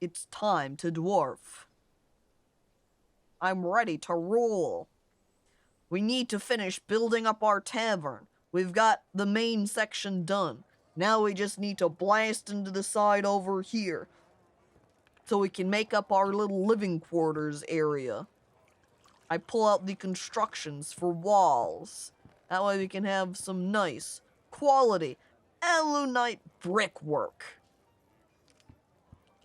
It's time to dwarf. I'm ready to rule. We need to finish building up our tavern. We've got the main section done. Now we just need to blast into the side over here so we can make up our little living quarters area. I pull out the constructions for walls. That way we can have some nice, quality, alunite brickwork.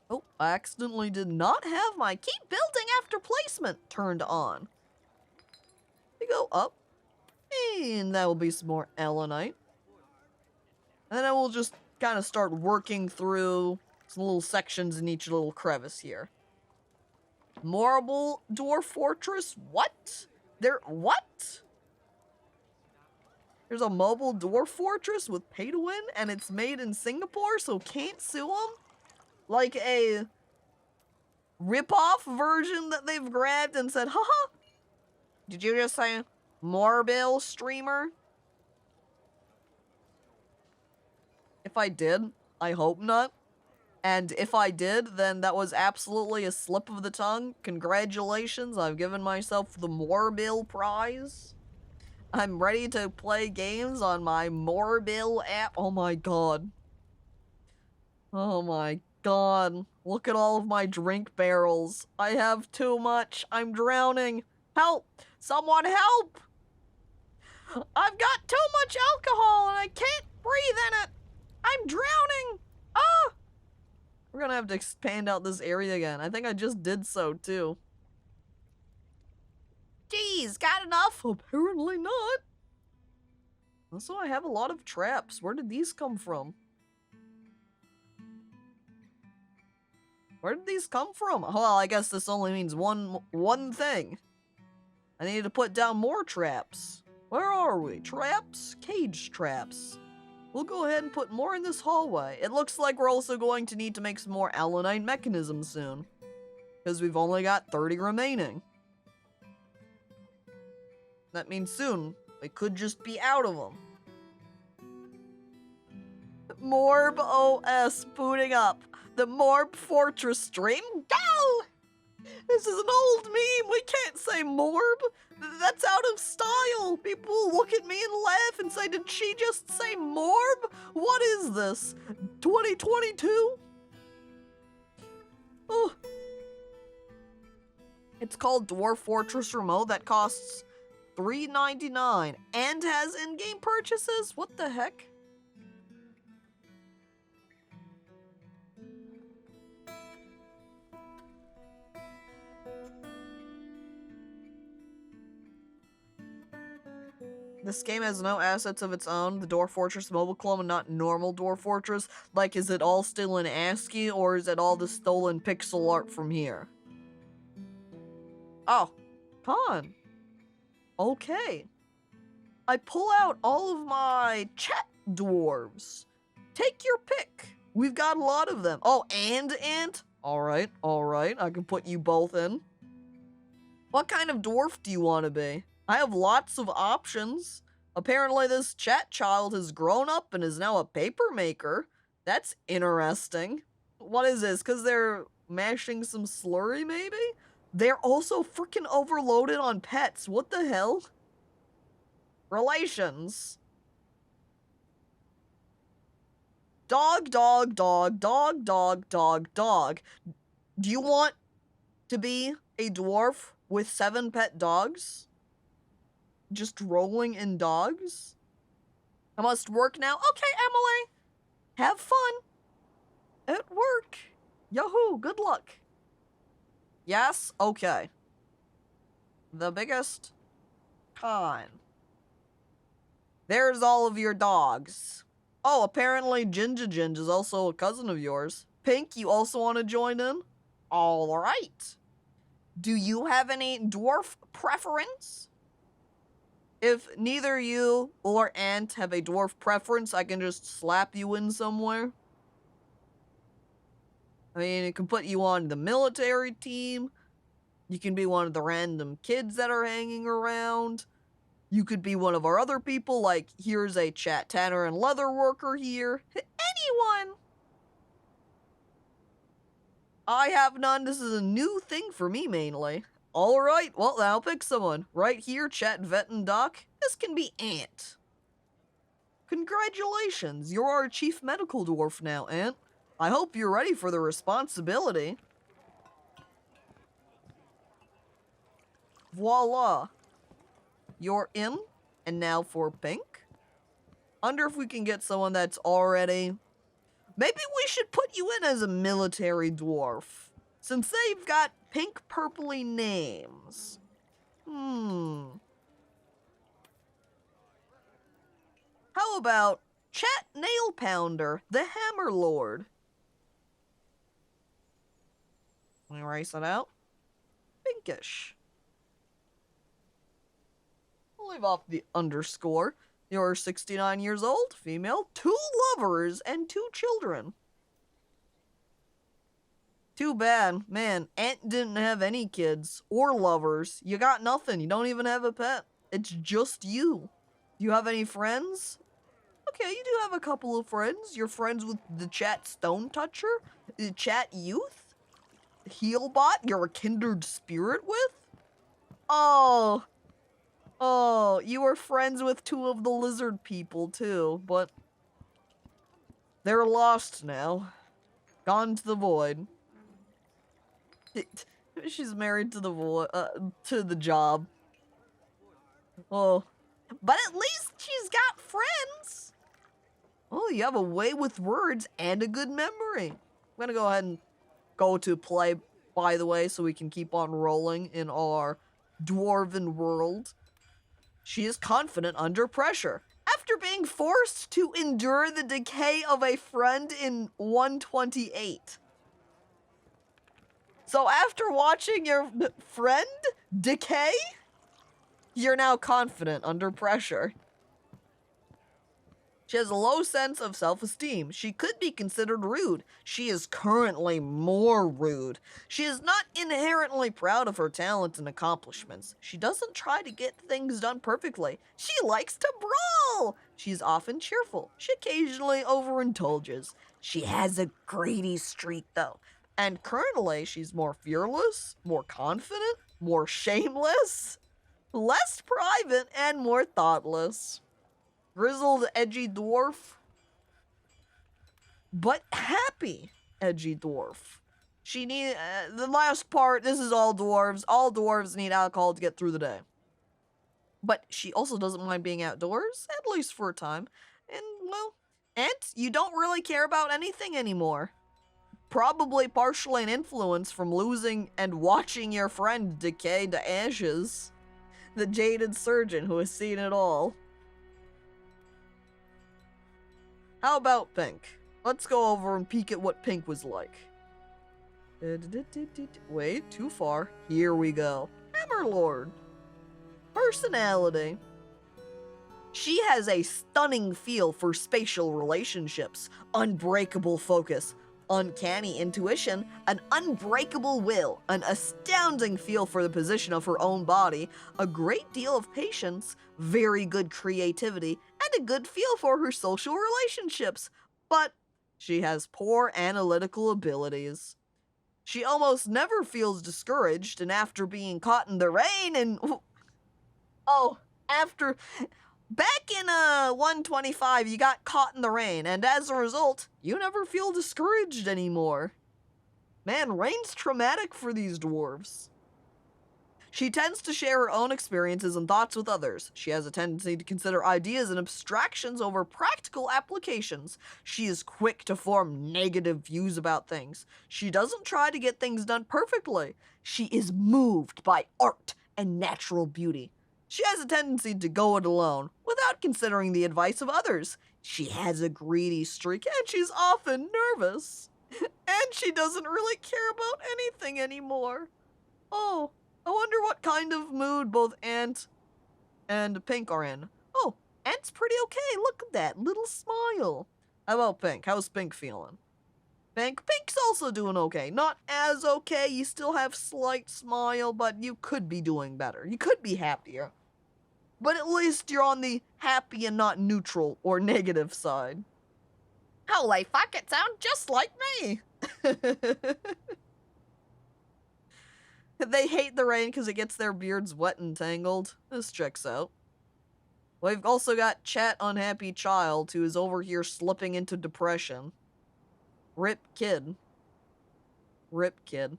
Oh, I accidentally did not have my keep building after placement turned on. We go up, and that will be some more alunite. And then I will just kind of start working through some little sections in each little crevice here. Marble Dwarf Fortress? What? What? There's a mobile dwarf fortress with pay to win, and it's made in Singapore, so can't sue them? Like a rip-off version that they've grabbed and said, haha. Did you just say Marble streamer? If I did, I hope not. And if I did, then that was absolutely a slip of the tongue. Congratulations, I've given myself the Marble prize. I'm ready to play games on my Marble app. Oh my god. Oh my god. Look at all of my drink barrels. I have too much. I'm drowning. Help! Someone help! I've got too much alcohol and I can't breathe in it. I'm drowning. Ah! We're gonna have to expand out this area again. I think I just did so too. Geez, got enough? Apparently not. Also, I have a lot of traps. Where did these come from? Where did these come from? Well, I guess this only means one thing. I need to put down more traps. Where are we? Traps? Cage traps. We'll go ahead and put more in this hallway. It looks like we're also going to need to make some more alunite mechanisms soon, because we've only got 30 remaining. That means soon we could just be out of them. Morb OS booting up. The Morb Fortress stream. Go! This is an old meme. We can't say Morb. That's out of style. People will look at me and laugh and say, did she just say Morb? What is this? 2022? Oh. It's called Dwarf Fortress Remote. That costs $3.99 and has in-game purchases? What the heck? This game has no assets of its own. The Dwarf Fortress mobile clone and not normal Dwarf Fortress. Like, is it all still in ASCII or is it all the stolen pixel art from here? Oh, pawn. Okay. I pull out all of my chat dwarves. Take your pick. We've got a lot of them. Oh, and ant? Alright, alright. I can put you both in. What kind of dwarf do you want to be? I have lots of options. Apparently this chat child has grown up and is now a paper maker. That's interesting. What is this? Because they're mashing some slurry, maybe? They're also freaking overloaded on pets. What the hell? Relations. Dog, dog, dog, dog, dog, dog, dog. Do you want to be a dwarf with 7 pet dogs? Just rolling in dogs? I must work now. Okay, Emily. Have fun. At work. Yahoo, good luck. Yes? Okay. The biggest con. There's all of your dogs. Oh, apparently Jinja Jinja is also a cousin of yours. Pink, you also want to join in? All right. Do you have any dwarf preference? If neither you or Ant have a dwarf preference, I can just slap you in somewhere. I mean, it can put you on the military team. You can be one of the random kids that are hanging around. You could be one of our other people, like here's a chat tanner and leather worker here. Anyone! I have none. This is a new thing for me, mainly. Alright, well, I'll pick someone. Right here, Chat, Vet, and Doc. This can be Ant. Congratulations, you're our chief medical dwarf now, Ant. I hope you're ready for the responsibility. Voila. You're in, and now for Pink. Wonder if we can get someone that's already... Maybe we should put you in as a military dwarf, since they've got pink purpley names. How about Chat Nail Pounder, the Hammer Lord? Let me erase it out. Pinkish. We'll leave off the underscore. You're 69 years old, female, 2 lovers, and 2 children. Too bad. Man, Ant didn't have any kids or lovers. You got nothing. You don't even have a pet. It's just you. Do you have any friends? Okay, you do have a couple of friends. You're friends with the Chat Stone Toucher, the Chat Youth, Healbot, you're a kindred spirit with? Oh, you were friends with 2 of the lizard people too, but they're lost now. Gone to the void. She's married to the void, to the job. Oh, but at least she's got friends. Oh, you have a way with words and a good memory. I'm gonna go ahead and go to play, by the way, so we can keep on rolling in our dwarven world. She is confident under pressure. After being forced to endure the decay of a friend in 128. So after watching your friend decay, you're now confident under pressure. She has a low sense of self-esteem. She could be considered rude. She is currently more rude. She is not inherently proud of her talents and accomplishments. She doesn't try to get things done perfectly. She likes to brawl. She is often cheerful. She occasionally overindulges. She has a greedy streak, though. And currently, she's more fearless, more confident, more shameless, less private, and more thoughtless. Grizzled, edgy dwarf, but happy edgy dwarf. She need the last part. This is all dwarves. All dwarves need alcohol to get through the day. But she also doesn't mind being outdoors, at least for a time. And well, Ant, you don't really care about anything anymore. Probably partially an influence from losing and watching your friend decay to ashes. The jaded surgeon who has seen it all. How about Pink? Let's go over and peek at what Pink was like. Wait, too far. Here we go. Hammerlord. Personality. She has a stunning feel for spatial relationships, unbreakable focus, uncanny intuition, an unbreakable will, an astounding feel for the position of her own body, a great deal of patience, very good creativity, and a good feel for her social relationships. But she has poor analytical abilities. She almost never feels discouraged, and after being caught in the rain and... Back in 125, you got caught in the rain, and as a result, you never feel discouraged anymore. Man, rain's traumatic for these dwarves. She tends to share her own experiences and thoughts with others. She has a tendency to consider ideas and abstractions over practical applications. She is quick to form negative views about things. She doesn't try to get things done perfectly. She is moved by art and natural beauty. She has a tendency to go it alone, without considering the advice of others. She has a greedy streak, and she's often nervous. And she doesn't really care about anything anymore. Oh, I wonder what kind of mood both Ant and Pink are in. Oh, Ant's pretty okay. Look at that little smile. How about Pink? How's Pink feeling? Pink's also doing okay. Not as okay. You still have slight smile, but you could be doing better. You could be happier. But at least you're on the happy and not neutral or negative side. Holy fuck, it sounds just like me. They hate the rain because it gets their beards wet and tangled. This checks out. We've also got Chat Unhappy Child, who is over here slipping into depression. Rip kid. Rip kid.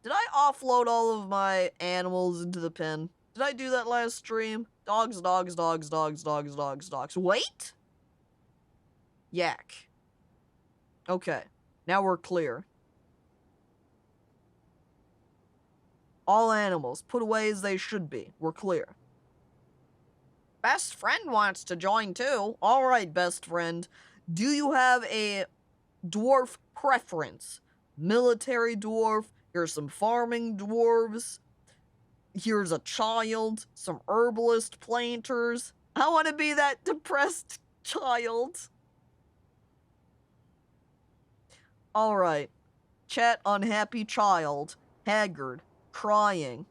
Did I offload all of my animals into the pen? Did I do that last stream? Dogs, dogs, dogs, dogs, dogs, dogs, dogs. Wait! Yak. Okay. Now we're clear. All animals, put away as they should be. We're clear. Best friend wants to join too. Alright, best friend. Do you have a dwarf preference? Military dwarf. Here's some farming dwarves. Here's a child. Some herbalist planters. I want to be that depressed child. Alright. Chat unhappy child. Haggard. Crying.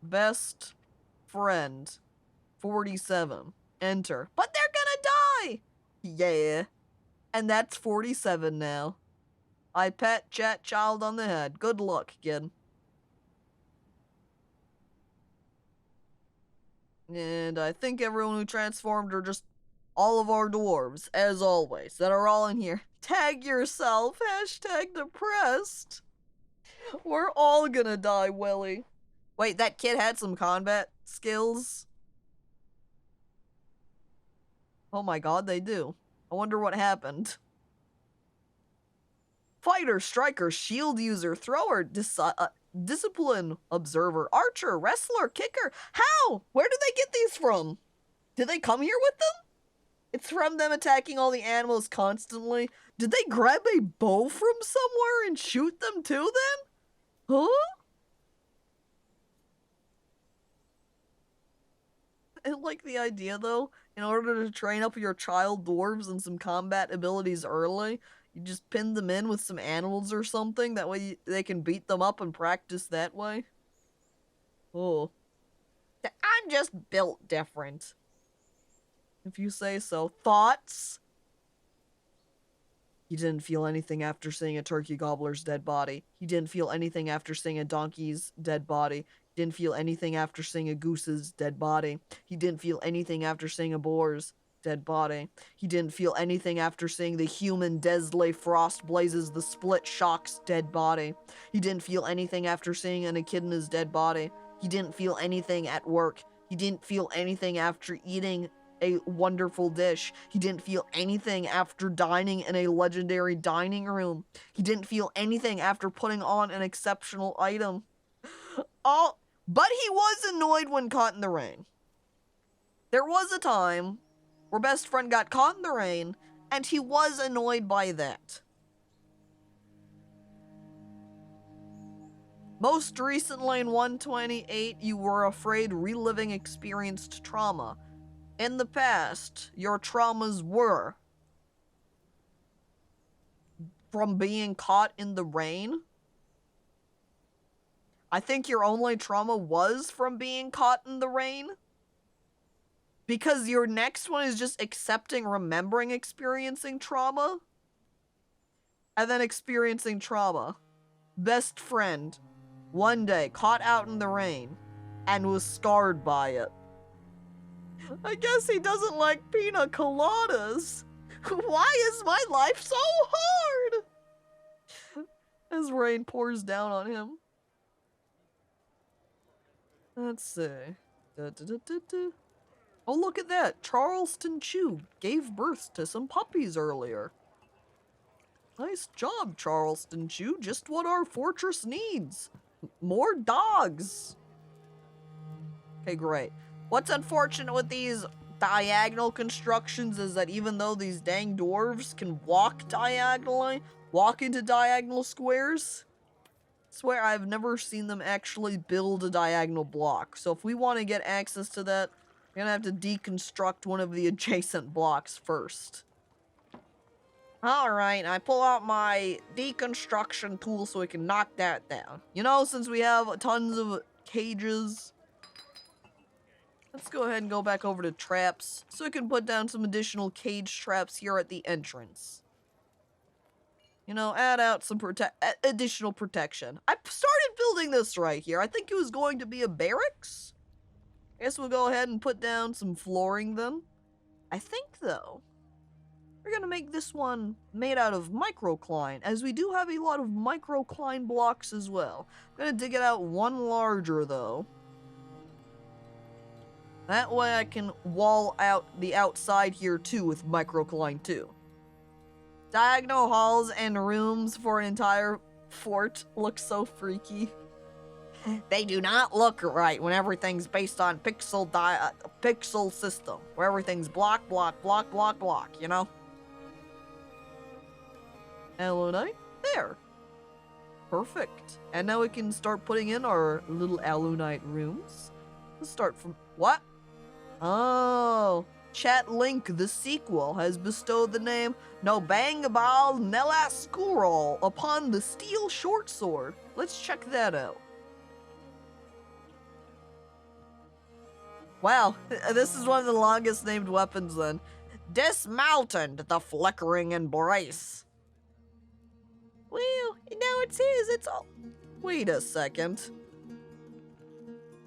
Best friend. 47. Enter. But they're gonna die! Yeah. And that's 47 now. I pat chat child on the head. Good luck, kid. And I think everyone who transformed are just all of our dwarves, as always, that are all in here. Tag yourself. Hashtag depressed. We're all gonna die, Willie. Wait, that kid had some combat skills? Oh my god, they do. I wonder what happened. Fighter, striker, shield user, thrower, discipline, observer, archer, wrestler, kicker. How? Where did they get these from? Did they come here with them? It's from them attacking all the animals constantly. Did they grab a bow from somewhere and shoot them too then? Huh? I like the idea though. In order to train up your child dwarves and some combat abilities early, you just pin them in with some animals or something. That way they can beat them up and practice that way. Oh. I'm just built different. If you say so. Thoughts? He didn't feel anything after seeing a turkey gobbler's dead body. He didn't feel anything after seeing a donkey's dead body. He didn't feel anything after seeing a goose's dead body. He didn't feel anything after seeing a boar's dead body. He didn't feel anything after seeing the human Desley Frost Blazes the Split Shock's dead body. He didn't feel anything after seeing an echidna's dead body. He didn't feel anything at work. He didn't feel anything after eating a wonderful dish. He didn't feel anything after dining in a legendary dining room. He didn't feel anything after putting on an exceptional item. Oh, but he was annoyed when caught in the rain. There was a time where best friend got caught in the rain, and he was annoyed by that. Most recently in 128, you were afraid reliving experienced trauma. In the past, your traumas were from being caught in the rain. I think your only trauma was from being caught in the rain. Because your next one is just accepting, remembering experiencing trauma. And then experiencing trauma. Best friend, one day caught out in the rain and was scarred by it. I guess he doesn't like pina coladas. Why is my life so hard? As rain pours down on him. Let's see. Oh, look at that. Charleston Chew gave birth to some puppies earlier. Nice job, Charleston Chew. Just what our fortress needs. More dogs. Okay, great. What's unfortunate with these diagonal constructions is that even though these dang dwarves can walk diagonally, walk into diagonal squares, I swear I've never seen them actually build a diagonal block. So if we want to get access to that, we're gonna have to deconstruct one of the adjacent blocks first. Alright, I pull out my deconstruction tool so we can knock that down. You know, since we have tons of cages, let's go ahead and go back over to traps so we can put down some additional cage traps here at the entrance. You know, add out some additional protection. I started building this right here. I think it was going to be a barracks. I guess we'll go ahead and put down some flooring then. I think, though, we're gonna make this one made out of microcline, as we do have a lot of microcline blocks as well. I'm gonna dig it out one larger, though. That way I can wall out the outside here, too, with microcline, too. Diagonal halls and rooms for an entire fort look so freaky. They do not look right when everything's based on pixel system, where everything's block, block, block, block, block, you know? Alunite, there. Perfect. And now we can start putting in our little alunite rooms. Let's start from, what? Oh, Chat Link, the sequel, has bestowed the name Nobangabal Nelaskurol upon the steel short sword. Let's check that out. Wow, this is one of the longest named weapons then. Dismounted the flickering embrace. Well, now it's his, it's all... Wait a second.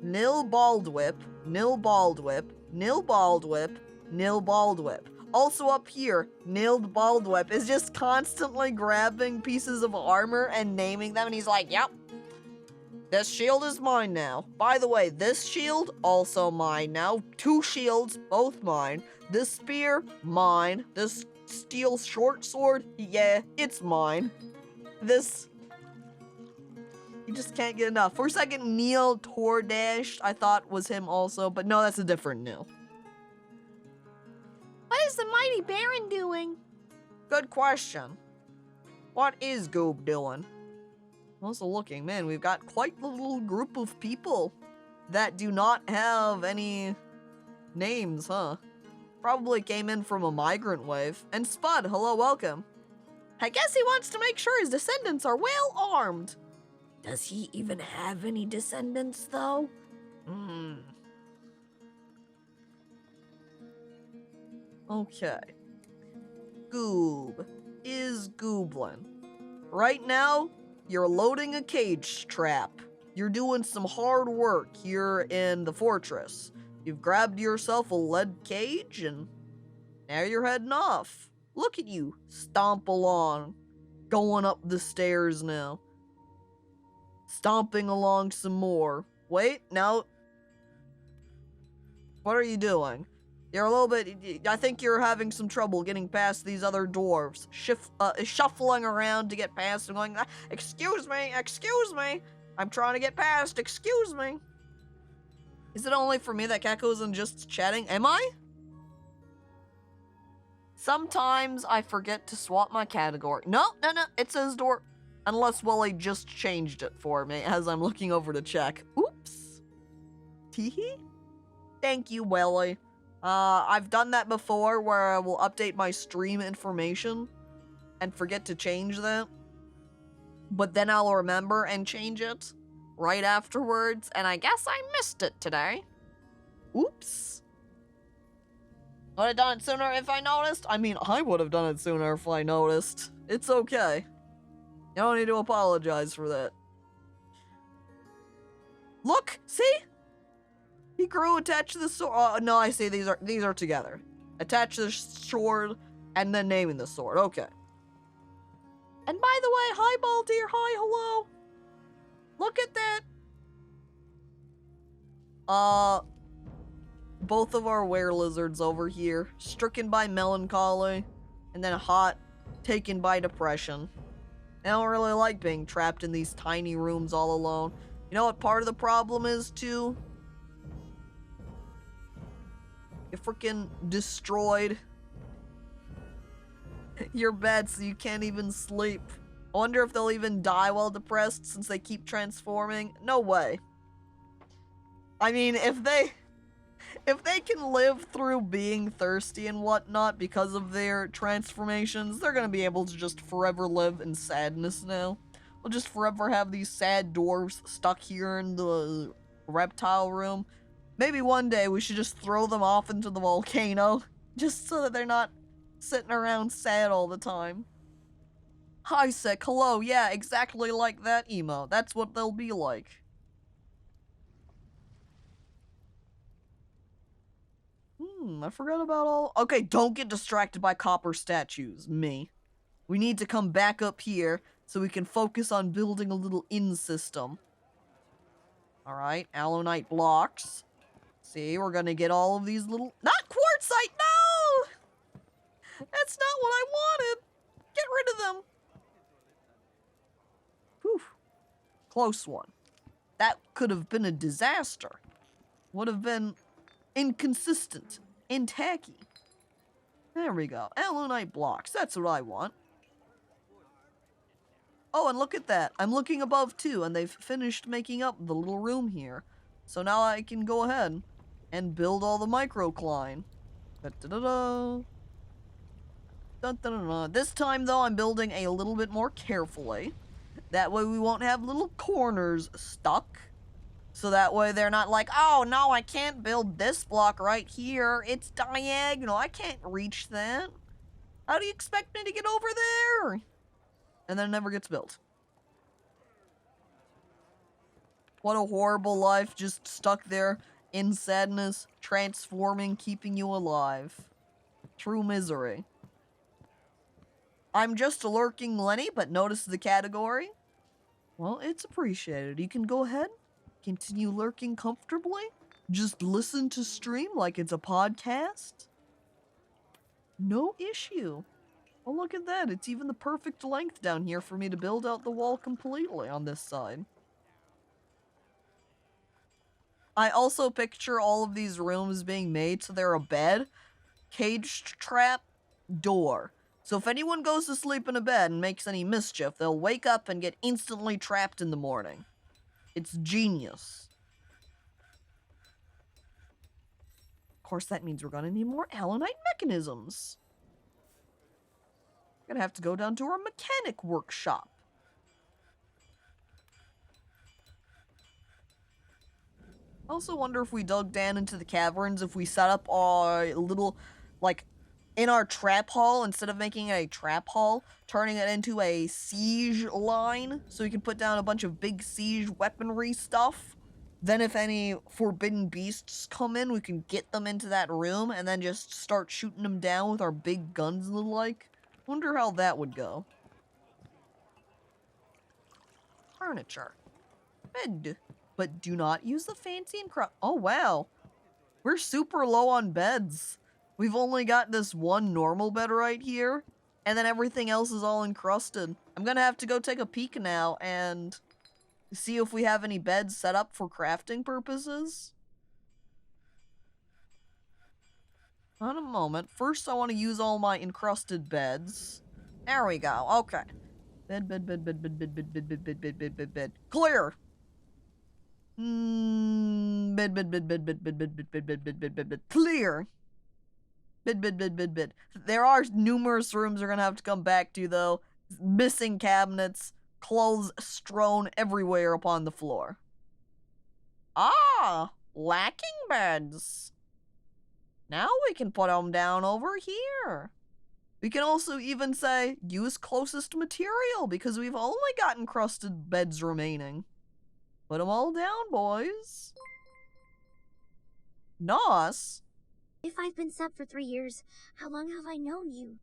Nil Baldwhip, Nil Baldwhip, Nil Baldwhip, Nil Baldwhip. Also up here, Nilled Baldwhip is just constantly grabbing pieces of armor and naming them, and he's like, yep, this shield is mine now. By the way, this shield, also mine now. 2 shields, both mine. This spear, mine. This steel short sword, yeah, it's mine. This... You just can't get enough. For a second, Neil Tordash, I thought was him also, but no, that's a different Neil. What is the mighty Baron doing? Good question. What is Goob doing? Also looking, man, we've got quite the little group of people that do not have any names, huh? Probably came in from a migrant wave. And Spud, hello, welcome. I guess he wants to make sure his descendants are well armed. Does he even have any descendants, though? Okay. Goob is Gooblin. Right now, you're loading a cage trap. You're doing some hard work here in the fortress. You've grabbed yourself a lead cage, and now you're heading off. Look at you, stomp along. Going up the stairs now. Stomping along some more. Wait, now... What are you doing? You're a little bit... I think you're having some trouble getting past these other dwarves. Shuffling around to get past and going, excuse me, I'm trying to get past, excuse me. Is it only for me that Caco isn't just chatting? Am I? Sometimes I forget to swap my category. No, it says Dwarf. Unless Willie just changed it for me as I'm looking over to check. Oops. Teehee? Thank you, Willie. I've done that before where I will update my stream information and forget to change that. But then I'll remember and change it right afterwards, and I guess I missed it today. Oops. Would have done it sooner if I noticed? I mean, I would have done it sooner if I noticed. It's okay. You don't need to apologize for that. Look, see? He grew attached to the sword. No, I see these are together. Attach the sword and then naming the sword. Okay. And by the way, hi Baldir, hi, hello. Look at that. Both of our were-lizards over here, stricken by melancholy, and then hot, taken by depression. I don't really like being trapped in these tiny rooms all alone. You know what part of the problem is, too? You freaking destroyed your bed so you can't even sleep. I wonder if they'll even die while depressed since they keep transforming. No way. I mean, if they can live through being thirsty and whatnot because of their transformations, they're gonna be able to just forever live in sadness now. We'll just forever have these sad dwarves stuck here in the reptile room. Maybe one day we should just throw them off into the volcano, just so that they're not sitting around sad all the time. Hi, Sick. Hello. Yeah, exactly like that emo. That's what they'll be like. I forgot about all... Okay, don't get distracted by copper statues. Me. We need to come back up here so we can focus on building a little inn system. Alright, alunite blocks. See, we're gonna get all of these little... Not quartzite, no! That's not what I wanted. Get rid of them. Whew. Close one. That could have been a disaster. Would have been inconsistent and tacky. There we go. Alunite blocks. That's what I want. Oh, and look at that. I'm looking above too, and they've finished making up the little room here. So now I can go ahead and build all the microcline. Da-da-da-da. Dun-dun-dun-dun. This time, though, I'm building a little bit more carefully. That way we won't have little corners stuck. So that way they're not like, oh, no, I can't build this block right here. It's diagonal. I can't reach that. How do you expect me to get over there? And then it never gets built. What a horrible life, just stuck there in sadness, transforming, keeping you alive. True misery. I'm just a lurking Lenny, but notice the category. Well, it's appreciated. You can go ahead, continue lurking comfortably. Just listen to stream like it's a podcast. No issue. Oh, look at that. It's even the perfect length down here for me to build out the wall completely on this side. I also picture all of these rooms being made so they're a bed, caged trap, door. So if anyone goes to sleep in a bed and makes any mischief, they'll wake up and get instantly trapped in the morning. It's genius. Of course, that means we're gonna need more alunite mechanisms. Gonna have to go down to our mechanic workshop. I also wonder if we dug down into the caverns, if we set up our little, like, in our trap hall, instead of making a trap hall, turning it into a siege line, so we can put down a bunch of big siege weaponry stuff. Then if any forbidden beasts come in, we can get them into that room, and then just start shooting them down with our big guns and the like. Wonder how that would go. Furniture. Bed. But do not use the fancy and oh, wow. We're super low on beds. We've only got this one normal bed right here, and then everything else is all encrusted. I'm gonna have to go take a peek now and see if we have any beds set up for crafting purposes. On a moment. First, I want to use all my encrusted beds. There we go. Okay. Bed. Clear. Bed. Clear. Bed. There are numerous rooms we're gonna have to come back to, though. Missing cabinets, clothes strewn everywhere upon the floor. Ah, lacking beds. Now we can put them down over here. We can also even say, use closest material, because we've only got encrusted beds remaining. Put them all down, boys. Nos. If I've been sub for 3 years, how long have I known you?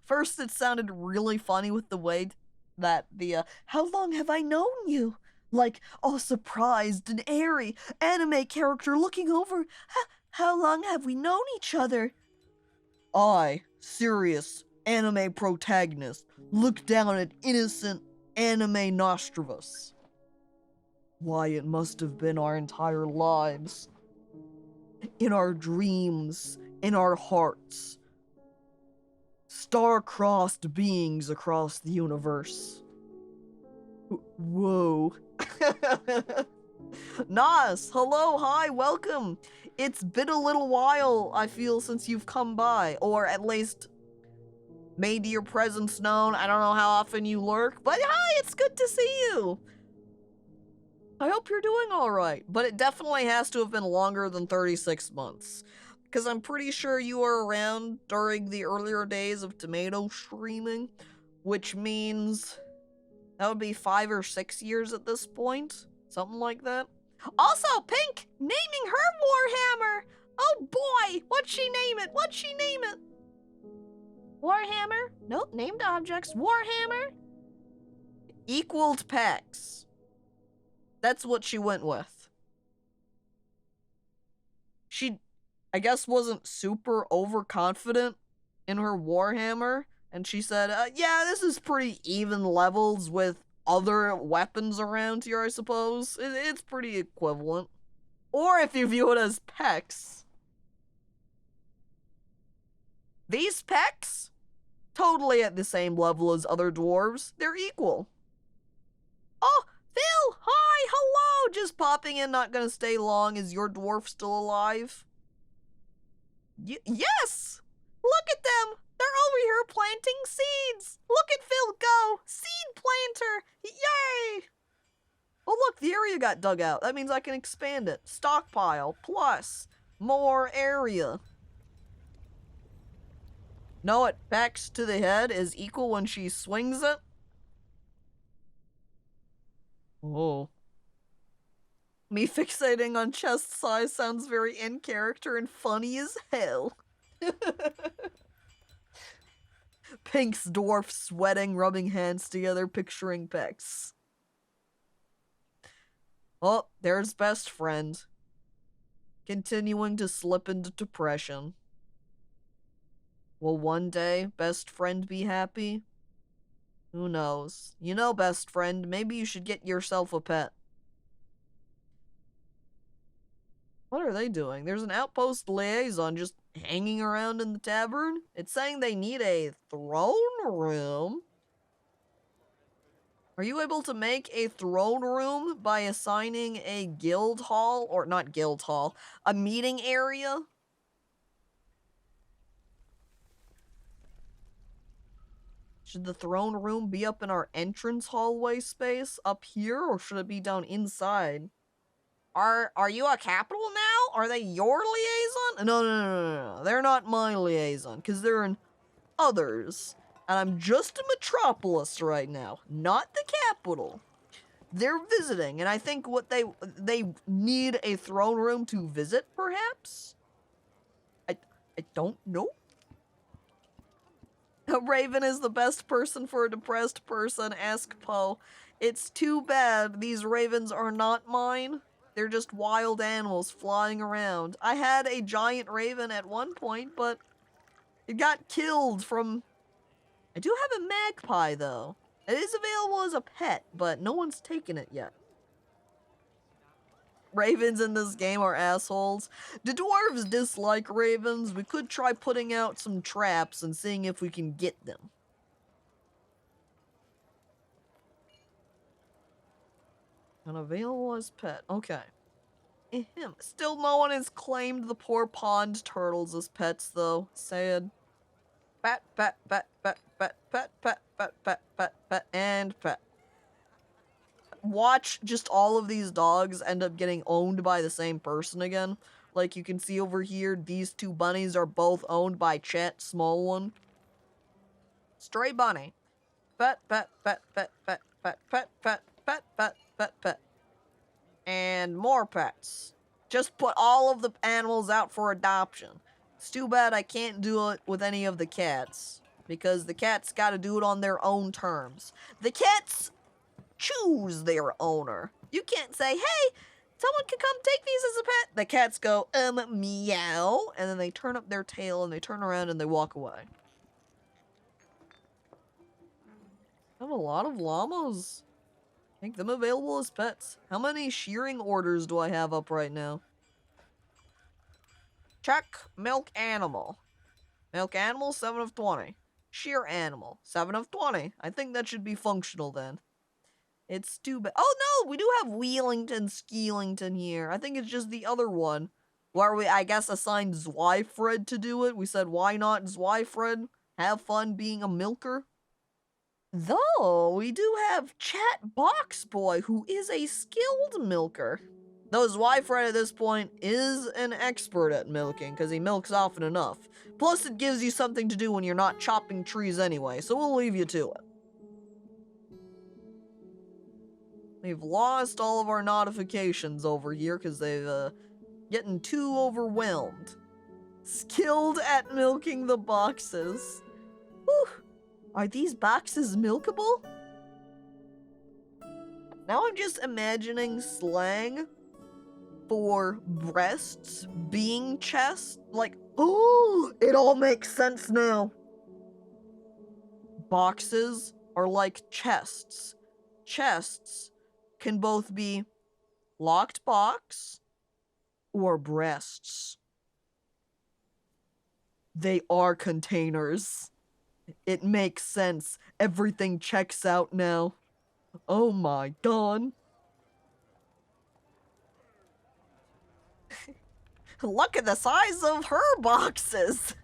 First, it sounded really funny with the way that how long have I known you? Like, all surprised and airy anime character looking over. How long have we known each other? I, serious anime protagonist, look down at innocent anime Nostrovus. Why, it must have been our entire lives. In our dreams, in our hearts. Star-crossed beings across the universe. Whoa. Nas, hello, hi, welcome. It's been a little while, I feel, since you've come by, or at least made your presence known. I don't know how often you lurk, but hi, it's good to see you. I hope you're doing all right, but it definitely has to have been longer than 36 months. because I'm pretty sure you were around during the earlier days of tomato streaming, which means that would be 5 or 6 years at this point, something like that. Also, Pink naming her Warhammer. Oh boy, what'd she name it? What'd she name it? Warhammer? Nope, named objects. Warhammer? Equaled pecs. That's what she went with. She, I guess, wasn't super overconfident in her Warhammer, and she said, yeah, this is pretty even levels with other weapons around here, I suppose. It's pretty equivalent. Or if you view it as pecs. These pecs? Totally at the same level as other dwarves. They're equal. Oh, Phil! Hi! Hello! Just popping in, not gonna stay long. Is your dwarf still alive? Yes! Look at them! They're over here planting seeds! Look at Phil go! Seed planter! Yay! Oh look, the area got dug out. That means I can expand it. Stockpile, plus more area. Know what pecs to the head is equal when she swings it? Oh. Me fixating on chest size sounds very in character and funny as hell. Pink's dwarf sweating, rubbing hands together, picturing pecs. Oh, there's best friend. Continuing to slip into depression. Will one day best friend be happy? Who knows? You know, best friend, maybe you should get yourself a pet. What are they doing? There's an outpost liaison just hanging around in the tavern. It's saying they need a throne room. Are you able to make a throne room by assigning a guild hall, or not guild hall, a meeting area? Should the throne room be up in our entrance hallway space up here, or should it be down inside? Are you a capital now? Are they your liaison? No. They're not my liaison, because they're in others. And I'm just a metropolis right now, not the capital. They're visiting, and I think what they need a throne room to visit, perhaps? I don't know. Raven is the best person for a depressed person, ask Poe. It's too bad these ravens are not mine. They're just wild animals flying around. I had a giant raven at one point, but it got killed from... I do have a magpie, though. It is available as a pet, but no one's taken it yet. Ravens in this game are assholes. The dwarves dislike ravens. We could try putting out some traps and seeing if we can get them. Unavailable as pet. Okay. Still no one has claimed the poor pond turtles as pets, though. Sad. Pet, and pet. Watch just all of these dogs end up getting owned by the same person again. Like you can see over here, these two bunnies are both owned by Chet, small one. Stray bunny. Pet. And more pets. Just put all of the animals out for adoption. It's too bad I can't do it with any of the cats, because the cats gotta do it on their own terms. The cats choose their owner. You can't say, hey, someone can come take these as a pet. The cats go, meow, and then they turn up their tail and they turn around and they walk away. I have a lot of llamas. Make them available as pets. How many shearing orders do I have up right now? Check milk animal. Milk animal, 7 of 20. Shear animal, 7 of 20. I think that should be functional then. It's too bad. Oh no, we do have Wheelington, Skeelington here. I think it's just the other one where we, I guess, assigned Zweifred to do it. We said, why not Zweifred? Have fun being a milker. Though, we do have Chat Box Boy, who is a skilled milker. Though his wife right at this point is an expert at milking, because he milks often enough. Plus, it gives you something to do when you're not chopping trees anyway, so we'll leave you to it. We've lost all of our notifications over here, because they've, getting too overwhelmed. Skilled at milking the boxes. Whew. Are these boxes milkable? Now I'm just imagining slang for breasts being chest. Like, oh, it all makes sense now. Boxes are like chests. Chests can both be locked box or breasts. They are containers. It makes sense. Everything checks out now. Oh my god. Look at the size of her boxes.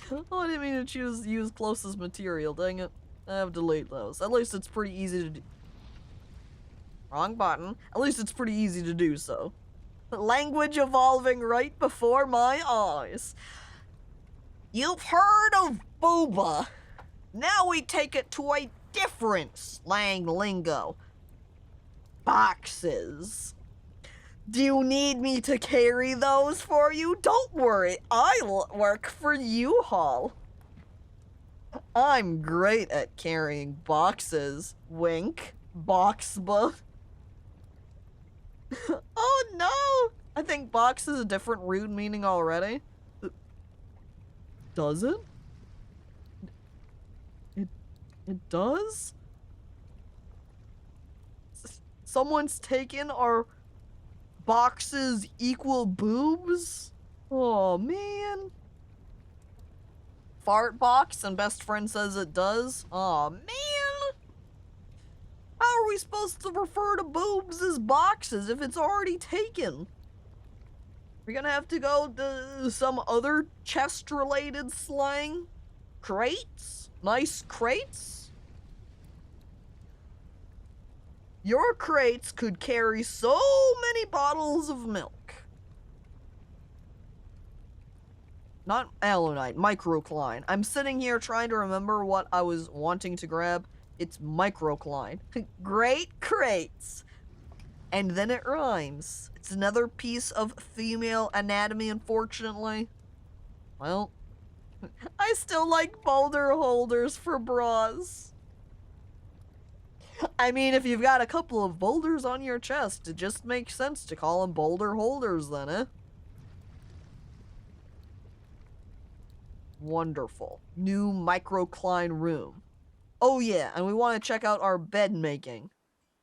Oh, I didn't mean to use closest material, dang it. I have to delete those. At least it's pretty easy to do. Wrong button. At least it's pretty easy to do so. Language evolving right before my eyes. You've heard of booba. Now we take it to a different slang lingo. Boxes. Do you need me to carry those for you? Don't worry, I'll work for U-Haul. I'm great at carrying boxes. Wink. Boxba. Oh no! I think box is a different root meaning already. Does it? It does? Someone's taken our boxes equal boobs? Oh man. Fart box and best friend says it does? Oh man. How are we supposed to refer to boobs as boxes if it's already taken? We're gonna have to go to some other chest-related slang? Crates? Nice crates? Your crates could carry so many bottles of milk. Not alunite, microcline. I'm sitting here trying to remember what I was wanting to grab. It's microcline. Great crates. And then it rhymes. It's another piece of female anatomy, unfortunately. Well, I still like boulder holders for bras. I mean, if you've got a couple of boulders on your chest, it just makes sense to call them boulder holders then, eh? Wonderful. New microcline room. Oh yeah, and we want to check out our bed making.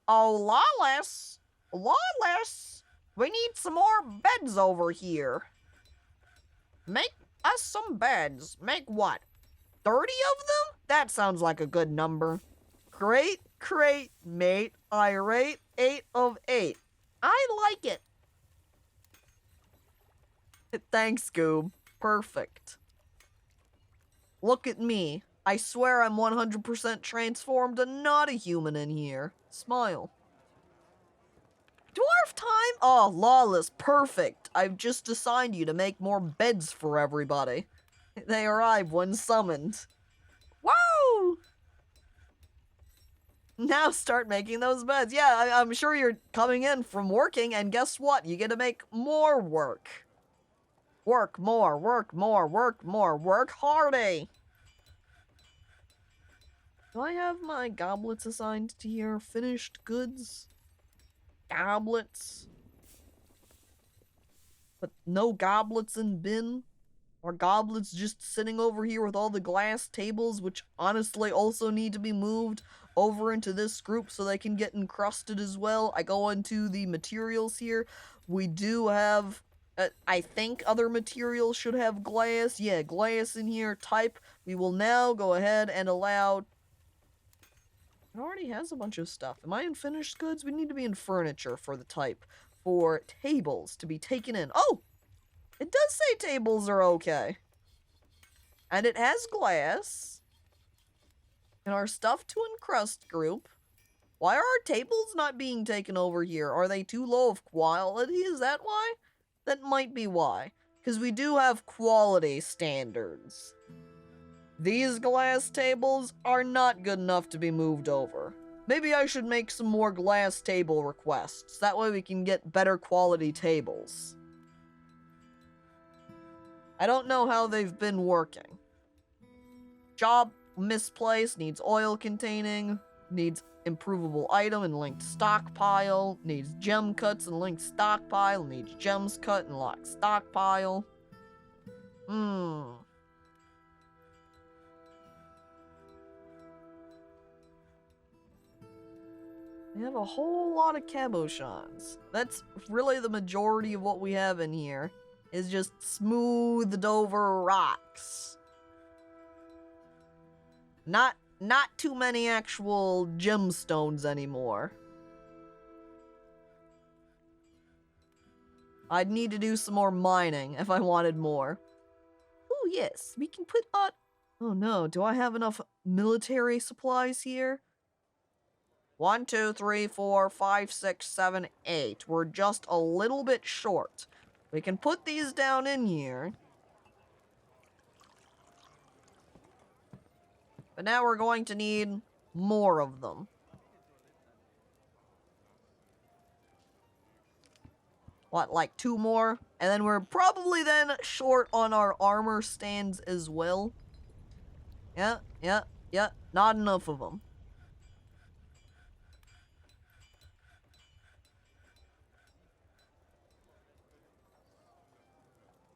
Oh, Lawless! Lawless! We need some more beds over here. Make us some beds. Make what? 30 of them? That sounds like a good number. Great crate, mate. I rate 8 of 8. I like it. Thanks, Goob. Perfect. Look at me. I swear I'm 100% transformed and not a human in here. Smile. Dwarf time? Oh, Lawless, perfect. I've just assigned you to make more beds for everybody. They arrive when summoned. Whoa! Now start making those beds. Yeah, I'm sure you're coming in from working, and guess what? You get to make more work. Work more, work more, work more, work hardy. Do I have my goblets assigned to here? Finished goods? Goblets? But no goblets in bin? Or goblets just sitting over here with all the glass tables, which honestly also need to be moved over into this group so they can get encrusted as well. I go into the materials here. We do have, I think other materials should have glass. Yeah, glass in here. Type. We will now go ahead and allow... It already has a bunch of stuff. Am I in finished goods? We need to be in furniture for the type. For tables to be taken in. Oh! It does say tables are okay. And it has glass. In our stuff to encrust group, Why are our tables not being taken over here? Are they too low of quality? Is that why? That might be why. Because we do have quality standards. These glass tables are not good enough to be moved over. Maybe I should make some more glass table requests. That way we can get better quality tables. I don't know how they've been working. Job misplaced, needs oil containing, needs improvable item and linked stockpile, needs gem cuts and linked stockpile, needs gems cut and locked stockpile. We have a whole lot of cabochons. That's really the majority of what we have in here, is just smoothed over rocks. Not too many actual gemstones anymore. I'd need to do some more mining if I wanted more. Oh yes, we can put on... Oh no, do I have enough military supplies here? 1, 2, 3, 4, 5, 6, 7, 8. We're just a little bit short. We can put these down in here. But now we're going to need more of them. What, like 2 more? And then we're probably then short on our armor stands as well. Yeah. Not enough of them.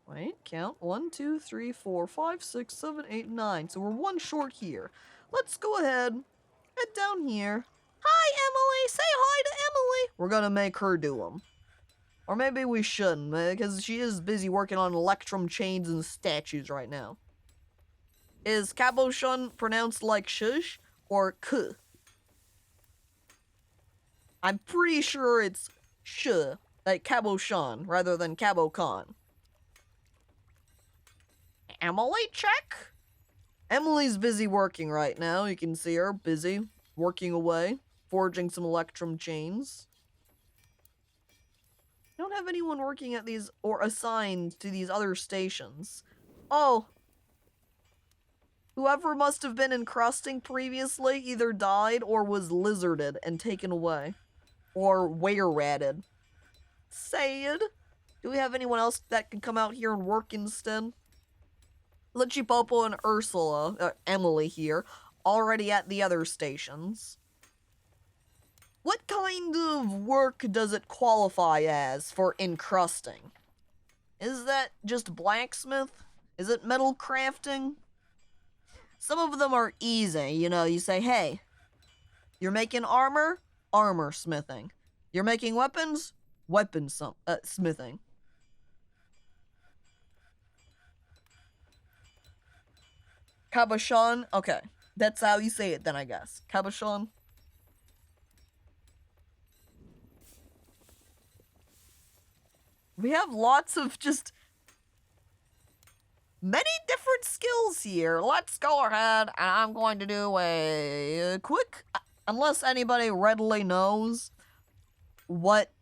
Wait, count. 1, 2, 3, 4, 5, 6, 7, 8, 9. So we're 1 short here. Let's go ahead. Head down here. Hi, Emily! Say hi to Emily! We're gonna make her do them. Or maybe we shouldn't, because she is busy working on electrum chains and statues right now. Is cabochon pronounced like shush or k? I'm pretty sure it's sh, like cabochon, rather than cabocon. Emily, check? Emily's busy working right now. You can see her busy working away, forging some electrum chains. I don't have anyone working at these or assigned to these other stations. Oh. Whoever must have been encrusting previously either died or was lizarded and taken away. Or were-ratted. Sad. Do we have anyone else that can come out here and work instead? Lichipopo and Ursula, Emily here, already at the other stations. What kind of work does it qualify as for encrusting? Is that just blacksmith? Is it metal crafting? Some of them are easy, you know, you say, hey, you're making armor? Armor smithing. You're making weapons? Weapons smithing. Cabochon? Okay. That's how you say it then, I guess. Cabochon? We have lots of just... many different skills here. Let's go ahead and I'm going to do a quick... unless anybody readily knows what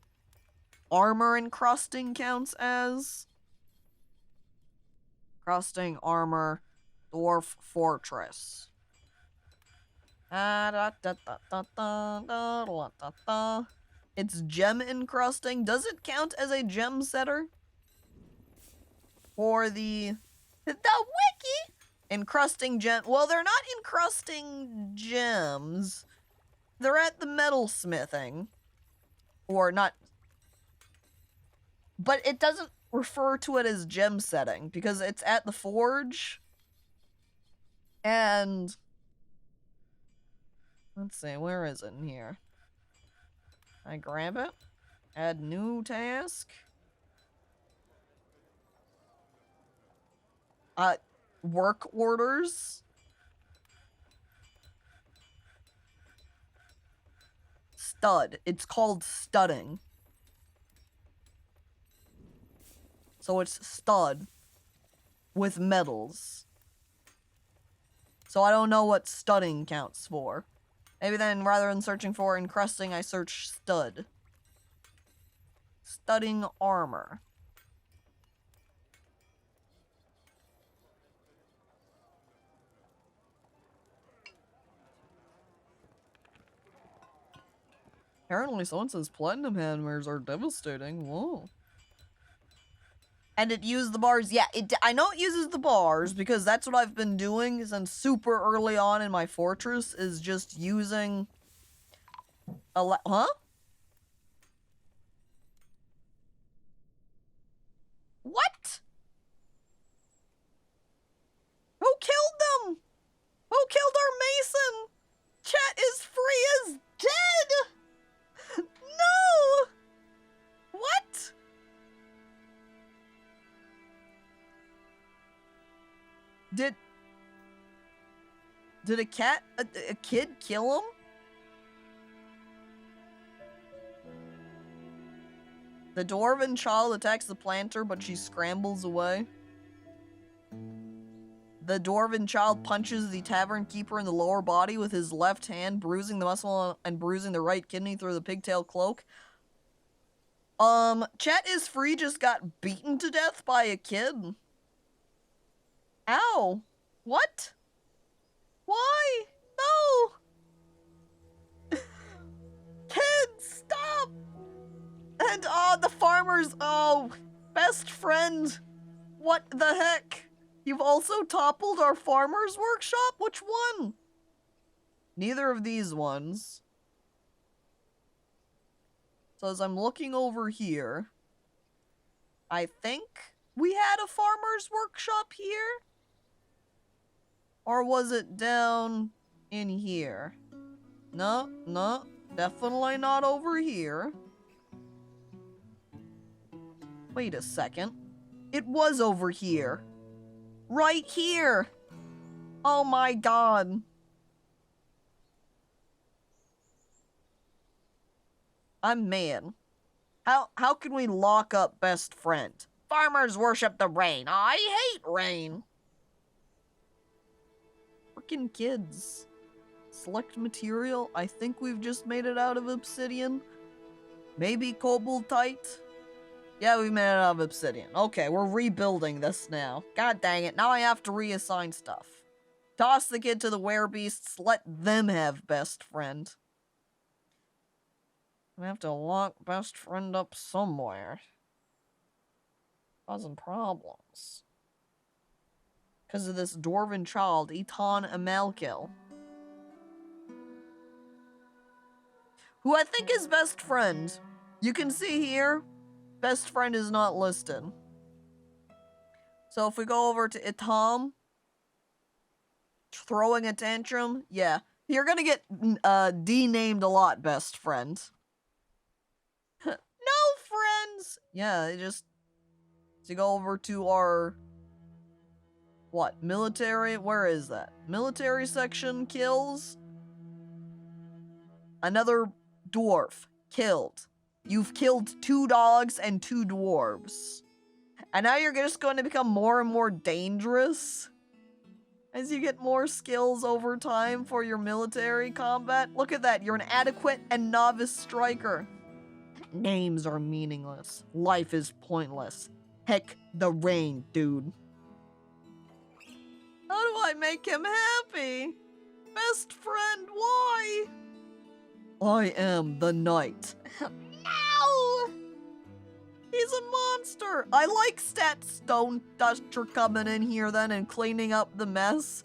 armor encrusting counts as. Encrusting armor... Dwarf Fortress. It's gem encrusting. Does it count as a gem setter? For the wiki? Encrusting gem. Well, they're not encrusting gems. They're at the metal smithing. Or not. But it doesn't refer to it as gem setting because it's at the forge. And let's see, where is it in here? I grab it. Add new task. Work orders. Stud. It's called studding. So it's stud with metals. So I don't know what studding counts for. Maybe then, rather than searching for encrusting, I search stud. Studding armor. Apparently someone says platinum hammers are devastating. Whoa. And it used the bars. Yeah, I know it uses the bars because that's what I've been doing since super early on in my fortress is just using huh? What? Who killed them? Who killed our mason? Chat is free as dead! No! What? Did a kid kill him? The dwarven child attacks the planter, but she scrambles away. The dwarven child punches the tavern keeper in the lower body with his left hand, bruising the muscle and bruising the right kidney through the pigtail cloak. Chat is free just got beaten to death by a kid. Ow. What? Why? No! Kids, stop! And, the farmers, best friend. What the heck? You've also toppled our farmer's workshop? Which one? Neither of these ones. So as I'm looking over here, I think we had a farmer's workshop here? Or was it down in here? No, definitely not over here. Wait a second. It was over here. Right here! Oh my god. I'm mad. How can we lock up best friend? Farmers worship the rain. I hate rain. Frickin' kids. Select material. I think we've just made it out of obsidian. Maybe cobaltite. Yeah, we made it out of obsidian. Okay, we're rebuilding this now. God dang it, now I have to reassign stuff. Toss the kid to the werebeasts, let them have best friend. I have to lock best friend up somewhere. Causing problems. Because of this dwarven child, Eton Amalkil. Who I think is best friend. You can see here, best friend is not listed. So if we go over to Itam, throwing a tantrum, yeah. You're gonna get denamed a lot, best friend. No friends! Yeah, just to go over to our what? Military? Where is that? Military section kills. Another dwarf killed. You've killed 2 dogs and 2 dwarves. And now you're just going to become more and more dangerous as you get more skills over time for your military combat. Look at that. You're an adequate and novice striker. Names are meaningless. Life is pointless. Heck the rain, dude. How do I make him happy? Best friend, why? I am the knight. No! He's a monster! I like Stat Stone Duster coming in here then and cleaning up the mess,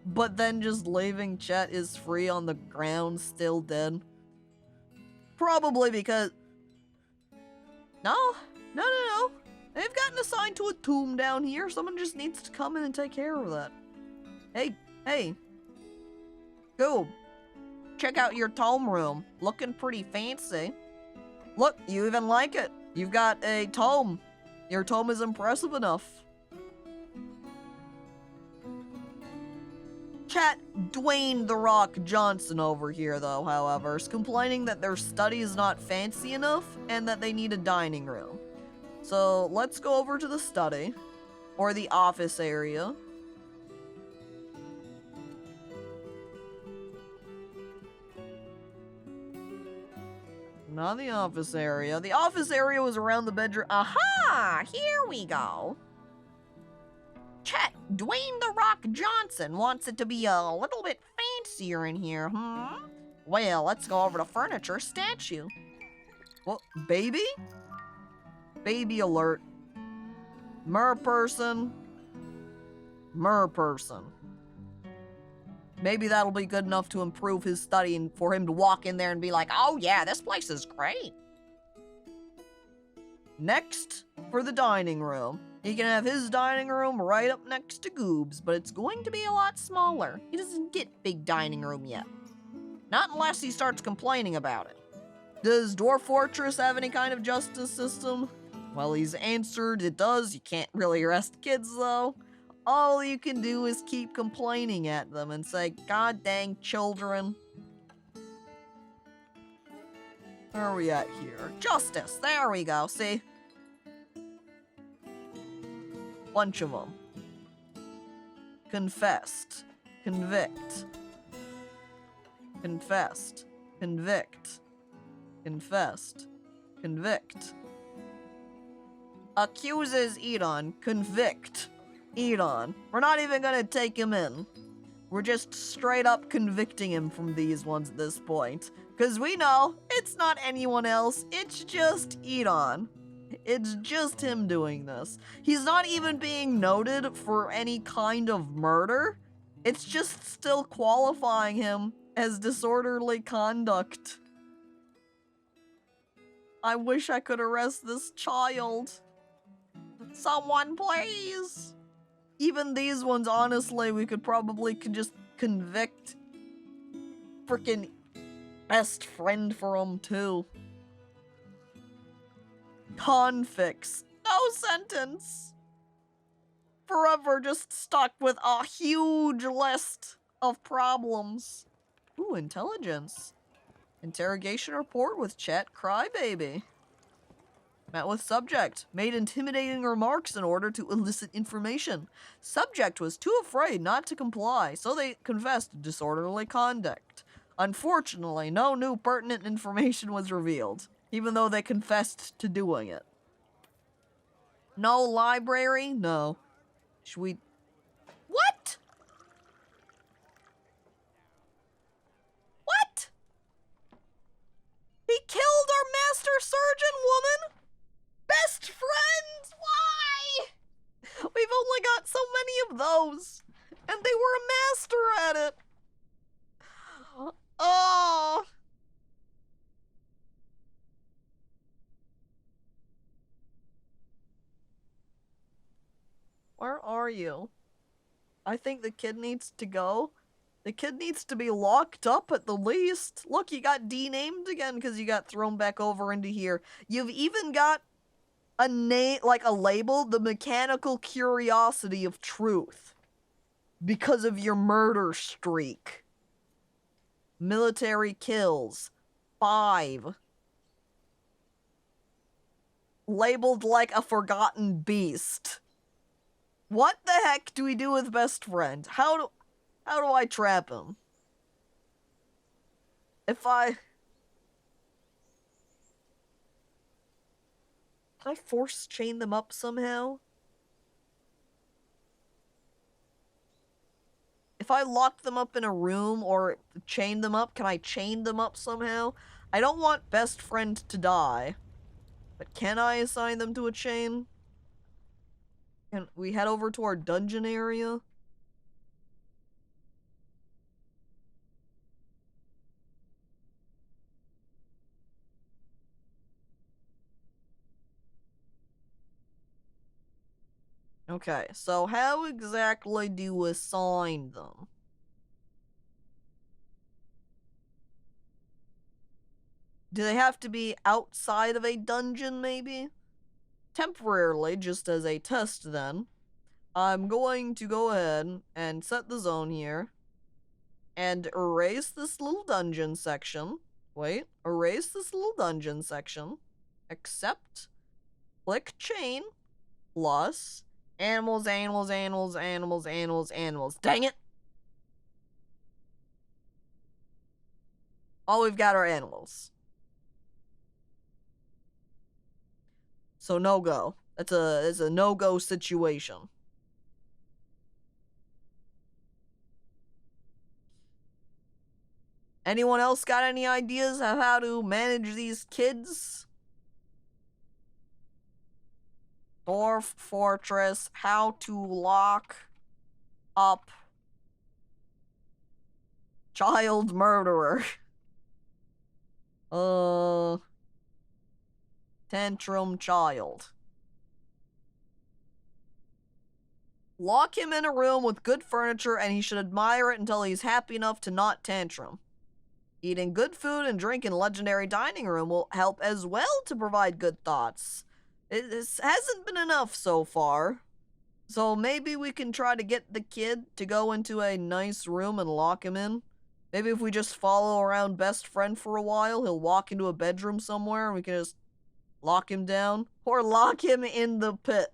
but then just leaving Chet is free on the ground, still dead. Probably because... No. They've gotten assigned to a tomb down here. Someone just needs to come in and take care of that. Hey. Go. Check out your tome room. Looking pretty fancy. Look, you even like it. You've got a tome. Your tome is impressive enough. Chat Dwayne The Rock Johnson over here, though, however, is complaining that their study is not fancy enough and that they need a dining room. So let's go over to the study, or the office area. not the office area. The office area was around the bedroom. Aha! Here we go. Chet, Dwayne The Rock Johnson wants it to be a little bit fancier in here, Well, let's go over to furniture statue. What? Baby? Baby alert. Mer person. Maybe that'll be good enough to improve his study and for him to walk in there and be like, oh yeah, this place is great. Next, for the dining room. He can have his dining room right up next to Goob's, but it's going to be a lot smaller. He doesn't get big dining room yet. Not unless he starts complaining about it. Does Dwarf Fortress have any kind of justice system? Well, he's answered it does. You can't really arrest kids, though. All you can do is keep complaining at them and say, God dang children. Where are we at here? Justice. There we go. See? Bunch of them. Confessed. Convict. Confessed. Convict. Confessed. Convict. Accuses Edon. Convict. Edon. We're not even gonna take him in. We're just straight up convicting him from these ones at this point. Because we know it's not anyone else, it's just Edon. It's just him doing this. He's not even being noted for any kind of murder. It's just still qualifying him as disorderly conduct. I wish I could arrest this child. Someone please. Even these ones, honestly, we could probably just convict frickin' best friend for them too. Confix. No sentence. Forever just stuck with a huge list of problems. Ooh, intelligence. Interrogation report with Chet Crybaby. Met with subject. Made intimidating remarks in order to elicit information. Subject was too afraid not to comply, so they confessed disorderly conduct. Unfortunately, no new pertinent information was revealed, even though they confessed to doing it. No library? No. Should we... What? What? He killed our master surgeon woman? Best friends? Why? We've only got so many of those. And they were a master at it. Oh. Where are you? I think the kid needs to go. The kid needs to be locked up at the least. Look, you got denamed again because you got thrown back over into here. You've even got a name, like a label, the mechanical curiosity of truth. Because of your murder streak. Military kills. 5. Labeled like a forgotten beast. What the heck do we do with best friend? How do I trap him? If I force chain them up somehow? If I lock them up in a room or chain them up, can I chain them up somehow? I don't want best friend to die. But can I assign them to a chain? Can we head over to our dungeon area? Okay, so how exactly do you assign them? Do they have to be outside of a dungeon, maybe? Temporarily, just as a test then, I'm going to go ahead and set the zone here and erase this little dungeon section. Wait, erase this little dungeon section. Accept. Click chain. Plus. Animals, animals, animals, animals, animals, animals. Dang it! All we've got are animals. So no go. It's a no go situation. Anyone else got any ideas of how to manage these kids? Dwarf Fortress, how to lock up child murderer. Tantrum child. Lock him in a room with good furniture and he should admire it until he's happy enough to not tantrum. Eating good food and drinking legendary dining room will help as well to provide good thoughts. This hasn't been enough so far. So maybe we can try to get the kid to go into a nice room and lock him in. Maybe if we just follow around best friend for a while, he'll walk into a bedroom somewhere and we can just lock him down. Or lock him in the pit.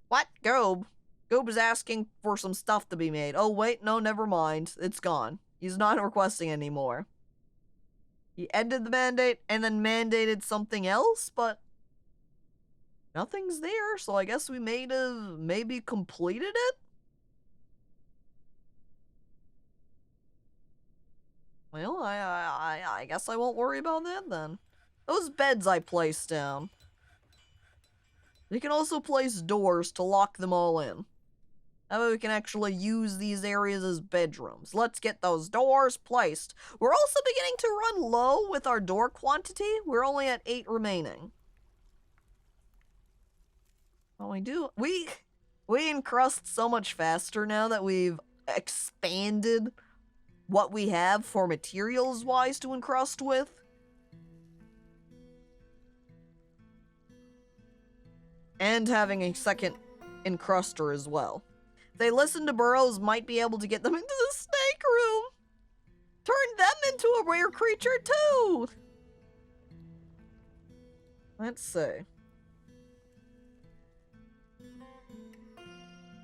What? Goob? Goob is asking for some stuff to be made. Oh wait, no, never mind. It's gone. He's not requesting anymore. He ended the mandate and then mandated something else, but nothing's there, so I guess we maybe completed it? Well, I guess I won't worry about that then. Those beds I placed down. We can also place doors to lock them all in. That way we can actually use these areas as bedrooms. Let's get those doors placed. We're also beginning to run low with our door quantity. We're only at 8 remaining. Well, we encrust so much faster now that we've expanded what we have for materials-wise to encrust with. And having a second encruster as well. If they listen to burrows, might be able to get them into the snake room. Turn them into a rare creature too. Let's see.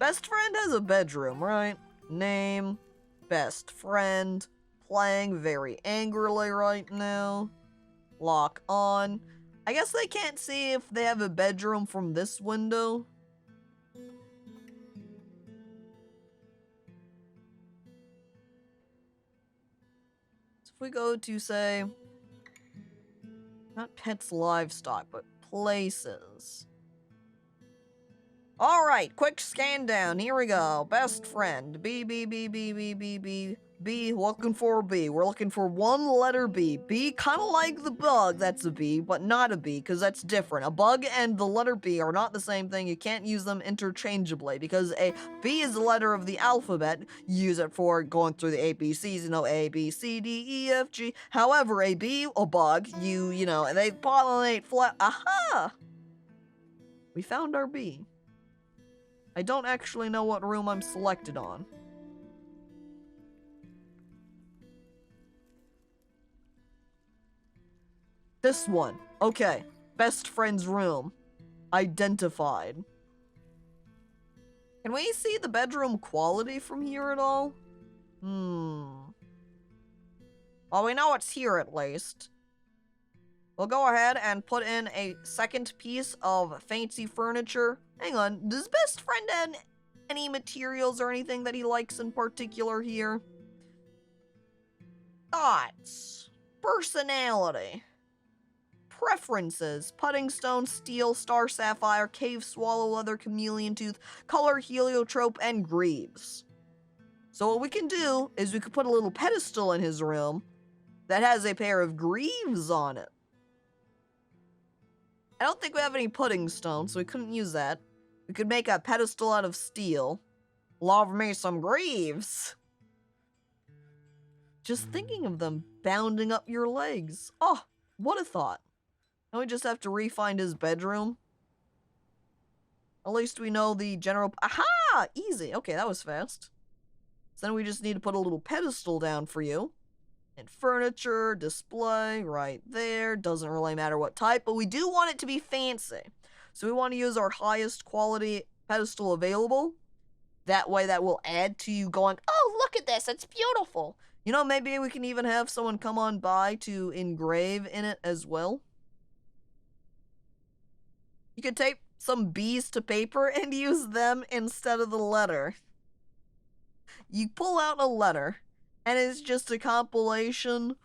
Best friend has a bedroom, right? Name, best friend, playing very angrily right now. Lock on. I guess they can't see if they have a bedroom from this window. So if we go to, say, not pets, livestock, but places. Alright, quick scan down. Here we go. Best friend. B, B, B, B, B, B, B. B, looking for a B. We're looking for one letter B. B, kind of like the bug, that's a B, but not a B, because that's different. A bug and the letter B are not the same thing. You can't use them interchangeably, because a B is the letter of the alphabet. You use it for going through the ABCs, you know, A, B, C, D, E, F, G. However, a B, a bug, you know, they pollinate flat. Aha! We found our B. I don't actually know what room I'm selected on. This one. Okay. Best friend's room. Identified. Can we see the bedroom quality from here at all? Well, we know it's here at least. We'll go ahead and put in a second piece of fancy furniture. Hang on, does best friend have any materials or anything that he likes in particular here? Thoughts. Personality. Preferences. Pudding stone, steel, star sapphire, cave swallow leather, chameleon tooth, color heliotrope, and greaves. So what we can do is we could put a little pedestal in his room that has a pair of greaves on it. I don't think we have any pudding stone, so we couldn't use that. We could make a pedestal out of steel. Love me some greaves. Just thinking of them bounding up your legs. Oh, what a thought. Now we just have to re-find his bedroom. At least we know the general... Aha! Easy. Okay, that was fast. So then we just need to put a little pedestal down for you. And furniture, display, right there. Doesn't really matter what type, but we do want it to be fancy. So we want to use our highest quality pedestal available. That way that will add to you going, oh, look at this, it's beautiful. You know, maybe we can even have someone come on by to engrave in it as well. You could tape some bees to paper and use them instead of the letter. You pull out a letter, and it's just a compilation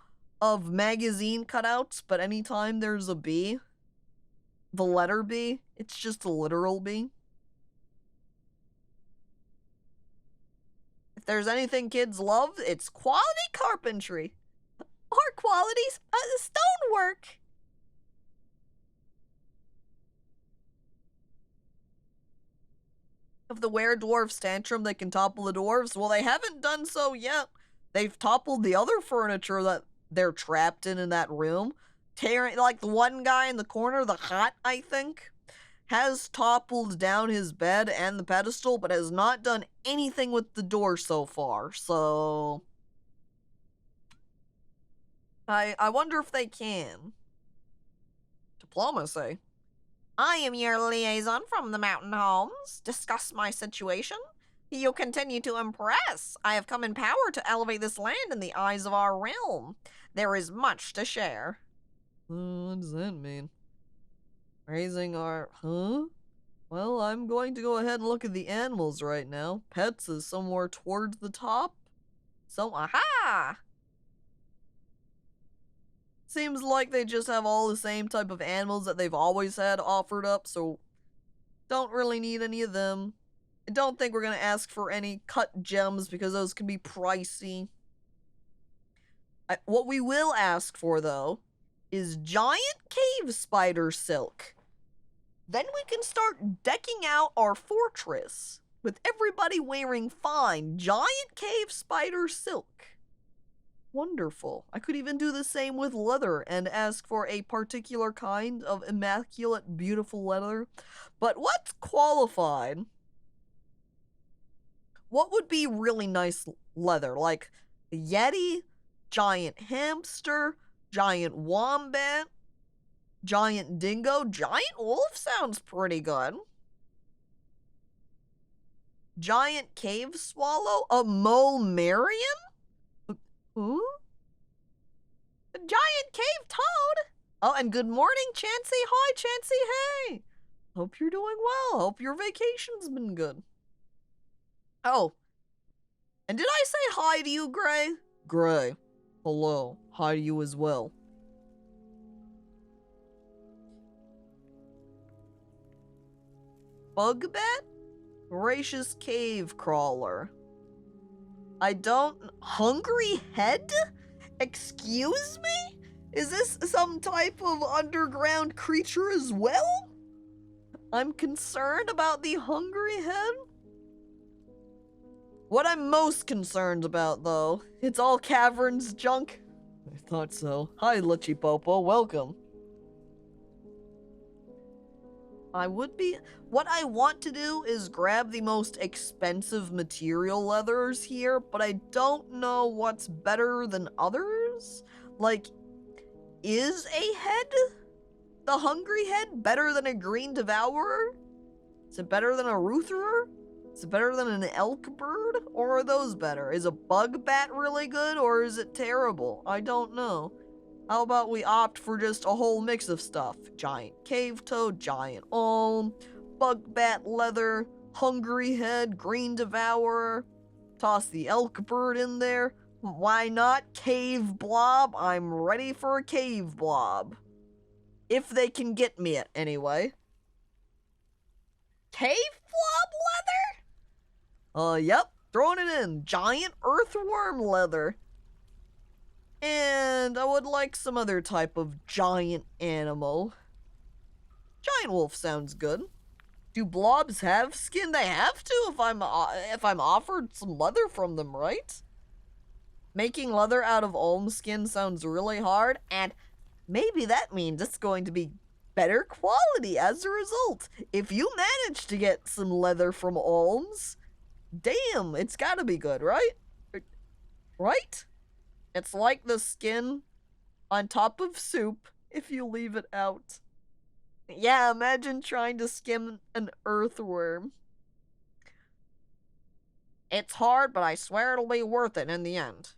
of magazine cutouts, but anytime there's a bee, the letter B, it's just a literal B. If there's anything kids love, it's quality carpentry. Or quality stonework. If the were-dwarfs tantrum, they can topple the dwarves. Well, they haven't done so yet. They've toppled the other furniture that they're trapped in that room. Tearing, like the one guy in the corner, the hot, I think, has toppled down his bed and the pedestal, but has not done anything with the door so far, so... I wonder if they can. Diplomacy. I am your liaison from the mountain homes. Discuss my situation. You continue to impress. I have come in power to elevate this land in the eyes of our realm. There is much to share. What does that mean? Raising our... Huh? Well, I'm going to go ahead and look at the animals right now. Pets is somewhere towards the top. So, aha! Seems like they just have all the same type of animals that they've always had offered up, so don't really need any of them. I don't think we're going to ask for any cut gems because those can be pricey. What we will ask for, though, is giant cave spider silk. Then we can start decking out our fortress with everybody wearing fine giant cave spider silk. Wonderful. I could even do the same with leather and ask for a particular kind of immaculate, beautiful leather. But what's qualified? What would be really nice leather? Like a yeti, giant hamster, giant wombat, giant dingo, giant wolf sounds pretty good. Giant cave swallow, a mulmarian? Who? A giant cave toad? Oh, and good morning, Chansey. Hi, Chansey. Hey. Hope you're doing well. Hope your vacation's been good. Oh. And did I say hi to you, Gray? Gray. Hello. Hi to you as well. Bug bat? Voracious cave crawler. I don't... Hungry head? Excuse me? Is this some type of underground creature as well? I'm concerned about the hungry head. What I'm most concerned about, though, it's all caverns junk. I thought so. Hi, Lichy Popo. Welcome. What I want to do is grab the most expensive material leathers here, but I don't know what's better than others. Like, is a head, the hungry head, better than a green devourer? Is it better than a rutherer? Is it better than an elk bird? Or are those better? Is a bug bat really good, or is it terrible? I don't know. How about we opt for just a whole mix of stuff? Giant cave toad, giant olm, bug bat leather, hungry head, green devourer. Toss the elk bird in there. Why not cave blob? I'm ready for a cave blob. If they can get me it, anyway. Cave blob leather? Yep. Throwing it in. Giant earthworm leather. And I would like some other type of giant animal. Giant wolf sounds good. Do blobs have skin? They have to if I'm offered some leather from them, right? Making leather out of olm skin sounds really hard, and maybe that means it's going to be better quality as a result. If you manage to get some leather from olms, damn, it's gotta be good, right? Right? It's like the skin on top of soup if you leave it out. Yeah, imagine trying to skim an earthworm. It's hard, but I swear it'll be worth it in the end.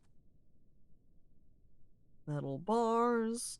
Metal bars.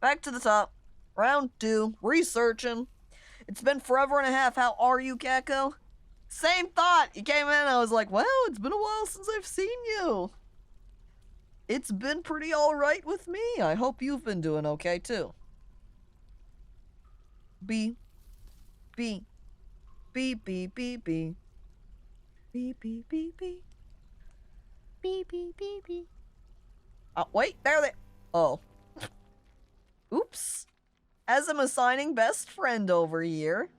Back to the top. Round 2. Researching. It's been forever and a half. How are you, Caco? Same thought. You came in, I was like, well, it's been a while since I've seen you. It's been pretty alright with me. I hope you've been doing okay, too. B. B. B, B, B, B. B, B, B, B. B, B, B, B. Oh, wait, there they... Oh. Oops. As I'm assigning best friend over here,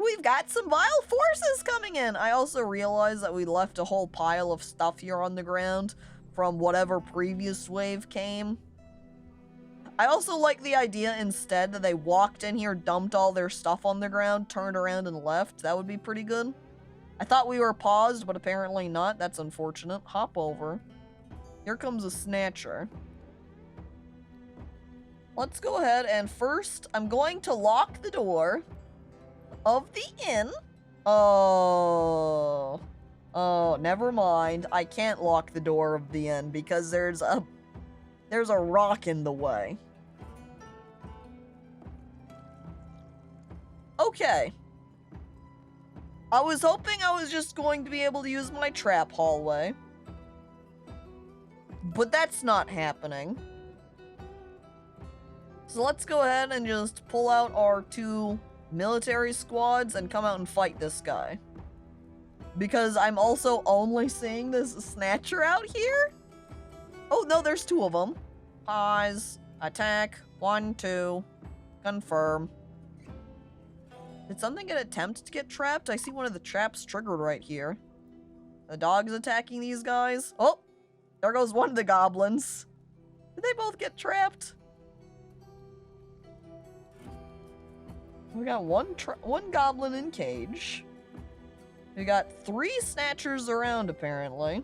we've got some vile forces coming in. I also realized that we left a whole pile of stuff here on the ground from whatever previous wave came. I also like the idea instead that they walked in here, dumped all their stuff on the ground, turned around and left. That would be pretty good. I thought we were paused, but apparently not. That's unfortunate. Hop over. Here comes a snatcher. Let's go ahead and first, I'm going to lock the door of the inn. Oh, never mind. I can't lock the door of the inn because there's a rock in the way. Okay. I was hoping I was just going to be able to use my trap hallway, but that's not happening. So let's go ahead and just pull out our 2 military squads and come out and fight this guy. Because I'm also only seeing this snatcher out here? Oh, no, there's 2 of them. Pause. Attack. 1, 2. Confirm. Did something attempt to get trapped? I see one of the traps triggered right here. The dog's attacking these guys. Oh! There goes one of the goblins. Did they both get trapped? We got one goblin in cage. We got 3 snatchers around, apparently.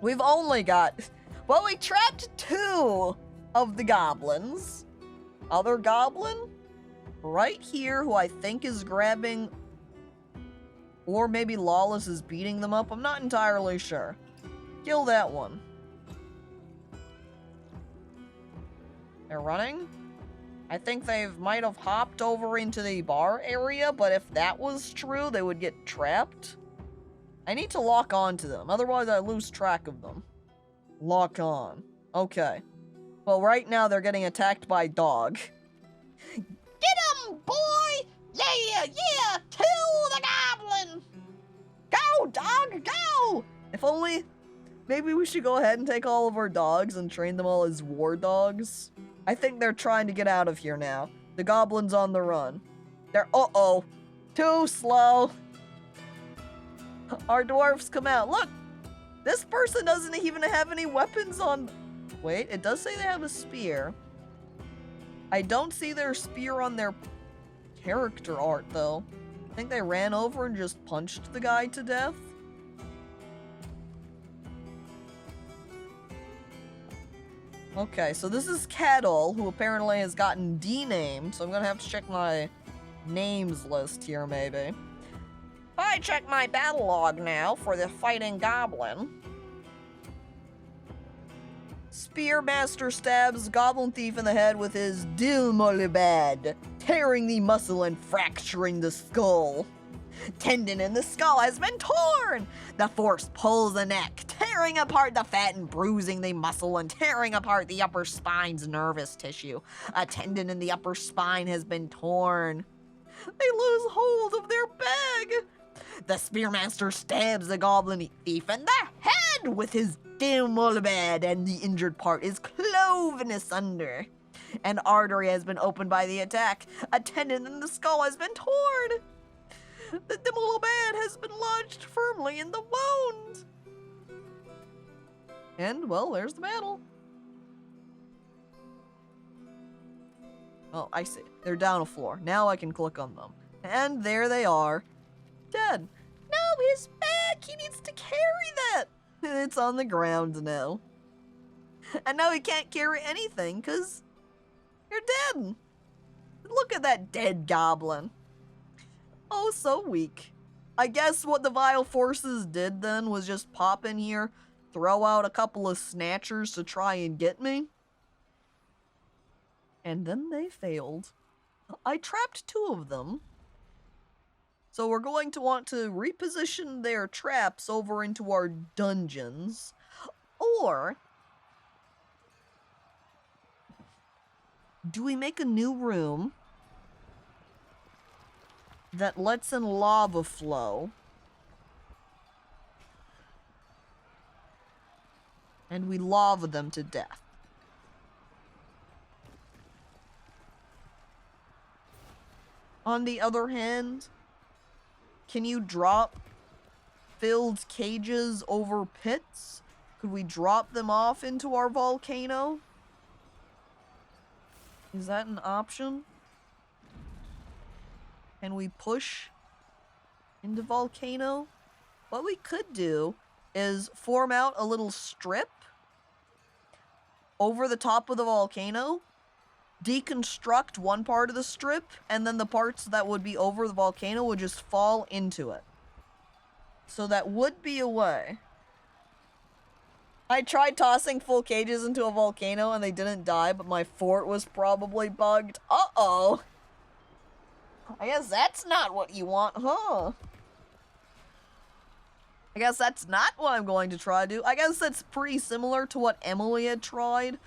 We've only got... Well, we trapped 2 of the goblins. Other goblin? Right here, who I think is grabbing... Or maybe Lawless is beating them up. I'm not entirely sure. Kill that one. They're running? I think they might have hopped over into the bar area, but if that was true, they would get trapped. I need to lock on to them, otherwise I lose track of them. Lock on. Okay. Well, right now they're getting attacked by dog. Get him, boy! Yeah, yeah! Kill the goblin! Go, dog, go! If only... Maybe we should go ahead and take all of our dogs and train them all as war dogs. I think they're trying to get out of here now. The goblin's on the run. They're... Uh-oh. Too slow. Our dwarfs come out. Look! This person doesn't even have any weapons on... Wait, it does say they have a spear. I don't see their spear on their character art, though. I think they ran over and just punched the guy to death. Okay, so this is Kettle, who apparently has gotten denamed, so I'm gonna have to check my names list here, maybe. I check my battle log now for the fighting goblin. Spearmaster stabs Goblin Thief in the head with his Dilmolibad, tearing the muscle and fracturing the skull. Tendon in the skull has been torn! The force pulls the neck, tearing apart the fat and bruising the muscle and tearing apart the upper spine's nervous tissue. A tendon in the upper spine has been torn. They lose hold of their bag! The Spearmaster stabs the Goblin Thief in the head with his Dilmolibad, and the injured part is cloven asunder. An artery has been opened by the attack. A tendon in the skull has been torn. The Dilmolibad has been lodged firmly in the wound. And, well, there's the battle. Oh, I see. They're down a floor. Now I can click on them. And there they are. Dead. No, his back! He needs to carry that! It's on the ground now. And now he can't carry anything, because you're dead. Look at that dead goblin. Oh, so weak. I guess what the Vile Forces did then was just pop in here, throw out a couple of snatchers to try and get me. And then they failed. I trapped 2 of them. So we're going to want to reposition their traps over into our dungeons. Or do we make a new room that lets in lava flow? And we lava them to death. On the other hand, can you drop filled cages over pits? Could we drop them off into our volcano? Is that an option? Can we push into volcano? What we could do is form out a little strip over the top of the volcano, deconstruct one part of the strip, and then the parts that would be over the volcano would just fall into it. So that would be a way. I tried tossing full cages into a volcano and they didn't die, but my fort was probably bugged. Uh-oh. I guess that's not what you want, huh? I guess that's not what I'm going to try to do. I guess that's pretty similar to what Emily had tried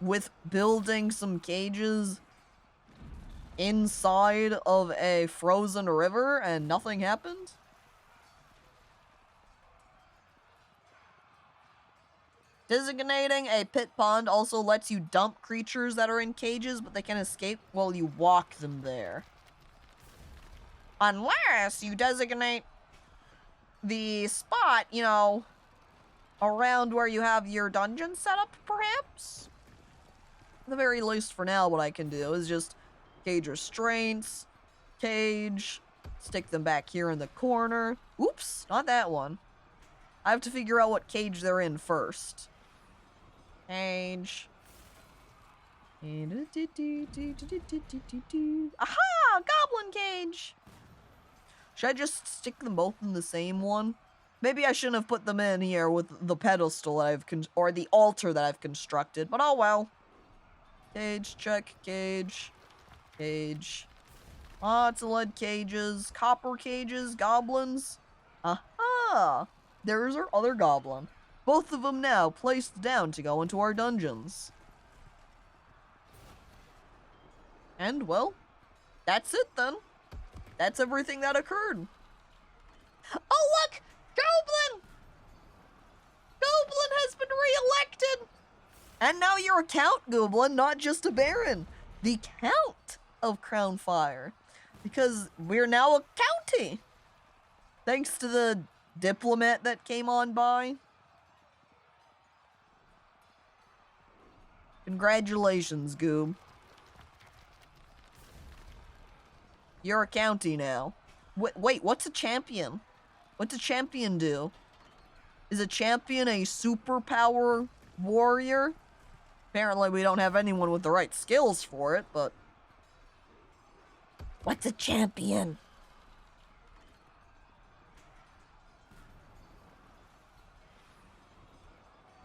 with building some cages inside of a frozen river and nothing happened. Designating a pit pond also lets you dump creatures that are in cages, but they can escape while you walk them there. Unless you designate the spot, you know, around where you have your dungeon set up, perhaps? At the very least for now, what I can do is just cage restraints, cage, stick them back here in the corner. Oops, not that one. I have to figure out what cage they're in first. Cage. Aha! Goblin cage! Should I just stick them both in the same one? Maybe I shouldn't have put them in here with the pedestal that or the altar that I've constructed, but oh well. Cage, check, cage, cage. Lots of lead cages, copper cages, goblins. Aha! There's our other goblin. Both of them now placed down to go into our dungeons. And, well, that's it then. That's everything that occurred. Oh, look! Goblin! Goblin has been re-elected! And now you're a Count Goblin, not just a Baron. The Count of Crownfire. Because we're now a county. Thanks to the diplomat that came on by. Congratulations, Goob. You're a county now. Wait, what's a champion? What's a champion do? Is a champion a superpower warrior? Apparently we don't have anyone with the right skills for it, but... What's a champion?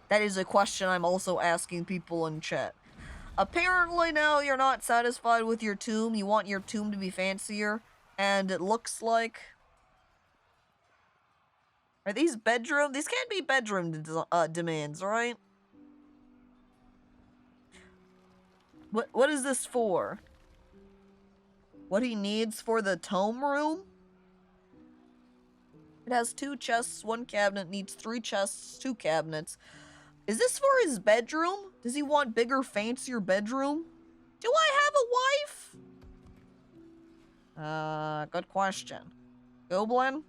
That is a question I'm also asking people in chat. Apparently now you're not satisfied with your tomb. You want your tomb to be fancier. And it looks like... Are these bedroom? These can't be bedroom demands, right? What is this for? What he needs for the tome room? It has 2 chests, 1 cabinet, needs 3 chests, 2 cabinets. Is this for his bedroom? Does he want bigger, fancier bedroom? Do I have a wife? Good question. Goblin?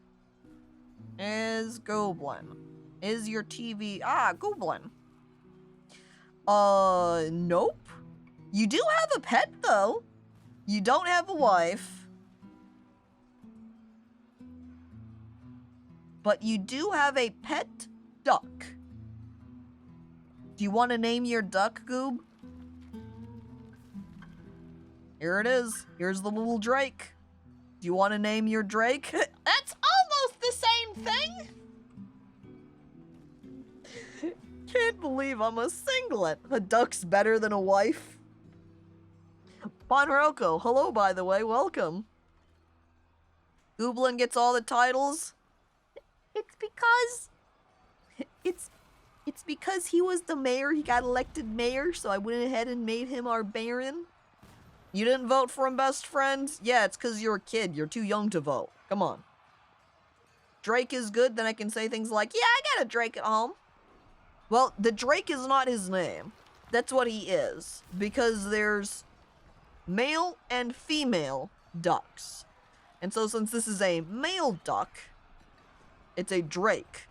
Is Goblin. Is your TV... Goblin. Nope. You do have a pet, though. You don't have a wife. But you do have a pet duck. Do you want to name your duck, Goob? Here it is. Here's the little Drake. Do you want to name your Drake? That's almost the same thing! Can't believe I'm a singlet. A duck's better than a wife. Ponroko, hello, by the way, welcome. Gooblin gets all the titles. It's because... It's because he was the mayor, he got elected mayor, so I went ahead and made him our baron. You didn't vote for him, best friend? Yeah, it's because you're a kid, you're too young to vote. Come on. Drake is good, then I can say things like, yeah, I got a Drake at home. Well, the Drake is not his name. That's what he is. Because there's male and female ducks. And so since this is a male duck, it's a Drake.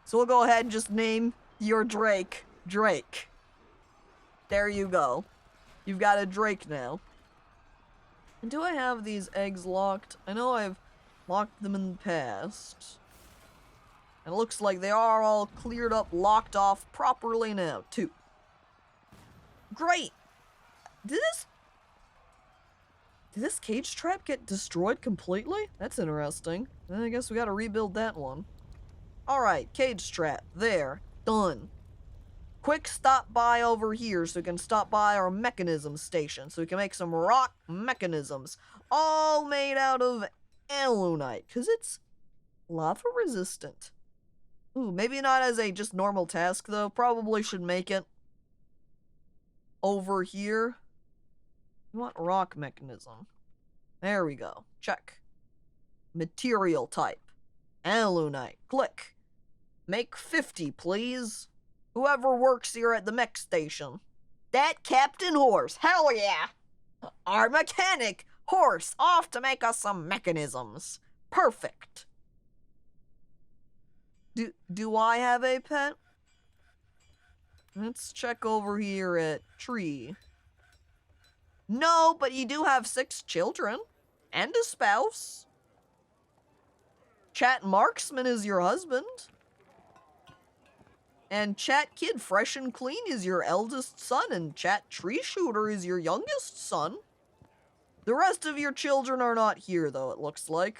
So we'll go ahead and just name your Drake, Drake. There you go. You've got a Drake now. And do I have these eggs locked? I know I've locked them in the past. And it looks like they are all cleared up, locked off properly now, too. Great! Did this cage trap get destroyed completely? That's interesting. Then I guess we gotta rebuild that one. Alright, cage trap. There. Done. Quick stop by over here so we can stop by our mechanism station. So we can make some rock mechanisms. All made out of alunite. Because it's lava resistant. Ooh, maybe not as a just normal task though. Probably should make it over here. We want rock mechanism. There we go. Check. Material type. Alunite. Click. Make 50, please. Whoever works here at the mech station. That Captain Horse. Hell yeah. Our mechanic, Horse, off to make us some mechanisms. Perfect. Do I have a pet? Let's check over here at Tree. No, but you do have 6 children. And a spouse. Chat Marksman is your husband. And Chat Kid Fresh and Clean is your eldest son. And Chat Tree Shooter is your youngest son. The rest of your children are not here, though, it looks like.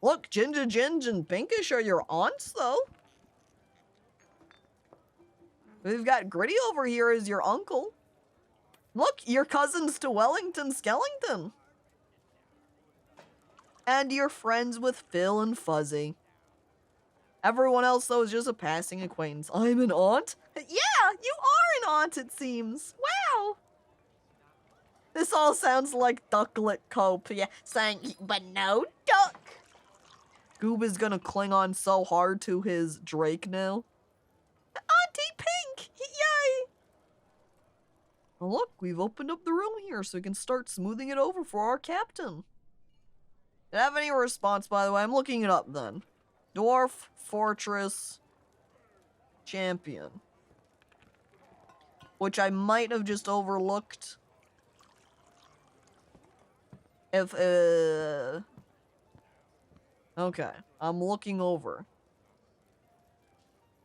Look, Ginger Ginge and Pinkish are your aunts, though. We've got Gritty over here as your uncle. Look, your cousins to Wellington Skellington. And you're friends with Phil and Fuzzy. Everyone else, though, is just a passing acquaintance. I'm an aunt? Yeah, you are an aunt, it seems. Wow. This all sounds like Ducklet Cope. Yeah, saying, but no duck. Goob is gonna cling on so hard to his Drake now. Auntie Pink! Yay! Well, look, we've opened up the room here so we can start smoothing it over for our captain. Did I have any response, by the way? I'm looking it up then. Dwarf, Fortress, Champion. Which I might have just overlooked. If, okay, I'm looking over.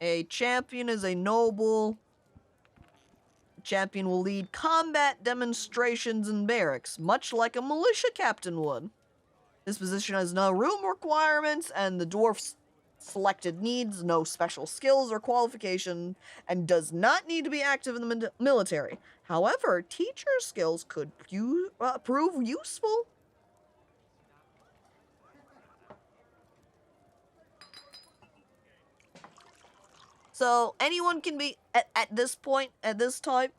A champion is a noble. Champion will lead combat demonstrations in barracks, much like a militia captain would. This position has no room requirements, and the dwarf's selected needs no special skills or qualification, and does not need to be active in the military. However, teacher skills could prove useful. So, anyone can be, at this point, at this type.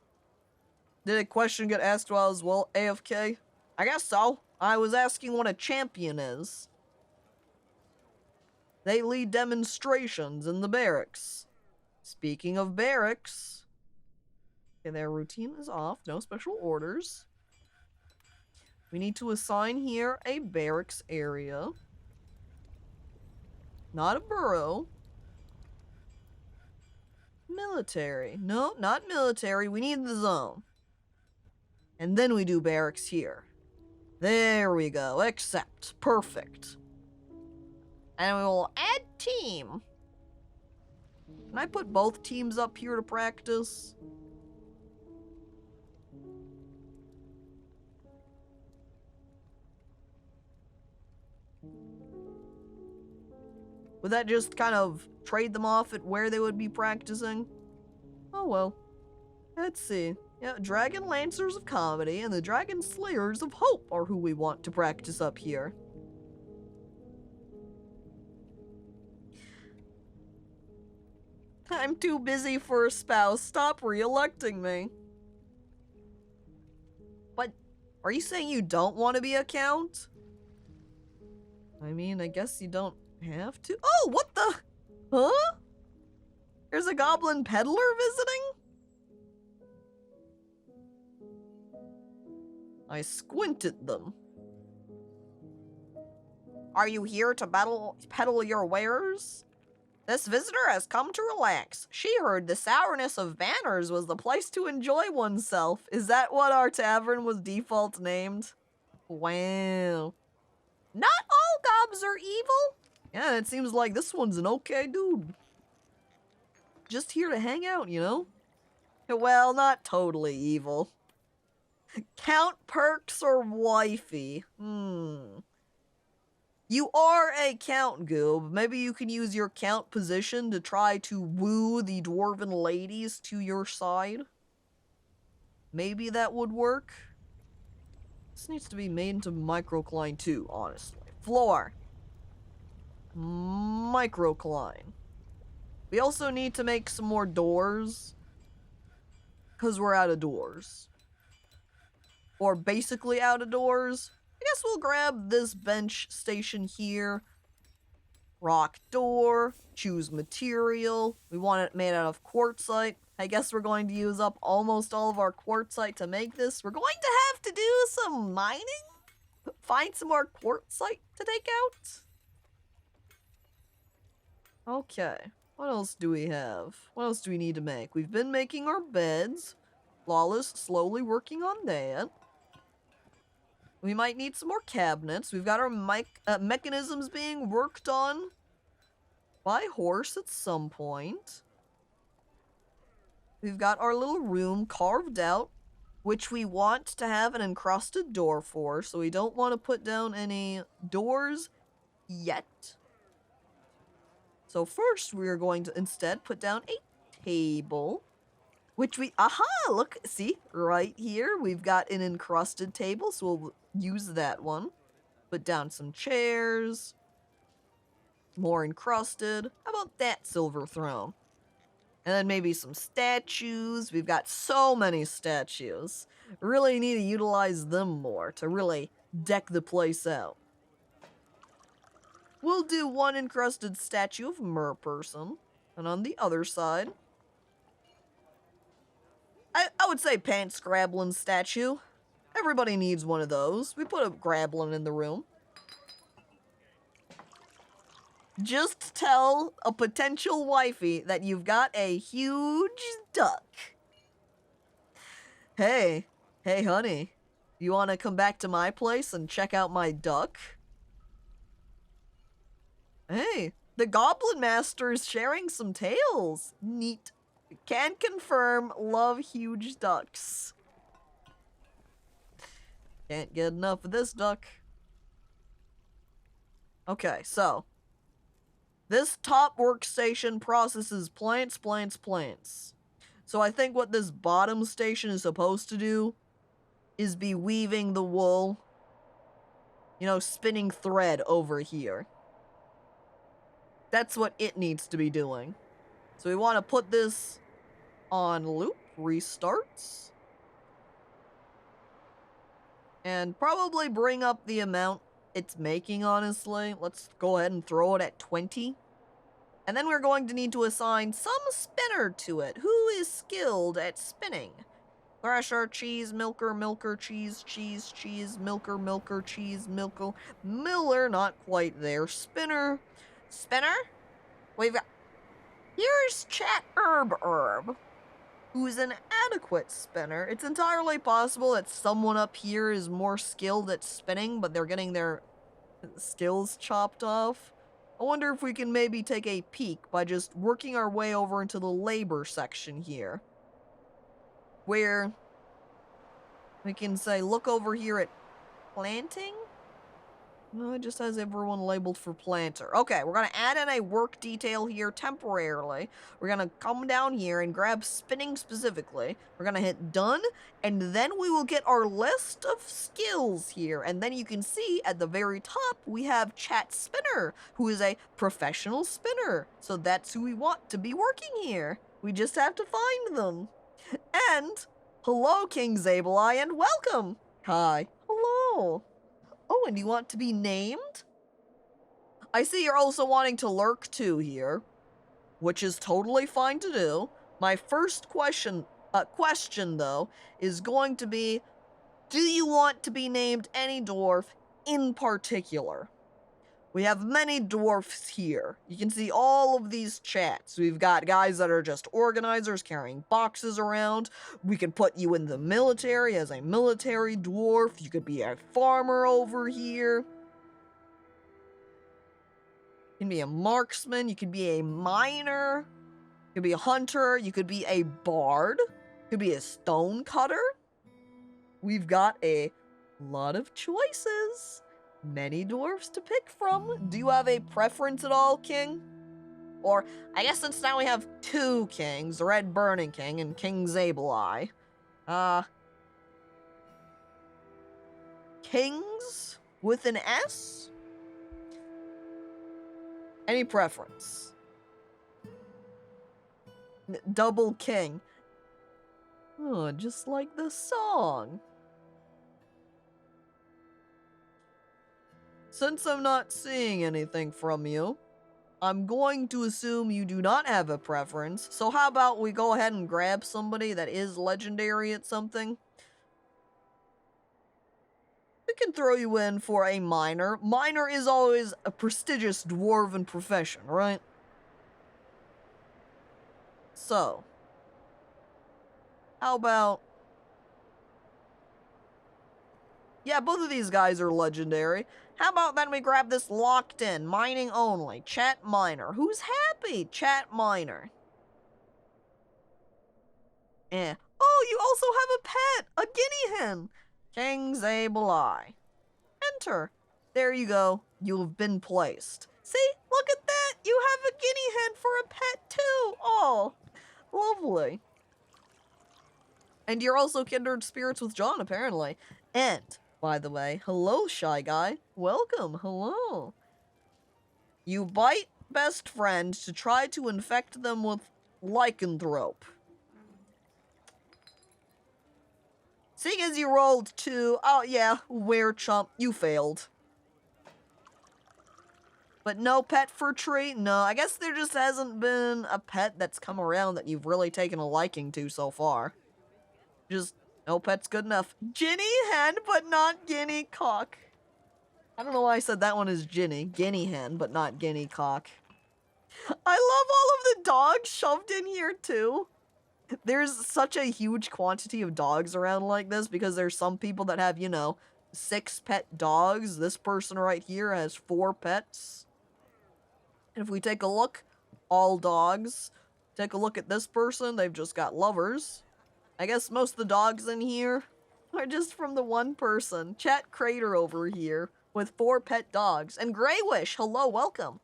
Did a question get asked while I was, well, AFK? I guess so. I was asking what a champion is. They lead demonstrations in the barracks. Speaking of barracks, okay, their routine is off. No special orders. We need to assign here a barracks area. Not a burrow. Military. No, not military. We need the zone. And then we do barracks here. There we go. Accept. Perfect. And we will add team. Can I put both teams up here to practice? Would that just kind of trade them off at where they would be practicing? Oh well. Let's see. Yeah, Dragon Lancers of Comedy and the Dragon Slayers of Hope are who we want to practice up here. I'm too busy for a spouse. Stop re-electing me. But are you saying you don't want to be a count? I mean, I guess you don't have to. Oh, what the? Huh? There's a goblin peddler visiting? I squinted them. Are you here to peddle your wares? This visitor has come to relax. She heard the sourness of banners was the place to enjoy oneself. Is that what our tavern was default named? Wow. Not all gobs are evil. Yeah, it seems like this one's an okay dude. Just here to hang out, you know? Well, not totally evil. Count perks or wifey? You are a count, Goob. Maybe you can use your count position to try to woo the dwarven ladies to your side. Maybe that would work. This needs to be made into microcline too, honestly. Floor. Microcline. We also need to make some more doors. Because we're out of doors. Or basically out of doors. I guess we'll grab this bench station here. Rock door. Choose material. We want it made out of quartzite. I guess we're going to use up almost all of our quartzite to make this. We're going to have to do some mining? Find some more quartzite to take out? Okay. What else do we have? What else do we need to make? We've been making our beds. Lawless slowly working on that. We might need some more cabinets. We've got our mechanisms being worked on by horse at some point. We've got our little room carved out, which we want to have an encrusted door for, so we don't want to put down any doors yet. So first, we are going to instead put down a table, which we, look, see, right here, we've got an encrusted table, so we'll use that one. Put down some chairs, more encrusted. How about that silver throne? And then maybe some statues. We've got so many statues. Really need to utilize them more to really deck the place out. We'll do one encrusted statue of Merperson. And on the other side, I would say Pants Grablin statue. Everybody needs one of those. We put a Grablin in the room. Just tell a potential wifey that you've got a huge duck. Hey honey, you want to come back to my place and check out my duck? Hey, the Goblin Master is sharing some tales. Neat. Can confirm, love huge ducks. Can't get enough of this duck. Okay, so this top workstation processes plants. So I think what this bottom station is supposed to do is be weaving the wool. You know, spinning thread over here. That's what it needs to be doing. So we want to put this on loop, restarts. And probably bring up the amount it's making, honestly. Let's go ahead and throw it at 20. And then we're going to need to assign some spinner to it. Who is skilled at spinning? Thrasher, cheese, milker, cheese, milker, cheese, miller, not quite there. Spinner. We've got... Here's Chat Herb, who's an adequate spinner. It's entirely possible that someone up here is more skilled at spinning, but they're getting their skills chopped off. I wonder if we can maybe take a peek by just working our way over into the labor section here. Where we can say, look over here at planting. No, it just has everyone labeled for planter. Okay, we're gonna add in a work detail here temporarily. We're gonna come down here and grab spinning specifically. We're gonna hit done, and then we will get our list of skills here. And then you can see at the very top, we have Chat Spinner, who is a professional spinner. So that's who we want to be working here. We just have to find them. And hello, King Zabelai, and welcome. Hi. Hello. Oh, and you want to be named? I see you're also wanting to lurk too here, which is totally fine to do. My first question though is going to be, do you want to be named any dwarf in particular? We have many dwarfs here. You can see all of these chats. We've got guys that are just organizers carrying boxes around. We can put you in the military as a military dwarf. You could be a farmer over here. You can be a marksman. You could be a miner. You could be a hunter. You could be a bard. You could be a stone cutter. We've got a lot of choices. Many dwarfs to pick from. Do you have a preference at all, King? Or, I guess since now we have two kings, the Red Burning King and King Zabelai. Kings with an S? Any preference? Double king. Oh, just like the song. Since I'm not seeing anything from you, I'm going to assume you do not have a preference. So how about we go ahead and grab somebody that is legendary at something? We can throw you in for a miner. Miner is always a prestigious dwarven profession, right? So, how about... Yeah, both of these guys are legendary. How about then we grab this locked in, mining only, chat miner. Who's happy? Chat miner. Oh, you also have a pet, a guinea hen. King Zabelai. Enter. There you go. You have been placed. See? Look at that. You have a guinea hen for a pet too. Oh, lovely. And you're also kindred spirits with John, apparently. And, by the way, hello, Shy Guy. Welcome. Hello. You bite best friend to try to infect them with lycanthrope. Seeing as you rolled 2, oh yeah, were chump, you failed. But no pet for tree? No, I guess there just hasn't been a pet that's come around that you've really taken a liking to so far. Just, no pet's good enough. Ginny hen, but not guinea cock. I don't know why I said that one is Ginny. Guinea hen, but not guinea cock. I love all of the dogs shoved in here too. There's such a huge quantity of dogs around like this because there's some people that have, 6 pet dogs. This person right here has 4 pets. And if we take a look, all dogs. Take a look at this person, they've just got lovers. I guess most of the dogs in here are just from the one person. Chat Crater over here with 4 pet dogs. And Greywish, hello, welcome.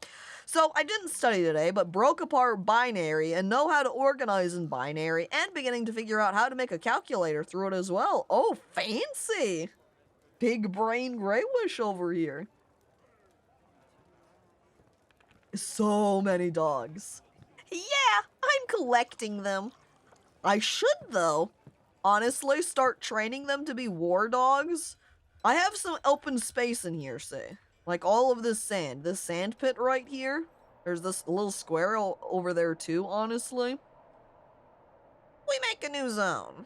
So, I didn't study today, but broke apart binary and know how to organize in binary and beginning to figure out how to make a calculator through it as well. Oh, fancy! Big brain Greywish over here. So many dogs. Yeah, I'm collecting them. I should, though, honestly start training them to be war dogs. I have some open space in here, see? Like all of this sand pit right here. There's this little square over there too, honestly. We make a new zone.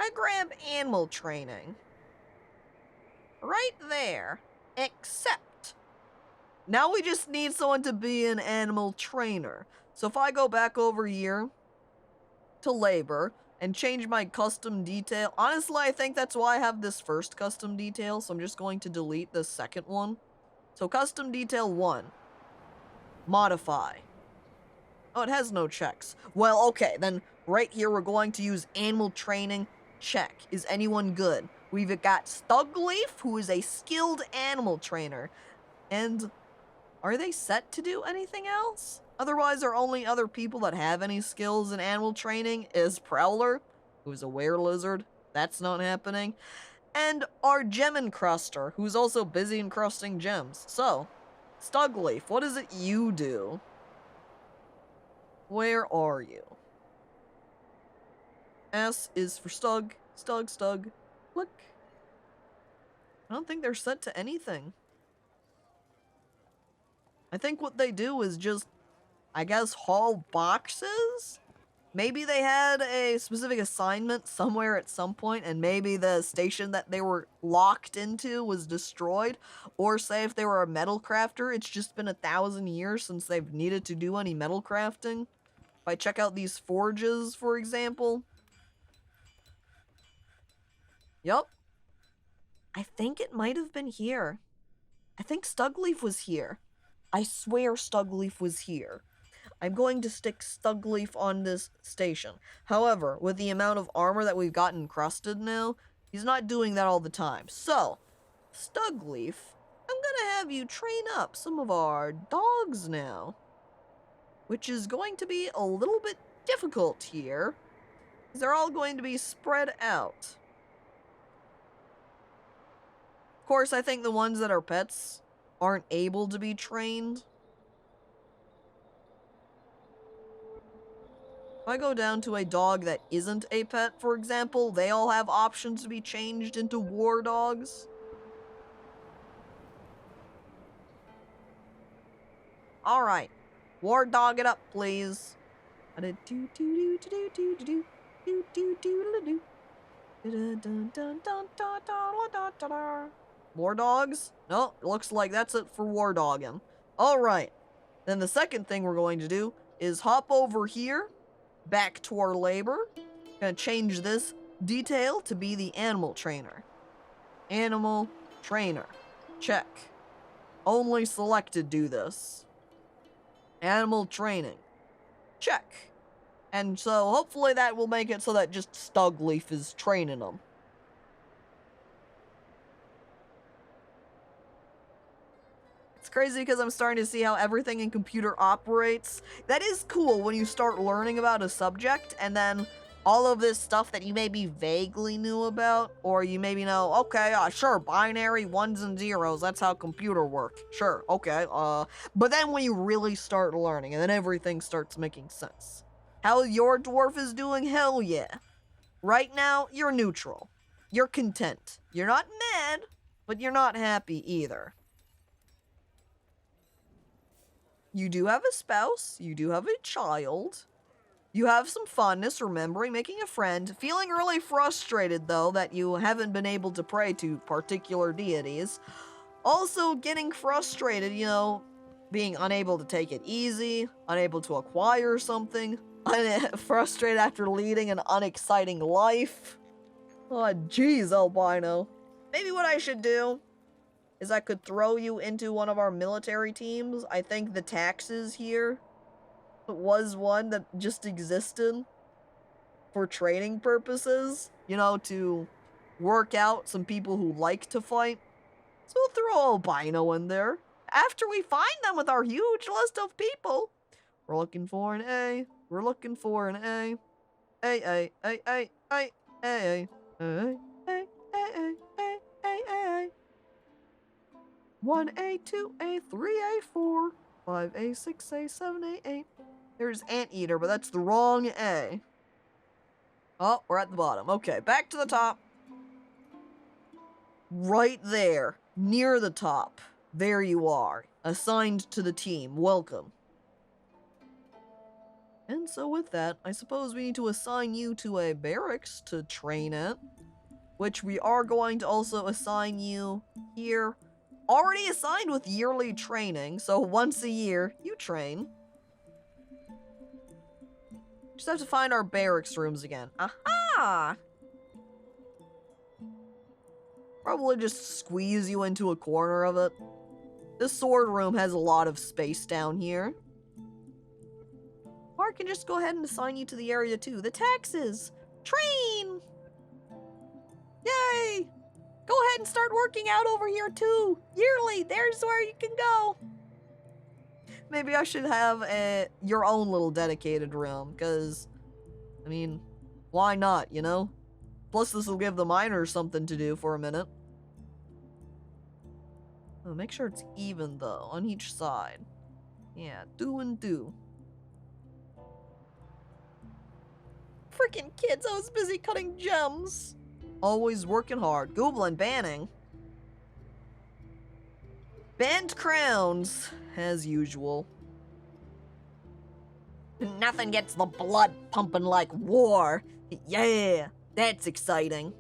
I grab animal training. Right there. Except, now we just need someone to be an animal trainer. So if I go back over here to labor and change my custom detail. Honestly, I think that's why I have this first custom detail, so I'm just going to delete the second one. So custom detail 1. Modify. Oh, it has no checks. Well, okay, then right here we're going to use animal training. Check. Is anyone good? We've got Stugleaf, who is a skilled animal trainer. And are they set to do anything else? Otherwise, our only other people that have any skills in animal training is Prowler, who's a were-lizard. That's not happening. And our gem encruster, who's also busy encrusting gems. So, Stugleaf, what is it you do? Where are you? S is for Stug. Stug. Look. I don't think they're set to anything. I think what they do is just, I guess, haul boxes? Maybe they had a specific assignment somewhere at some point, and maybe the station that they were locked into was destroyed. Or say if they were a metal crafter, it's just been 1,000 years since they've needed to do any metal crafting. If I check out these forges, for example. Yup. I think it might have been here. I think Stugleaf was here. I swear Stugleaf was here. I'm going to stick Stugleaf on this station. However, with the amount of armor that we've got encrusted now, he's not doing that all the time. So, Stugleaf, I'm gonna have you train up some of our dogs now. Which is going to be a little bit difficult here, because they're all going to be spread out. Of course, I think the ones that are pets aren't able to be trained. If I go down to a dog that isn't a pet, for example, they all have options to be changed into war dogs. Alright. War dog it up, please. War dogs? No, it looks like that's it for war dogging. Alright. Then the second thing we're going to do is hop over here, back to our labor. Gonna change this detail to be the animal trainer. Animal trainer. Check. Only selected do this. Animal training. Check. And so hopefully that will make it so that just Stugleaf is training them. It's crazy because I'm starting to see how everything in computer operates. That is cool when you start learning about a subject and then all of this stuff that you maybe vaguely knew about, or you maybe know, okay, sure, binary ones and zeros, that's how computer work. Sure, okay, but then when you really start learning and then everything starts making sense. How your dwarf is doing? Hell yeah. Right now, you're neutral. You're content. You're not mad, but you're not happy either. You do have a spouse, you do have a child, you have some fondness remembering making a friend, feeling really frustrated though that you haven't been able to pray to particular deities, also getting frustrated, you know, being unable to take it easy, unable to acquire something, frustrated after leading an unexciting life. Oh jeez, albino. Maybe what I should do is I could throw you into one of our military teams. I think the taxes here was one that just existed for training purposes. You know, to work out some people who like to fight. So we'll throw albino in there. After we find them with our huge list of people. We're looking for an A. We're looking for an A. A, A, A, A, A, A, A, A, A, A, A, A, A. 1A, 2A, 3A, 4, 5A, 6A, 7A, 8. There's Anteater, but that's the wrong A. Oh, we're at the bottom. Okay, back to the top. Right there, near the top. There you are, assigned to the team. Welcome. And so with that, I suppose we need to assign you to a barracks to train at, which we are going to also assign you here. Already assigned with yearly training, so once a year, you train. Just have to find our barracks rooms again. Aha! Probably just squeeze you into a corner of it. This sword room has a lot of space down here. Or I can just go ahead and assign you to the area too. The taxes! Train! Yay! ahead and start working out over here too. Yearly, there's where you can go. Maybe I should have your own little dedicated room, because, I mean, why not, you know? Plus, this will give the miners something to do for a minute. Oh, make sure it's even, though, on each side. Yeah, 2 and 2. Freaking kids, I was busy cutting gems. Always working hard. Goblin banning. Banned crowns, as usual. Nothing gets the blood pumping like war. Yeah, that's exciting.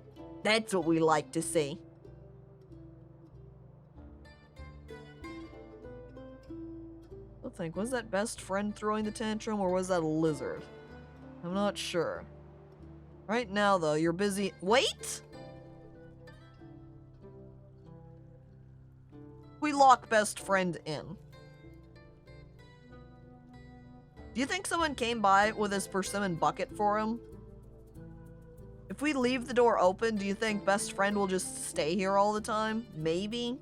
That's what we like to see. I think, was that best friend throwing the tantrum, or was that a lizard? I'm not sure. Right now, though, you're busy. Wait! We lock best friend in. Do you think someone came by with his persimmon bucket for him? If we leave the door open, do you think best friend will just stay here all the time? Maybe?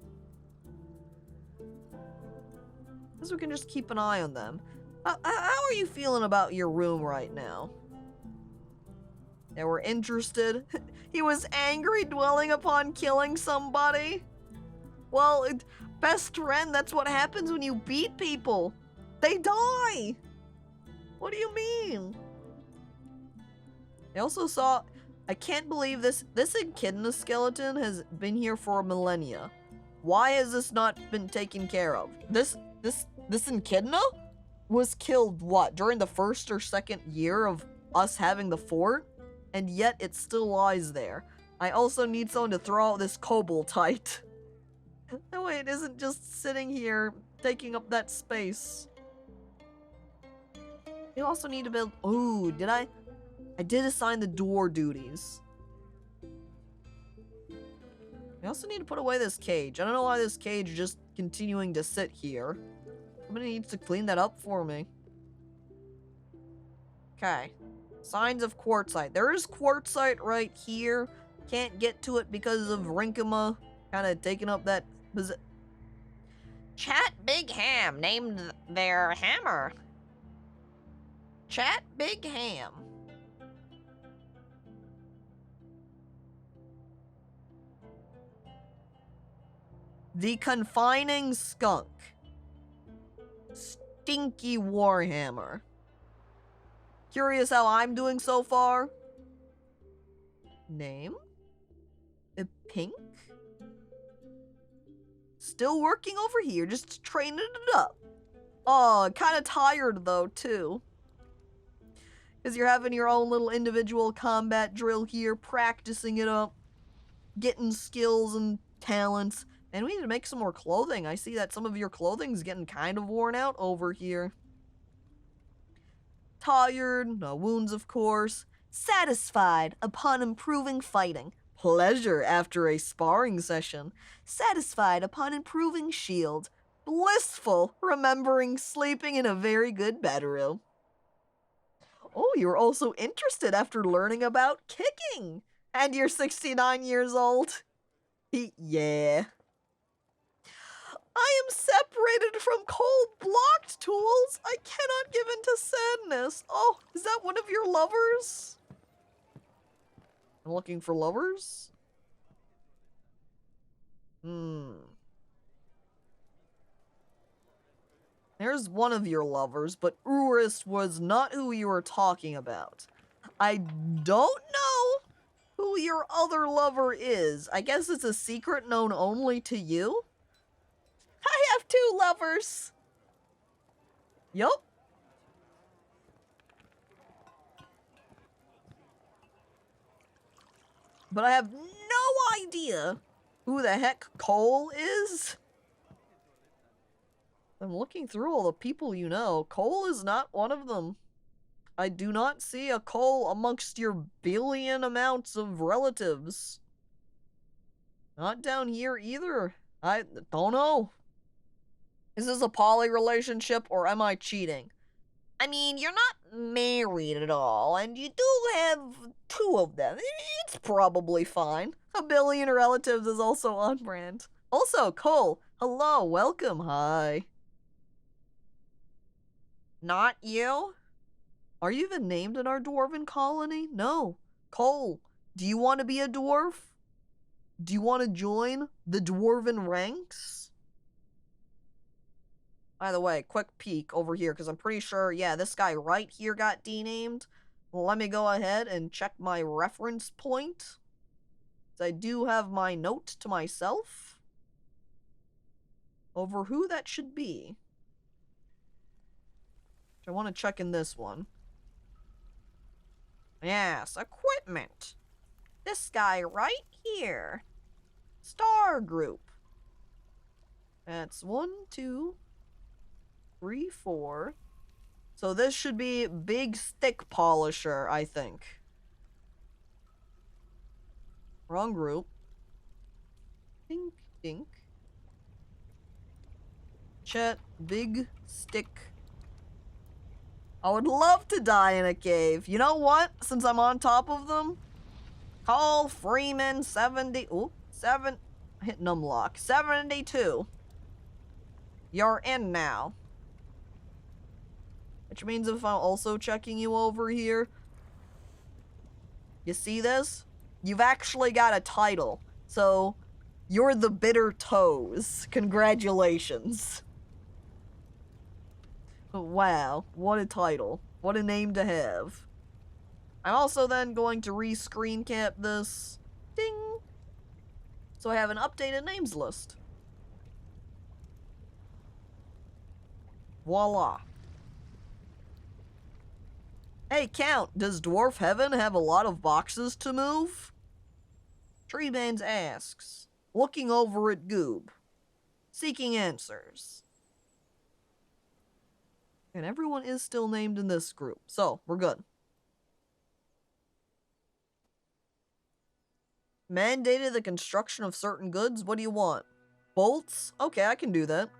Because we can just keep an eye on them. How are you feeling about your room right now? Yeah, we're interested. He was angry, dwelling upon killing somebody. Well, best friend, that's what happens when you beat people. They die. What do you mean? I also saw, I can't believe this echidna skeleton has been here for millennia. Why has this not been taken care of? This echidna was killed, what, during the 1st or 2nd year of us having the fort? And yet it still lies there. I also need someone to throw out this koboldite. That way it isn't just sitting here taking up that space. You also need to build... Ooh, did I did assign the door duties. I also need to put away this cage. I don't know why this cage is just continuing to sit here. Somebody needs to clean that up for me. Okay. Signs of quartzite. There is quartzite right here. Can't get to it because of Rinkema kind of taking up that position. Chat Big Ham named their hammer. Chat Big Ham. The Confining Skunk. Stinky Warhammer. Curious how I'm doing so far? Name? A pink? Still working over here, just training it up. Oh, kind of tired though, too. Because you're having your own little individual combat drill here, practicing it up, getting skills and talents. And we need to make some more clothing. I see that some of your clothing's getting kind of worn out over here. Tired, no wounds of course. Satisfied upon improving fighting. Pleasure after a sparring session. Satisfied upon improving shield. Blissful remembering sleeping in a very good bedroom. Oh, you're also interested after learning about kicking. And you're 69 years old. Yeah. I am separated from cold-blocked tools. I cannot give in to sadness. Oh, is that one of your lovers? I'm looking for lovers? There's one of your lovers, but Urist was not who you were talking about. I don't know who your other lover is. I guess it's a secret known only to you? I have 2 lovers. Yup. But I have no idea who the heck Cole is. I'm looking through all the people you know. Cole is not one of them. I do not see a Cole amongst your billion amounts of relatives. Not down here either. I don't know. Is this a poly relationship or am I cheating? I mean, you're not married at all, and you do have 2 of them. It's probably fine. A billion relatives is also on brand. Also, Cole, hello, welcome, hi. Not you? Are you even named in our dwarven colony? No. Cole, do you want to be a dwarf? Do you want to join the dwarven ranks? By the way, quick peek over here, because I'm pretty sure, yeah, this guy right here got denamed. Let me go ahead and check my reference point. I do have my note to myself over who that should be. I want to check in this one. Yes, equipment. This guy right here. Star group. That's 1, 2, 3, 4. So this should be big stick polisher, I think. Wrong group. Dink, dink. Chet, big stick. I would love to die in a cave. You know what? Since I'm on top of them, call Freeman 70. Ooh, 7. Hit numlock. 72. You're in now. Which means if I'm also checking you over here, you see this? You've actually got a title. So, you're the Bitter Toes. Congratulations. Wow, what a title. What a name to have. I'm also then going to re-screen cap this. Ding! So I have an updated names list. Voila. Hey, Count, does Dwarf Heaven have a lot of boxes to move? Treebands asks, looking over at Goob, seeking answers. And everyone is still named in this group, so we're good. Mandated the construction of certain goods? What do you want? Bolts? Okay, I can do that.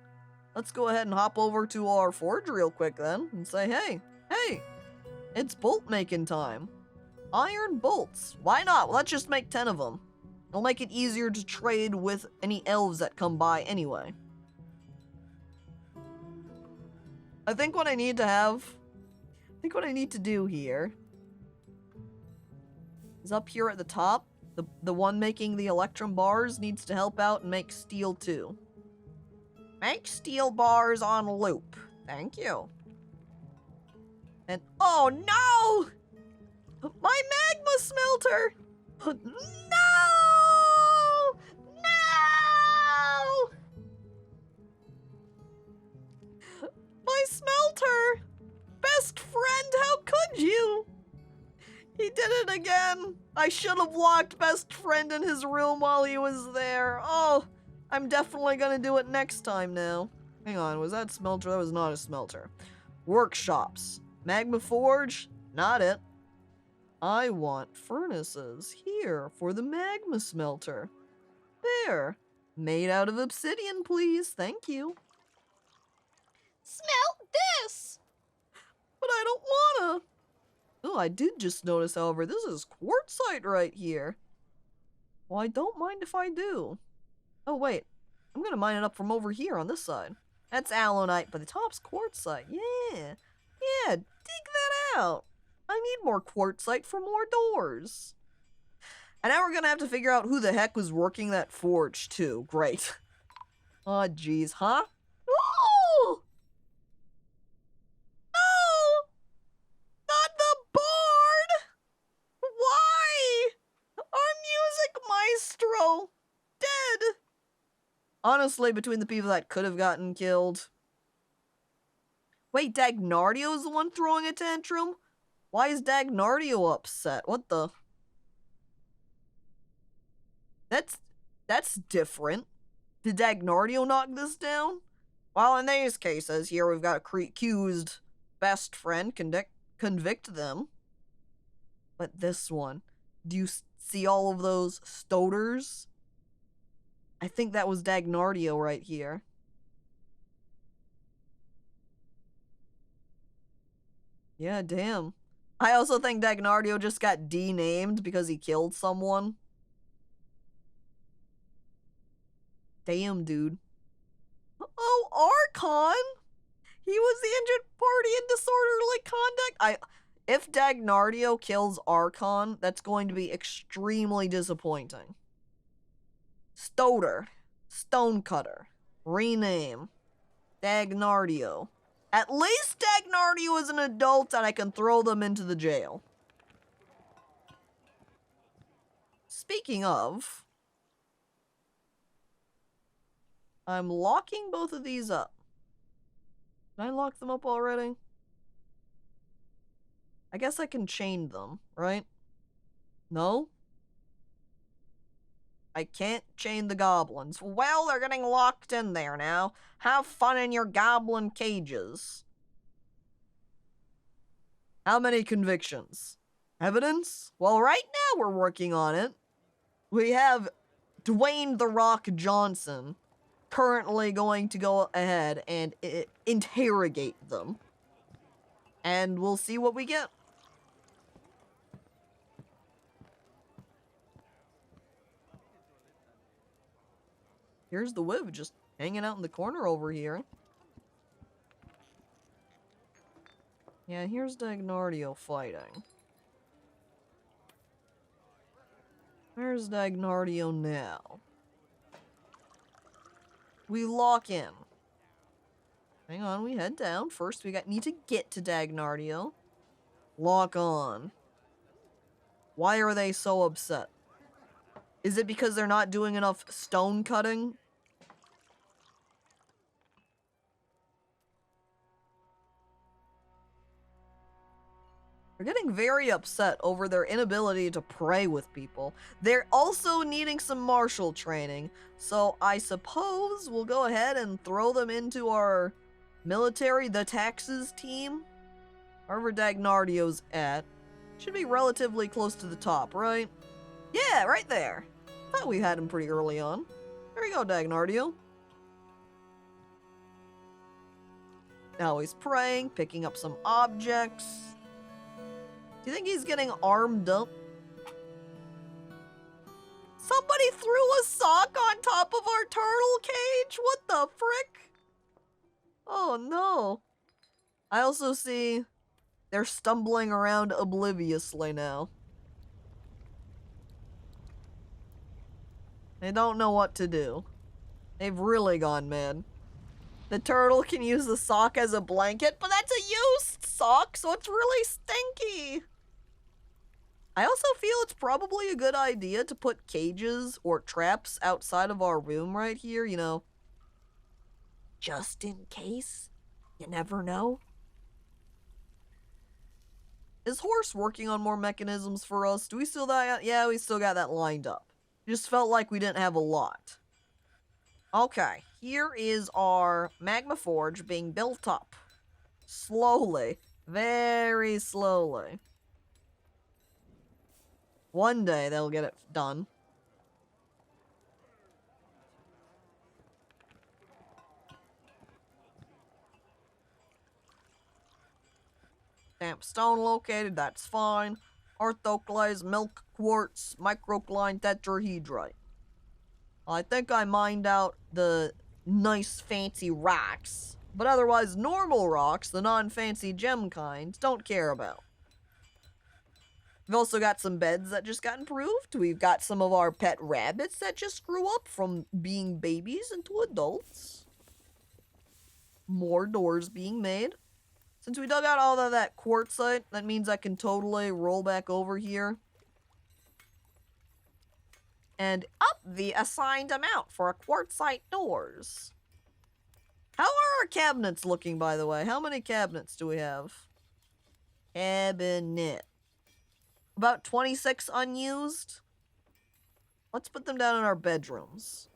Let's go ahead and hop over to our forge real quick then and say, hey, it's bolt making time. Iron bolts. Why not? Let's just make 10 of them. It'll make it easier to trade with any elves that come by anyway. I think what I need to do here is up here at the top. The one making the electrum bars needs to help out and make steel too. Make steel bars on loop. Thank you. And oh no! My magma smelter! No! No! My smelter! Best friend, how could you? He did it again. I should have locked best friend in his room while he was there. Oh, I'm definitely gonna do it next time now. Hang on, was that smelter? That was not a smelter. Workshops. Magma forge? Not it. I want furnaces here for the magma smelter. There. Made out of obsidian, please. Thank you. Smelt this! But I don't wanna. Oh, I did just notice, however, this is quartzite right here. Well, I don't mind if I do. Oh, wait. I'm gonna mine it up from over here on this side. That's alunite, but the top's quartzite. Yeah. Yeah, dig that out. I need more quartzite for more doors. And now we're gonna have to figure out who the heck was working that forge, too. Great. Oh, jeez, huh? Oh! No! Not the board! Why? Our music maestro! Dead! Honestly, between the people that could have gotten killed. Wait, Dagnardio's the one throwing a tantrum? Why is Dagnardio upset? What the? That's different. Did Dagnardio knock this down? Well, in these cases, here we've got accused best friend, convict them. But this one, do you see all of those stoters? I think that was Dagnardio right here. Yeah, damn. I also think Dagnardio just got denamed because he killed someone. Damn, dude. Oh, Archon! He was the injured party in disorderly conduct. If Dagnardio kills Archon, that's going to be extremely disappointing. Stoter. Stonecutter. Rename. Dagnardio. At least Dagnardio is an adult and I can throw them into the jail. Speaking of, I'm locking both of these up. Did I lock them up already? I guess I can chain them, right? No? I can't chain the goblins. Well, they're getting locked in there now. Have fun in your goblin cages. How many convictions? Evidence? Well, right now we're working on it. We have Dwayne "The Rock" Johnson currently going to go ahead and interrogate them. And we'll see what we get. Here's the Wiv just hanging out in the corner over here. Yeah, here's Dagnardio fighting. Where's Dagnardio now? We lock in. Hang on, we head down. First, we need to get to Dagnardio. Lock on. Why are they so upset? Is it because they're not doing enough stone cutting? They're getting very upset over their inability to pray with people. They're also needing some martial training, so I suppose we'll go ahead and throw them into our military, the taxes team. Wherever Dagnardio's at. Should be relatively close to the top, right? Yeah, right there. Thought we had him pretty early on. There you go, Dagnardio. Now he's praying, picking up some objects. Do you think he's getting armed up? Somebody threw a sock on top of our turtle cage? What the frick? Oh no. I also see they're stumbling around obliviously now. They don't know what to do. They've really gone mad. The turtle can use the sock as a blanket, but that's a used sock, so it's really stinky. I also feel it's probably a good idea to put cages or traps outside of our room right here, you know. Just in case. You never know. Is Horse working on more mechanisms for us? Do we still that? Yeah, we still got that lined up. Just felt like we didn't have a lot. Okay, here is our magma forge being built up. Slowly. Very slowly. One day they'll get it done. Damp stone located, that's fine. Orthoclase, milk quartz, microcline tetrahedrite. I think I mined out the nice fancy rocks, but otherwise normal rocks, the non-fancy gem kinds, don't care about. We've also got some beds that just got improved. We've got some of our pet rabbits that just grew up from being babies into adults. More doors being made. Since we dug out all of that quartzite, that means I can totally roll back over here and up the assigned amount for a quartzite doors. How are our cabinets looking, by the way? How many cabinets do we have? Cabinet. About 26 unused. Let's put them down in our bedrooms.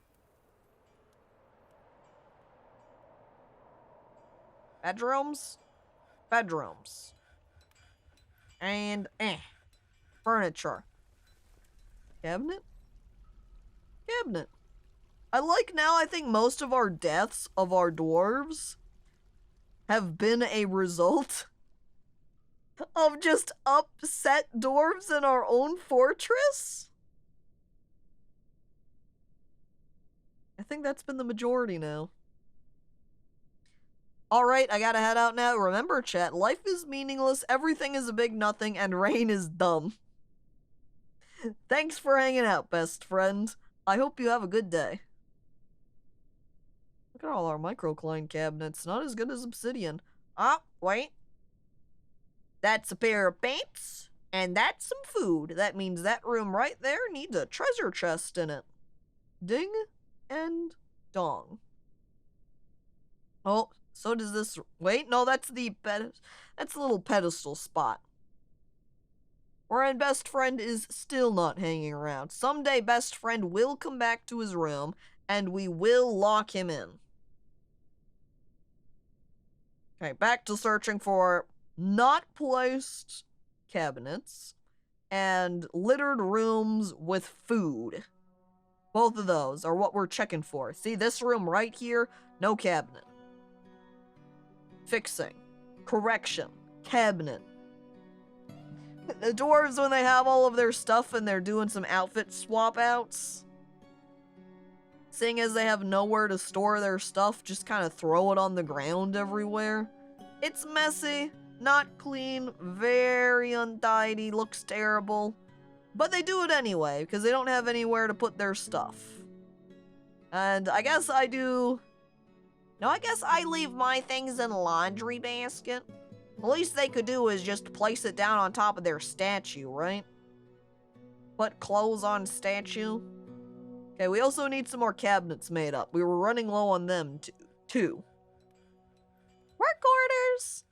Bedrooms? Bedrooms. And, furniture. Cabinet? Cabinet. I think most of our deaths of our dwarves have been a result of just upset dwarves in our own fortress? I think that's been the majority now. Alright, I gotta head out now. Remember, chat, life is meaningless, everything is a big nothing, and rain is dumb. Thanks for hanging out, best friend. I hope you have a good day. Look at all our microcline cabinets. Not as good as obsidian. Oh, wait. That's a pair of paints, and that's some food. That means that room right there needs a treasure chest in it. Ding and dong. Oh, so does this. Wait, no, that's the that's a little pedestal spot. Wherein best friend is still not hanging around. Someday best friend will come back to his room, and we will lock him in. Okay, back to searching for not placed cabinets and littered rooms with food. Both of those are what we're checking for. See, this room right here, no cabinet. Fixing. Correction. Cabinet. The dwarves, when they have all of their stuff and they're doing some outfit swap outs, seeing as they have nowhere to store their stuff, just kind of throw it on the ground everywhere. It's messy, not clean, very untidy, looks terrible. But they do it anyway, because they don't have anywhere to put their stuff. And I guess I do... No, I guess I leave my things in a laundry basket. The least they could do is just place it down on top of their statue, right? Put clothes on statue. Okay, we also need some more cabinets made up. We were running low on them, too. Work orders!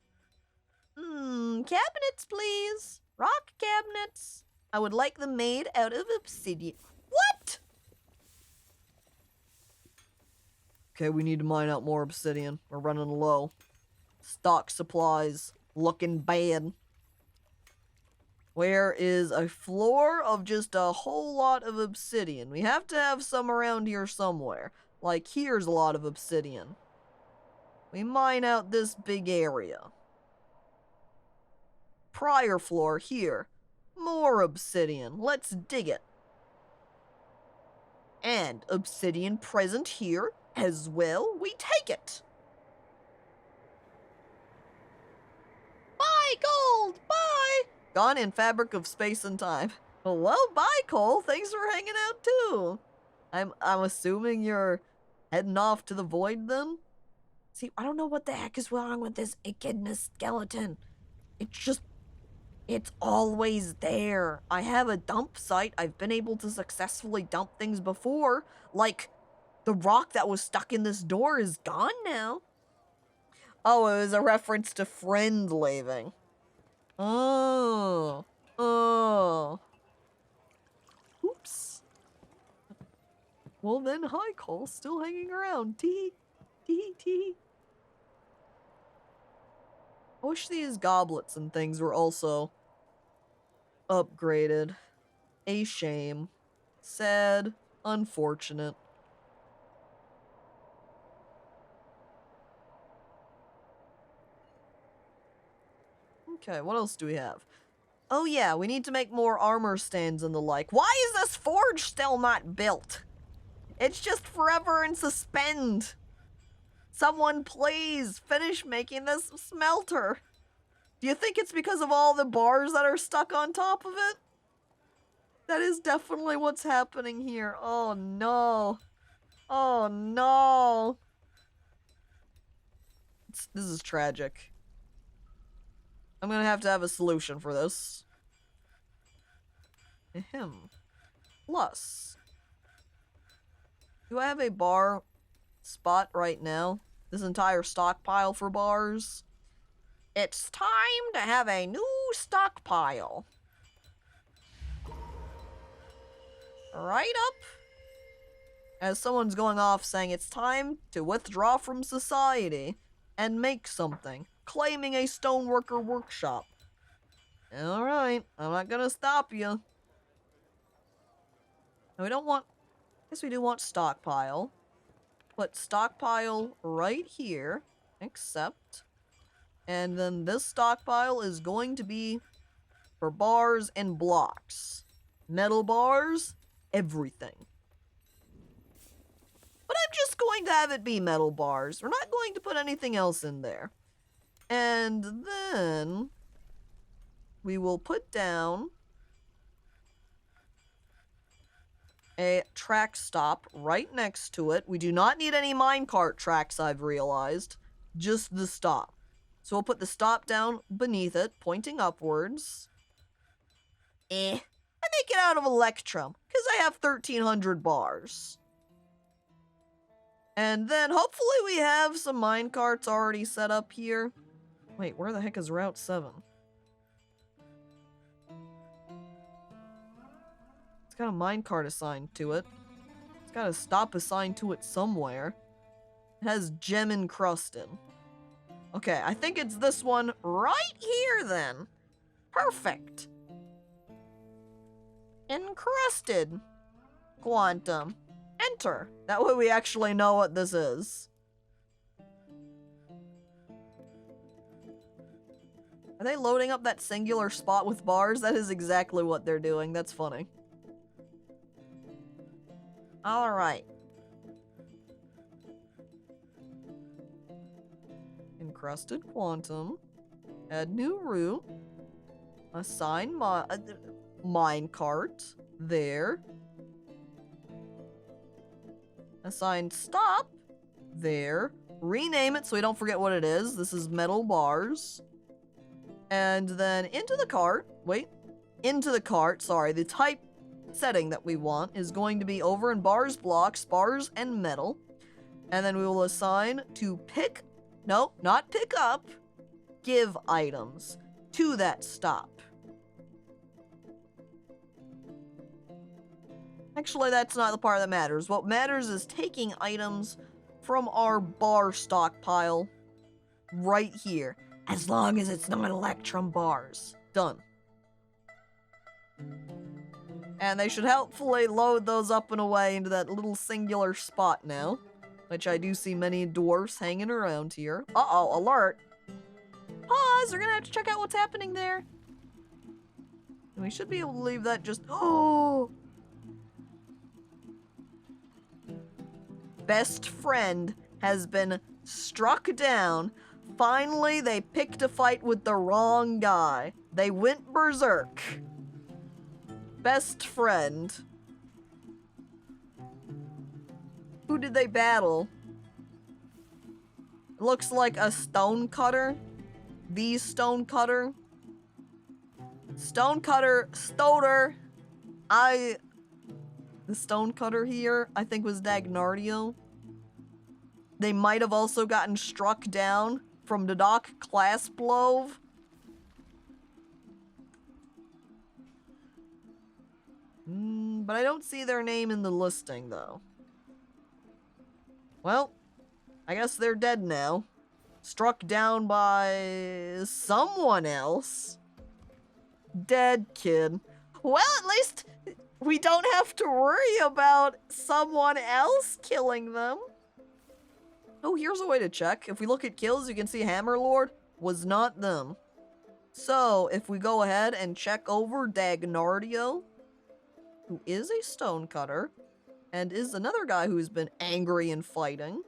Cabinets, please. Rock cabinets. I would like them made out of obsidian. What? Okay, we need to mine out more obsidian. We're running low. Stock supplies looking bad. Where is a floor of just a whole lot of obsidian? We have to have some around here somewhere. Like, here's a lot of obsidian. We mine out this big area. Prior floor here. More obsidian. Let's dig it. And obsidian present here as well. We take it. Bye, gold! Bye! Gone in fabric of space and time. Well, bye, Cole. Thanks for hanging out, too. I'm assuming you're heading off to the void, then? See, I don't know what the heck is wrong with this echidna skeleton. It's always there. I have a dump site. I've been able to successfully dump things before. Like, the rock that was stuck in this door is gone now. Oh, it was a reference to friend leaving. Oh. Oops. Well then, hi Cole, still hanging around. Tee. I wish these goblets and things were also upgraded. A shame. Sad. Unfortunate. Okay, what else do we have? Oh yeah, we need to make more armor stands and the like. Why is this forge still not built? It's just forever in suspend. Someone please finish making this smelter. Do you think it's because of all the bars that are stuck on top of it? That is definitely what's happening here. Oh no. Oh no. This is tragic. I'm gonna have to have a solution for this. Ahem. Plus. Do I have a bar spot right now? This entire stockpile for bars? It's time to have a new stockpile. Right up. As someone's going off saying it's time to withdraw from society and make something, claiming a stoneworker workshop. Alright, I'm not gonna stop you. We don't want... I guess we do want stockpile. Put stockpile right here, except... And then this stockpile is going to be for bars and blocks. Metal bars, everything. But I'm just going to have it be metal bars. We're not going to put anything else in there. And then we will put down a track stop right next to it. We do not need any minecart tracks, I've realized. Just the stop. So we'll put the stop down beneath it, pointing upwards. I make it out of Electrum, because I have 1,300 bars. And then hopefully we have some minecarts already set up here. Wait, where the heck is Route 7? It's got a minecart assigned to it. It's got a stop assigned to it somewhere. It has gem encrusted. Okay, I think it's this one right here then. Perfect. Encrusted. Quantum. Enter. That way we actually know what this is. Are they loading up that singular spot with bars? That is exactly what they're doing. That's funny. Alright. Encrusted quantum. Add new route. Assign minecart. There. Assign stop. There. Rename it so we don't forget what it is. This is metal bars. And then into the cart. Wait. Into the cart. Sorry. The type setting that we want is going to be over in bars, blocks, bars, and metal. And then we will assign to pick. No, not pick up. Give items to that stop. Actually, that's not the part that matters. What matters is taking items from our bar stockpile right here. As long as it's not Electrum bars. Done. And they should helpfully load those up and away into that little singular spot now. Which I do see many dwarfs hanging around here. Uh-oh, alert. Pause, we're gonna have to check out what's happening there. And we should be able to leave that just... Oh! Best friend has been struck down. Finally, they picked a fight with the wrong guy. They went berserk. Best friend. Who did they battle? It looks like a stonecutter. The stonecutter. Stonecutter, Stoder. The stonecutter here, I think, was Dagnardio. They might have also gotten struck down from the Doc class blow. But I don't see their name in the listing, though. Well, I guess they're dead now. Struck down by someone else. Dead kid. Well, at least we don't have to worry about someone else killing them. Oh, here's a way to check. If we look at kills, you can see Hammerlord was not them. So, if we go ahead and check over Dagnardio, who is a stonecutter, and is another guy who's been angry and fighting,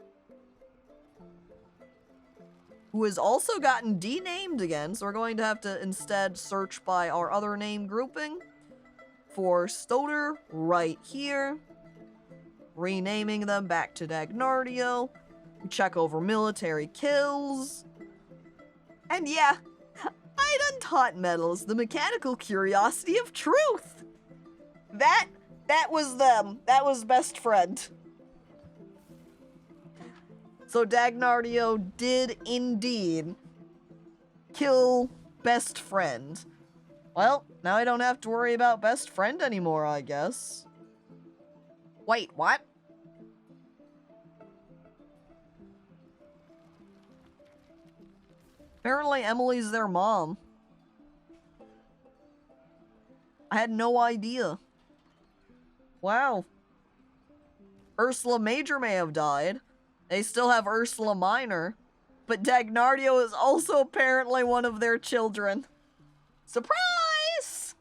who has also gotten denamed again, so we're going to have to instead search by our other name grouping for Stoder right here, renaming them back to Dagnardio. Check over military kills. And yeah, I done taught metals the mechanical curiosity of truth. That was them. That was best friend. So Dagnardio did indeed kill best friend. Well, now I don't have to worry about best friend anymore, I guess. Wait, what? Apparently Emily's their mom. I had no idea. Wow. Ursula Major may have died. They still have Ursula Minor. but Dagnardio is also apparently one of their children. Surprise!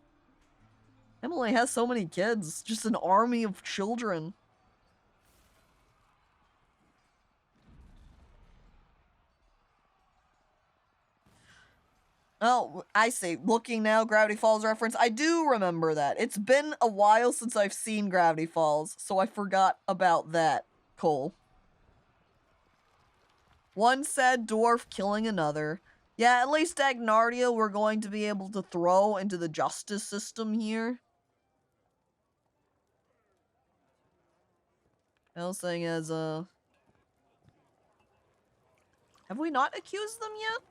Emily has so many kids, just an army of children. Oh, I see. Looking now, Gravity Falls reference. I do remember that. It's been a while since I've seen Gravity Falls, so I forgot about that. Cool. One sad dwarf killing another. Yeah, at least Dagnardia we're going to be able to throw into the justice system here. Else thing is, have we not accused them yet?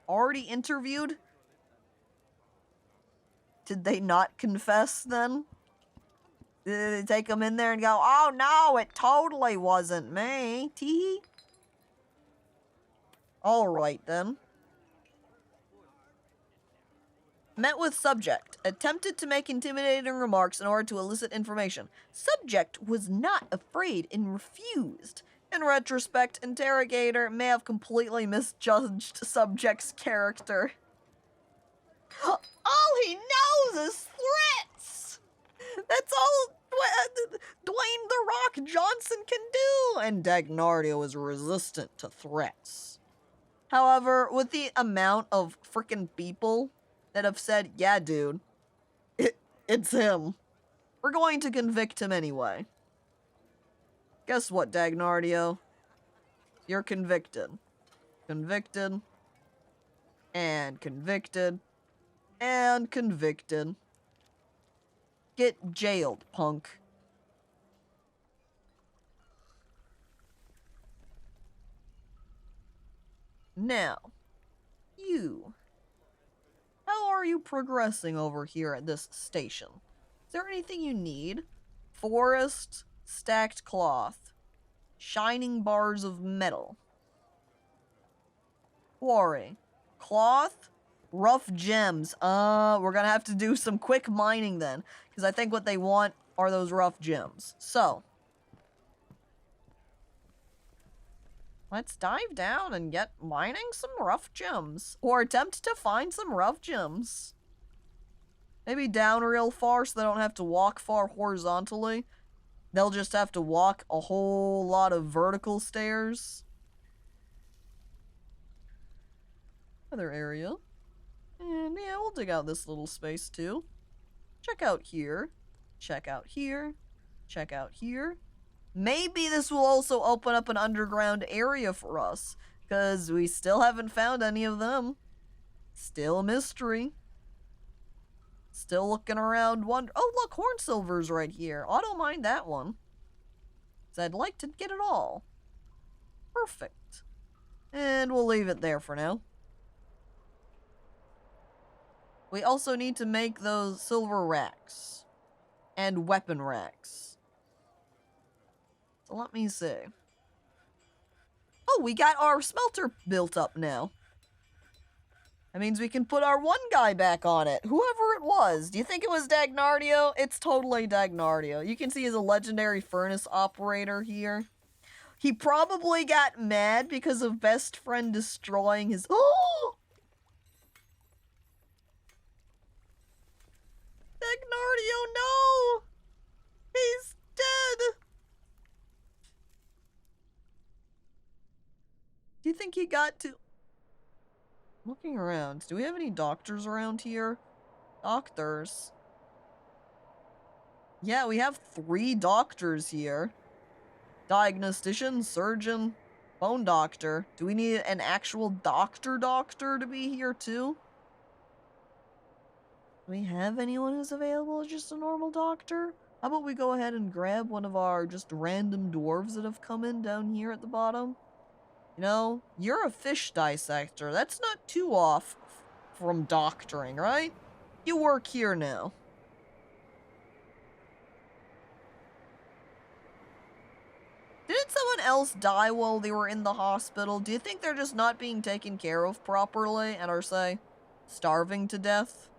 Already interviewed? Did they not confess then? Did they take them in there and go, oh no, it totally wasn't me. Tee. Alright then. Met with subject. Attempted to make intimidating remarks in order to elicit information. Subject was not afraid and refused. In retrospect, interrogator may have completely misjudged subject's character. All he knows is threats! That's all Dwayne "The Rock" Johnson can do! And Dagnardia is resistant to threats. However, with the amount of frickin' people that have said, yeah, dude, it's him, we're going to convict him anyway. Guess what, Dagnardio? You're convicted. Convicted. And convicted. And convicted. Get jailed, punk. Now, you. How are you progressing over here at this station? Is there anything you need? Forest, stacked cloth, shining bars of metal. Quarry, cloth, rough gems. We're gonna have to do some quick mining then, because I think what they want are those rough gems. So, let's dive down and get mining some rough gems. Or attempt to find some rough gems. Maybe down real far so they don't have to walk far horizontally. They'll just have to walk a whole lot of vertical stairs. Other area. And yeah, we'll dig out this little space too. Check out here. Check out here. Check out here. Maybe this will also open up an underground area for us, because we still haven't found any of them. Still a mystery. Still looking around, oh look, Hornsilver's right here. Auto mine that one. 'Cause I'd like to get it all. Perfect. And we'll leave it there for now. We also need to make those silver racks. And weapon racks. So let me see. Oh, we got our smelter built up now. That means we can put our one guy back on it. Whoever it was. Do you think it was Dagnardio? It's totally Dagnardio. You can see he's a legendary furnace operator here. He probably got mad because of best friend destroying his... Oh! Dagnardio, no! He's dead! Do you think he got to... Looking around, do we have any doctors around here? Doctors. Yeah, we have 3 doctors here. Diagnostician, surgeon, bone doctor. Do we need an actual doctor to be here too? Do we have anyone who's available as just a normal doctor? How about we go ahead and grab one of our just random dwarves that have come in down here at the bottom? You know, you're a fish dissector. That's not too off from doctoring, right? You work here now. Didn't someone else die while they were in the hospital? Do you think they're just not being taken care of properly and are, say, starving to death?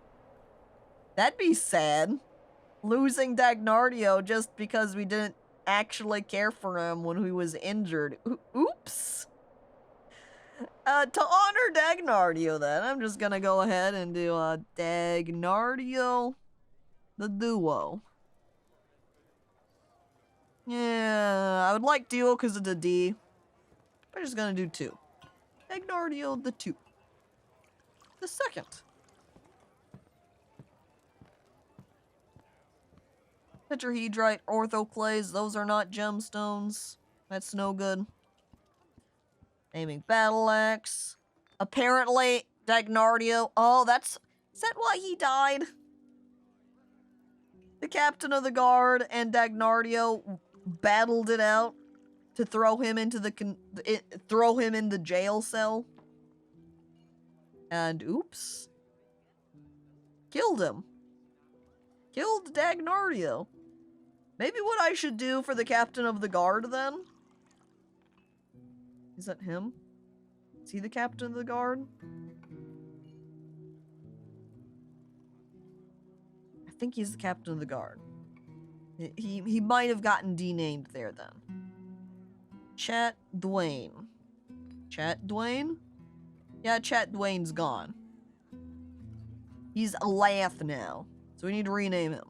That'd be sad. Losing Dagnardio just because we didn't actually care for him when he was injured. Oops. To honor Dagnardio, then, I'm just gonna go ahead and do Dagnardio the Duo. Yeah, I would like Duo because it's a D. I'm just gonna do 2. Dagnardio the 2. The second. Tetrahedrite, orthoclase, those are not gemstones. That's no good. Aiming battle axe. Apparently, Dagnardio. Oh, is that why he died? The captain of the guard and Dagnardio battled it out to throw him into throw him in the jail cell. And oops. Killed him. Killed Dagnardio. Maybe what I should do for the captain of the guard, then? Is that him? Is he the captain of the guard? I think he's the captain of the guard. He might have gotten denamed there, then. Chat Dwayne. Chat Dwayne? Yeah, Chat Dwayne's gone. He's a lath now, so we need to rename him.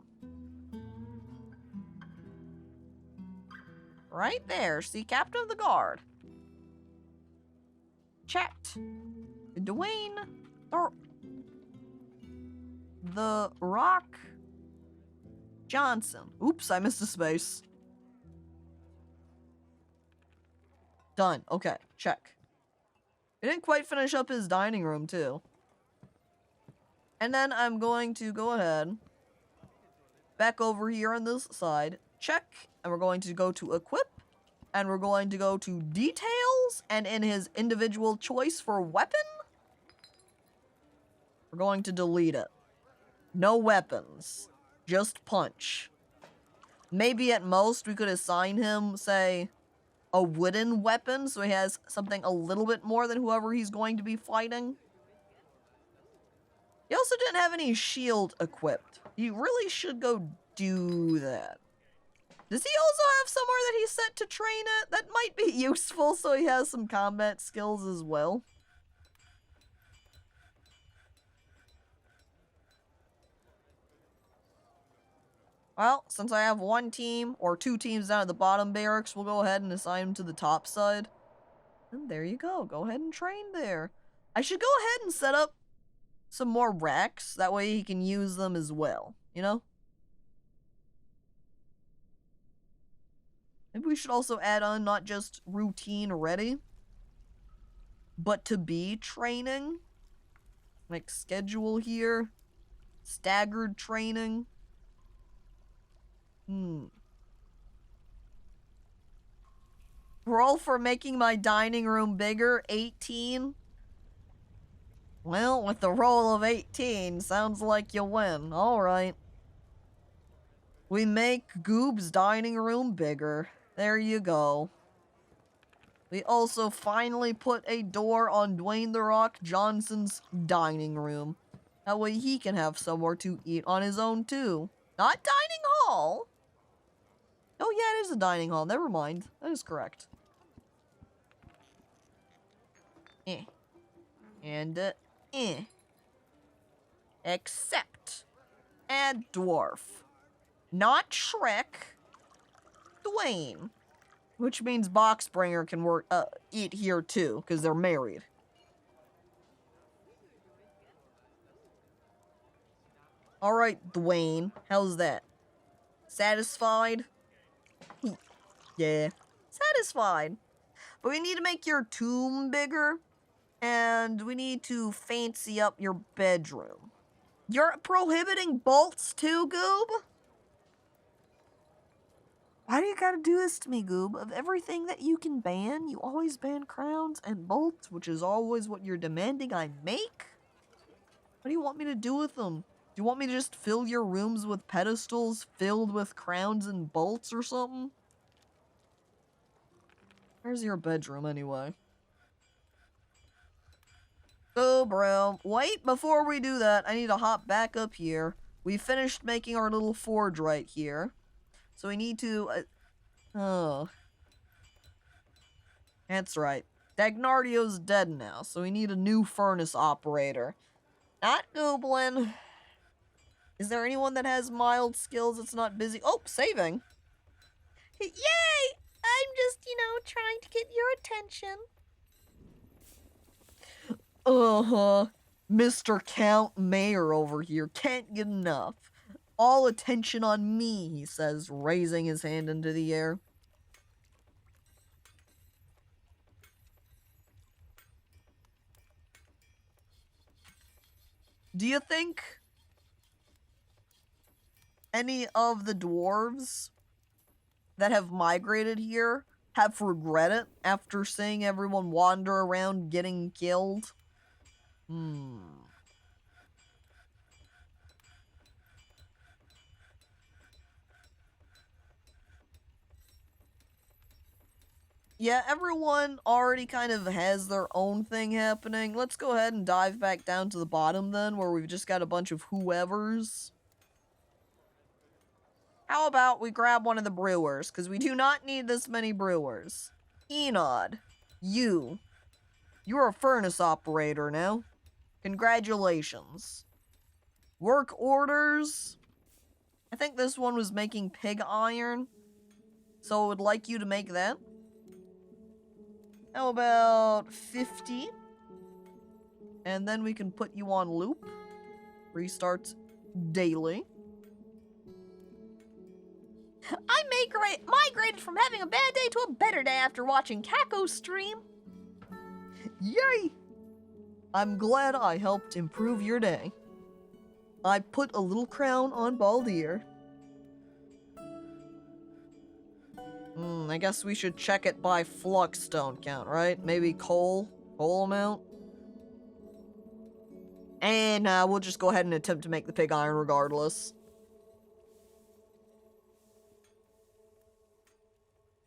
Right there, see, captain of the guard. Chat. Dwayne the Rock Johnson. Oops, I missed a space. Done. Okay, check. He didn't quite finish up his dining room, too. And then I'm going to go ahead. Back over here on this side. Check. And we're going to go to equip. And we're going to go to details. And in his individual choice for weapon, we're going to delete it. No weapons. Just punch. Maybe at most we could assign him, say, a wooden weapon, so he has something a little bit more than whoever he's going to be fighting. He also didn't have any shield equipped. You really should go do that. Does he also have somewhere that he's set to train it? That might be useful, so he has some combat skills as well. Well, since I have one team, or 2 teams down at the bottom barracks, we'll go ahead and assign him to the top side. And there you go. Go ahead and train there. I should go ahead and set up some more racks. That way he can use them as well, you know? Maybe we should also add on not just routine ready, but to be training. Like schedule here. Staggered training. Roll for making my dining room bigger, 18. Well, with the roll of 18, sounds like you win. Alright. We make Goob's dining room bigger. There you go. We also finally put a door on Dwayne The Rock Johnson's dining room. That way he can have somewhere to eat on his own too. Not dining hall. Oh yeah, it is a dining hall. Never mind. That is correct. And, Except. Add Dwarf. Not Shrek. Dwayne. Which means Boxbringer can eat here too, because they're married. Alright, Dwayne. How's that? Satisfied? Yeah. Satisfied. But we need to make your tomb bigger. And we need to fancy up your bedroom. You're prohibiting bolts too, Goob? Why do you gotta do this to me, Goob? Of everything that you can ban, you always ban crowns and bolts, which is always what you're demanding I make? What do you want me to do with them? Do you want me to just fill your rooms with pedestals filled with crowns and bolts or something? Where's your bedroom, anyway? Oh, bro. Wait, before we do that, I need to hop back up here. We finished making our little forge right here. So we need to Oh. That's right. Dagnardio's dead now, so we need a new furnace operator. Not Goblin. Is there anyone that has mild skills that's not busy? Oh, saving. Yay! I'm just, trying to get your attention. Uh-huh. Mr. Count Mayor over here can't get enough. All attention on me, he says, raising his hand into the air. Do you think any of the dwarves that have migrated here have regret it after seeing everyone wander around getting killed? Yeah, everyone already kind of has their own thing happening. Let's go ahead and dive back down to the bottom then, where we've just got a bunch of whoever's. How about we grab one of the brewers, because we do not need this many brewers. Enod, you're a furnace operator now. Congratulations. Work orders. I think this one was making pig iron, so I would like you to make that. How about 50? And then we can put you on loop. Restart daily. I migrated from having a bad day to a better day after watching Caco's stream. Yay! I'm glad I helped improve your day. I put a little crown on Baldir. I guess we should check it by flux stone count, right? Maybe coal amount? And we'll just go ahead and attempt to make the pig iron regardless.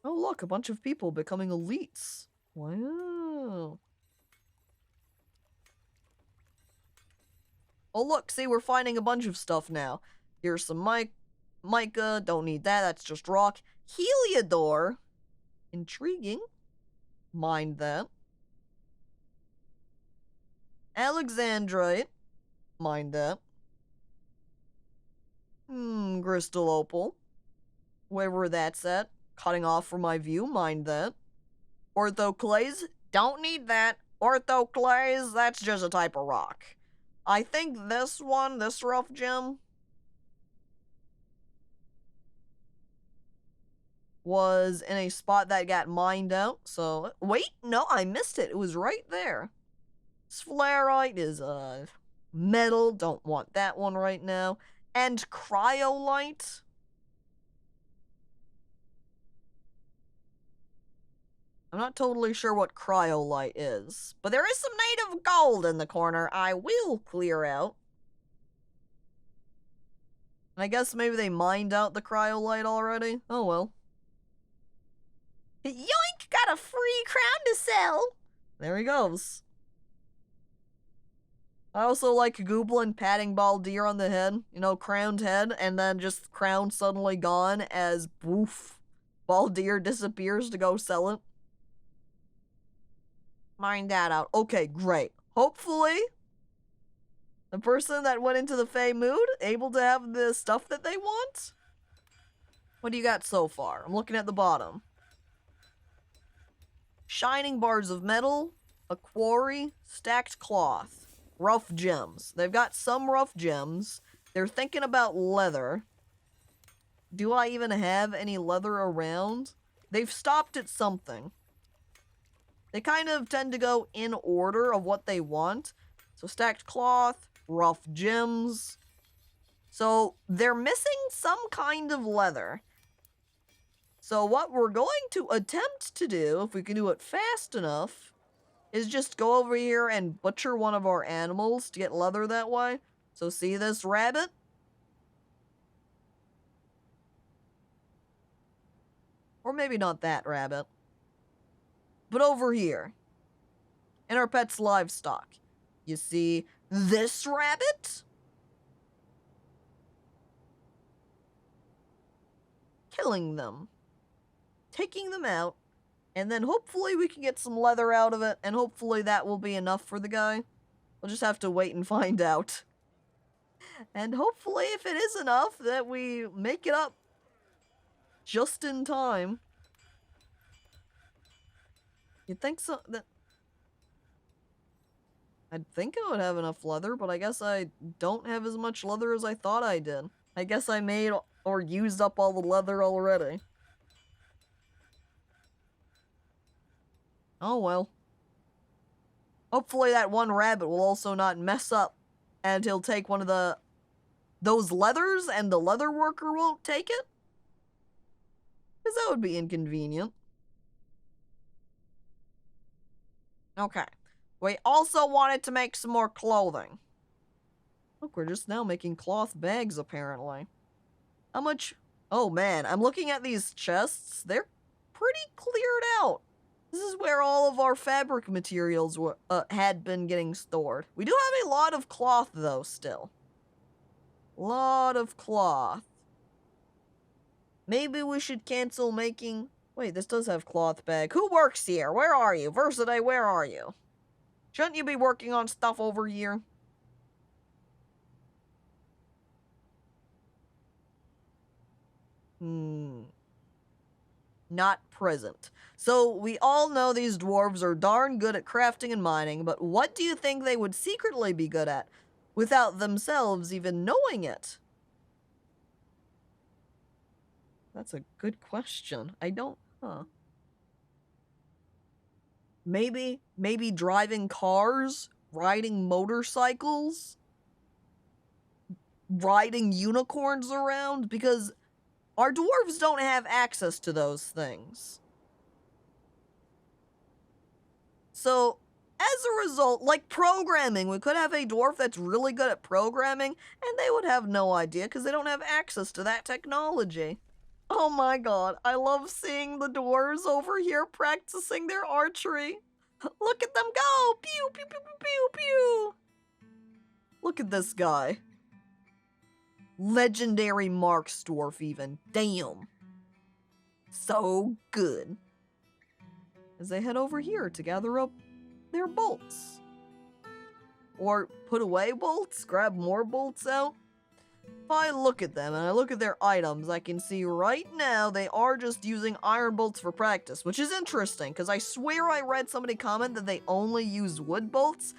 Oh look, a bunch of people becoming elites. Wow. Oh look, see, we're finding a bunch of stuff now. Here's some mica, don't need that, that's just rock. Heliodor. Intriguing. Mind that. Alexandrite. Mind that. Crystal opal. Wherever that's at. Cutting off from my view, mind that. Orthoclase. Don't need that. Orthoclase, that's just a type of rock. I think this one, this rough gem, was in a spot that got mined out. So, wait, no, I missed it. It was right there. Sphalerite is metal. Don't want that one right now. And cryolite. I'm not totally sure what cryolite is, but there is some native gold in the corner I will clear out. And I guess maybe they mined out the cryolite already? Oh well. Yoink! Got a free crown to sell! There he goes. I also like Goblin patting Baldir on the head. You know, crowned head, and then just crown suddenly gone as, woof, Baldir disappears to go sell it. Mine that out. Okay, great. Hopefully, the person that went into the Fey mood able to have the stuff that they want. What do you got so far? I'm looking at the bottom. Shining bars of metal, a quarry, stacked cloth, rough gems. They've got some rough gems. They're thinking about leather. Do I even have any leather around? They've stopped at something. They kind of tend to go in order of what they want. So stacked cloth, rough gems. So they're missing some kind of leather. So what we're going to attempt to do, if we can do it fast enough, is just go over here and butcher one of our animals to get leather that way. So see this rabbit? Or maybe not that rabbit. But over here, in our pet's livestock, you see this rabbit? Killing them. taking them out, and then hopefully we can get some leather out of it, and hopefully that will be enough for the guy. We'll just have to wait and find out. And hopefully if it is enough, that we make it up just in time. You'd think so, that... I'd think I would have enough leather, but I guess I don't have as much leather as I thought I did. I guess I made or used up all the leather already. Oh well. Hopefully that one rabbit will also not mess up, and he'll take one of those leathers and the leather worker won't take it. Because that would be inconvenient. Okay. We also wanted to make some more clothing. Look, we're just now making cloth bags, apparently. How much... Oh, man. I'm looking at these chests. They're pretty cleared out. This is where all of our fabric materials were, had been getting stored. We do have a lot of cloth, though, still. Lot of cloth. Maybe we should cancel making... Wait, this does have cloth bag. Who works here? Where are you? Versiday, where are you? Shouldn't you be working on stuff over here? Not present. So, we all know these dwarves are darn good at crafting and mining, but what do you think they would secretly be good at, without themselves even knowing it? That's a good question. I don't... Maybe driving cars? Riding motorcycles? Riding unicorns around? Because our dwarves don't have access to those things. So, as a result, like programming, we could have a dwarf that's really good at programming, and they would have no idea because they don't have access to that technology. Oh my god, I love seeing the dwarves over here practicing their archery. Look at them go! Pew, pew, pew, pew, pew, pew! Look at this guy. Legendary Marks dwarf even. Damn. So good. As they head over here to gather up their bolts. Or put away bolts, grab more bolts out. If I look at them and I look at their items, I can see right now they are just using iron bolts for practice, which is interesting, because I swear I read somebody comment that they only use wood bolts,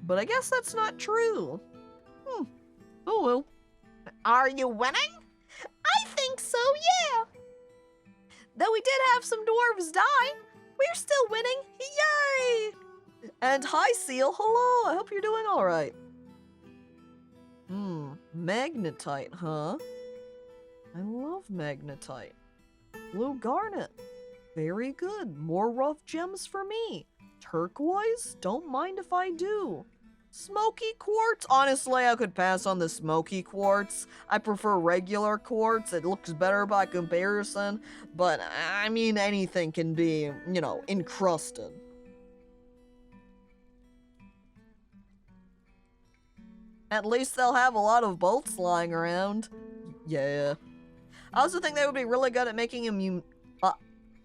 but I guess that's not true. Oh well. Are you winning? I think so, yeah. Though we did have some dwarves die, we're still winning. Yay! And hi, Seal. Hello. I hope you're doing all right. Magnetite, huh? I love magnetite. Blue garnet. Very good. More rough gems for me. Turquoise? Don't mind if I do. Smoky quartz? Honestly, I could pass on the smoky quartz. I prefer regular quartz. It looks better by comparison. But, I mean, anything can be, you know, encrusted. At least they'll have a lot of bolts lying around. Yeah. I also think they would be really good at making an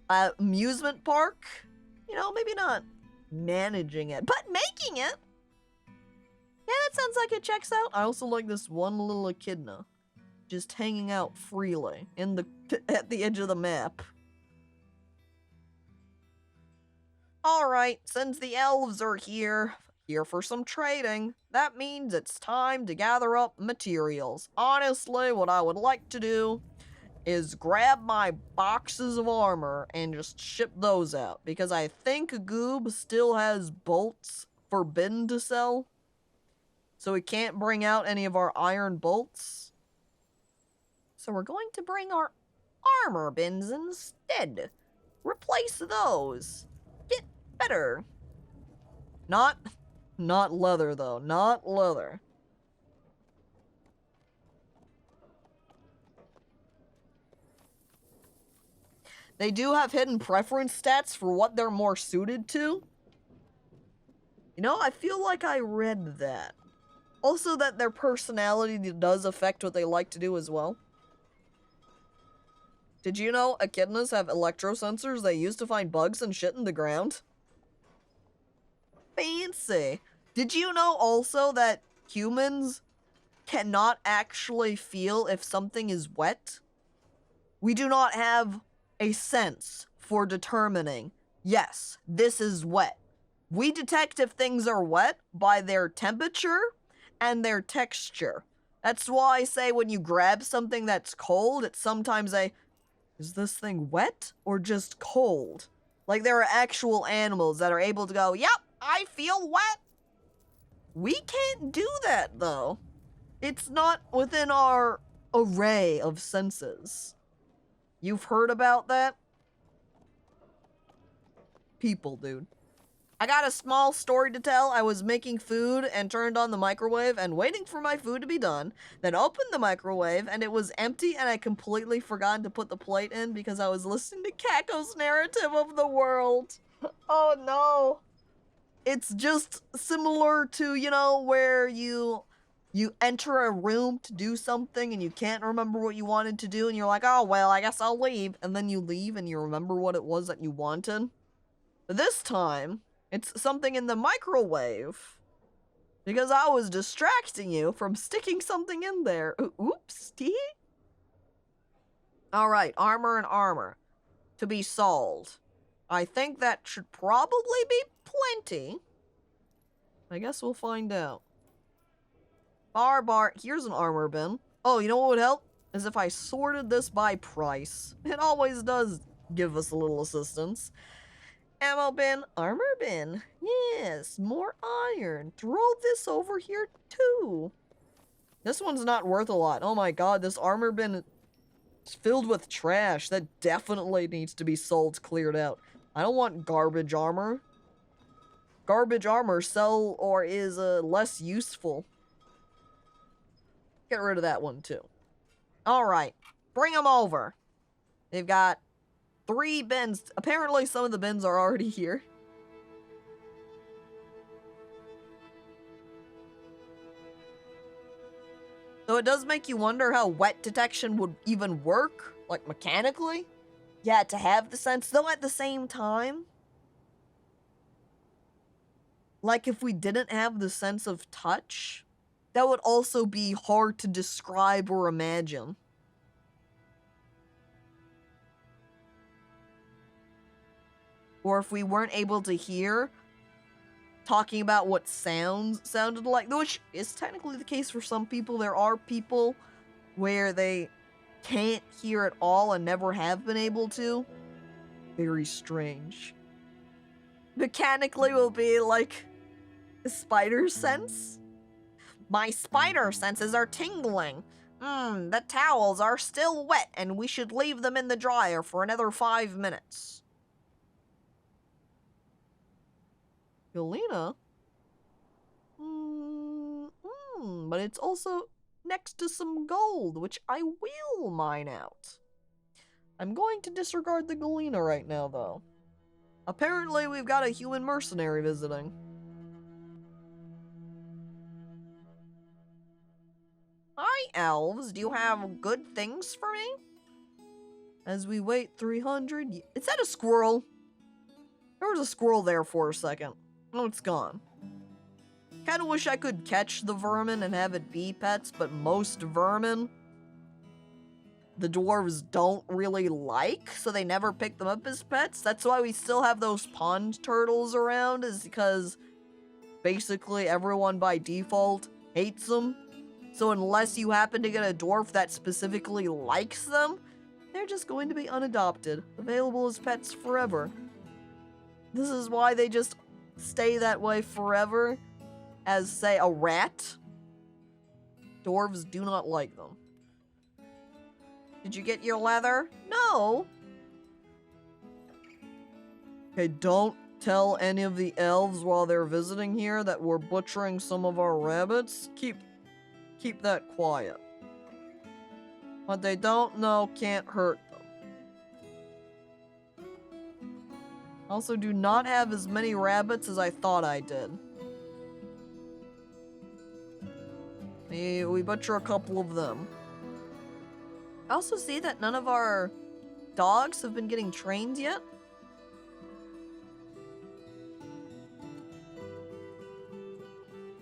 amusement park. You know, maybe not managing it, but making it. Yeah, that sounds like it checks out. I also like this one little echidna. Just hanging out freely at the edge of the map. Alright, since the elves are here for some trading, that means it's time to gather up materials. Honestly, what I would like to do is grab my boxes of armor and just ship those out, because I think Goob still has bolts forbidden to sell, so we can't bring out any of our iron bolts. So we're going to bring our armor bins instead. Replace those. Get better. Not leather, though. Not leather. They do have hidden preference stats for what they're more suited to. You know, I feel like I read that. Also that their personality does affect what they like to do as well. Did you know echidnas have electrosensors they use to find bugs and shit in the ground? Fancy. Did you know also that humans cannot actually feel if something is wet? We do not have a sense for determining, yes, this is wet. We detect if things are wet by their temperature and their texture. That's why I say when you grab something that's cold, it's sometimes is this thing wet or just cold? Like there are actual animals that are able to go, yep, I feel wet. We can't do that though. It's not within our array of senses. You've heard about that? People, dude. I got a small story to tell. I was making food and turned on the microwave and waiting for my food to be done. Then opened the microwave and it was empty and I completely forgot to put the plate in because I was listening to Caco's narrative of the world. Oh no. It's just similar to, you know, where you enter a room to do something and you can't remember what you wanted to do and you're like, oh, well, I guess I'll leave. And then you leave and you remember what it was that you wanted. But this time, it's something in the microwave. Because I was distracting you from sticking something in there. Oops, T? Alright, armor and armor. To be sold. I think that should probably be plenty. I guess we'll find out. Bar, here's an armor bin. Oh, you know what would help? Is if I sorted this by price. It always does give us a little assistance. Ammo bin, armor bin. Yes, more iron. Throw this over here too. This one's not worth a lot. Oh my god, this armor bin is filled with trash. That definitely needs to be sold, cleared out. I don't want garbage armor. Garbage armor sell or is less useful. Get rid of that one too. Alright, bring them over. They've got 3 bins. Apparently some of the bins are already here. So it does make you wonder how wet detection would even work, like mechanically. Yeah, to have the sense, though at the same time, like if we didn't have the sense of touch, that would also be hard to describe or imagine. Or if we weren't able to hear, talking about what sounds sounded like, which is technically the case for some people. There are people where they can't hear at all and never have been able to. Very strange. Mechanically will be like a spider sense. My spider senses are tingling. The towels are still wet and we should leave them in the dryer for another 5 minutes. Galena? But it's also next to some gold, which I will mine out. I'm going to disregard the Galena right now, though. Apparently, we've got a human mercenary visiting. Hi, elves. Do you have good things for me? As we wait 300... Is that a squirrel? There was a squirrel there for a second. Oh, it's gone. Kinda wish I could catch the vermin and have it be pets, but most vermin the dwarves don't really like, so they never pick them up as pets. That's why we still have those pond turtles around, is because basically everyone by default hates them. So unless you happen to get a dwarf that specifically likes them, they're just going to be unadopted, available as pets forever. This is why they just stay that way forever, as, say, a rat. Dwarves do not like them. Did you get your leather? No. Okay, don't tell any of the elves while they're visiting here that we're butchering some of our rabbits. Keep that quiet. What they don't know can't hurt them. Also, do not have as many rabbits as I thought I did. We butcher a couple of them. I also see that none of our dogs have been getting trained yet?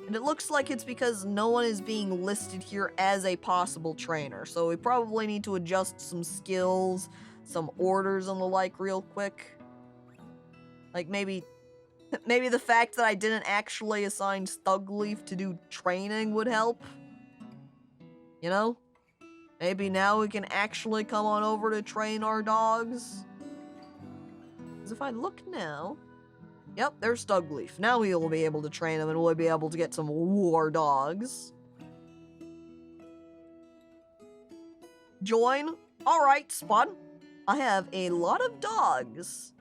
And it looks like it's because no one is being listed here as a possible trainer. So we probably need to adjust some skills, some orders and the like real quick. Like maybe the fact that I didn't actually assign Stugleaf to do training would help. You know? Maybe now we can actually come on over to train our dogs. Because if I look now... Yep, there's Stugleaf. Now we will be able to train him and we'll be able to get some war dogs. Join. Alright, Spud. I have a lot of dogs.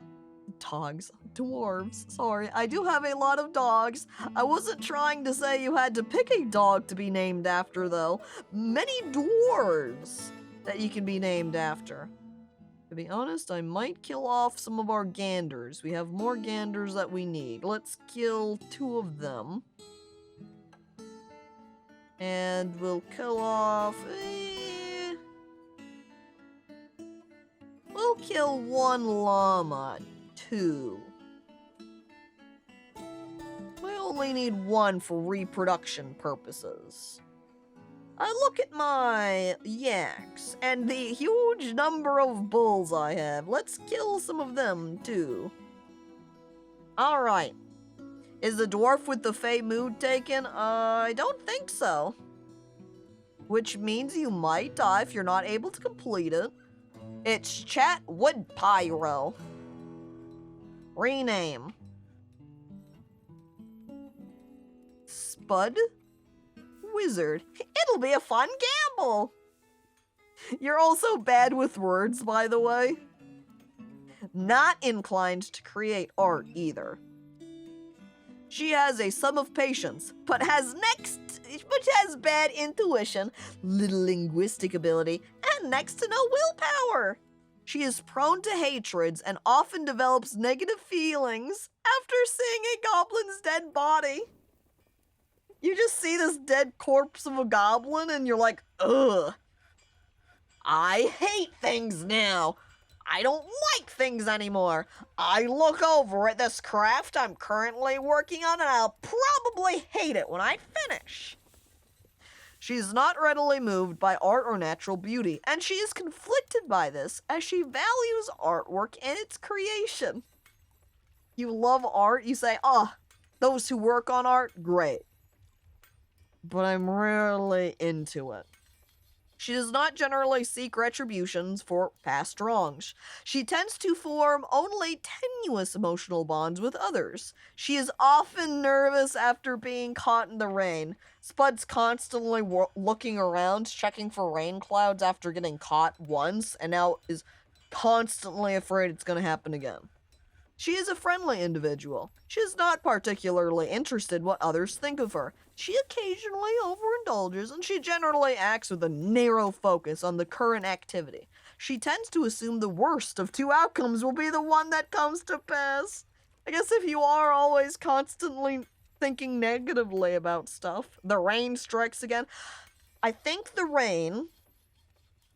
Dwarves. Sorry, I do have a lot of dogs. I wasn't trying to say you had to pick a dog to be named after, though. Many dwarves that you can be named after. To be honest, I might kill off some of our ganders. We have more ganders that we need. Let's kill 2 of them. And we'll kill off... We'll kill 1 llama, 2. We only need 1 for reproduction purposes. I look at my yaks and the huge number of bulls I have. Let's kill some of them too. Alright. Is the dwarf with the Fey mood taken? I don't think so. Which means you might die if you're not able to complete it. It's Chat Wood Pyro. Rename. Spud Wizard. It'll be a fun gamble. You're also bad with words, by the way. Not inclined to create art either. She has a sum of patience, but has bad intuition, little linguistic ability, and next to no willpower. She is prone to hatreds and often develops negative feelings after seeing a goblin's dead body. You just see this dead corpse of a goblin and you're like, ugh. I hate things now. I don't like things anymore. I look over at this craft I'm currently working on and I'll probably hate it when I finish. She's not readily moved by art or natural beauty, and she is conflicted by this as she values artwork and its creation. You love art, you say, oh, those who work on art, great. But I'm rarely into it. She does not generally seek retributions for past wrongs. She tends to form only tenuous emotional bonds with others. She is often nervous after being caught in the rain. Spud's constantly looking around, checking for rain clouds after getting caught once, and now is constantly afraid it's going to happen again. She is a friendly individual. She is not particularly interested what others think of her. She occasionally overindulges, and she generally acts with a narrow focus on the current activity. She tends to assume the worst of 2 outcomes will be the one that comes to pass. I guess if you are always constantly thinking negatively about stuff, the rain strikes again. I think the rain,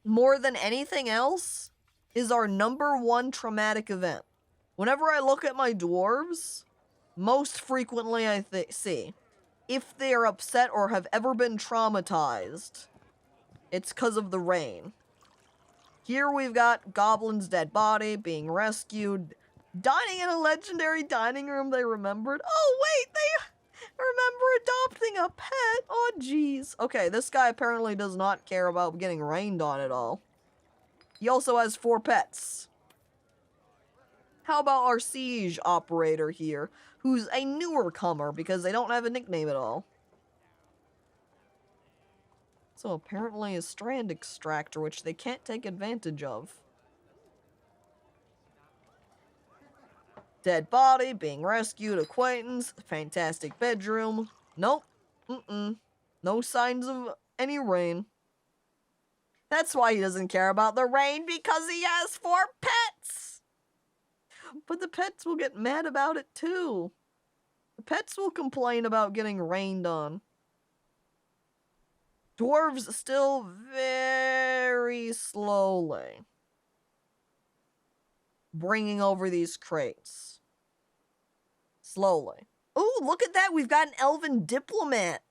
more than anything else, is our #1 traumatic event. Whenever I look at my dwarves, most frequently I see, if they are upset or have ever been traumatized, it's because of the rain. Here we've got Goblin's dead body being rescued, dining in a legendary dining room they remembered. Oh wait, they remember adopting a pet. Oh jeez. Okay, this guy apparently does not care about getting rained on at all. He also has 4 pets. How about our siege operator here, who's a newer comer because they don't have a nickname at all? So apparently a strand extractor, which they can't take advantage of. Dead body, being rescued, acquaintance, fantastic bedroom. Nope. No signs of any rain. That's why he doesn't care about the rain, because he has 4 pets! But the pets will get mad about it too. The pets will complain about getting rained on. Dwarves still very slowly. bringing over these crates. Slowly. Oh, look at that. We've got an elven diplomat.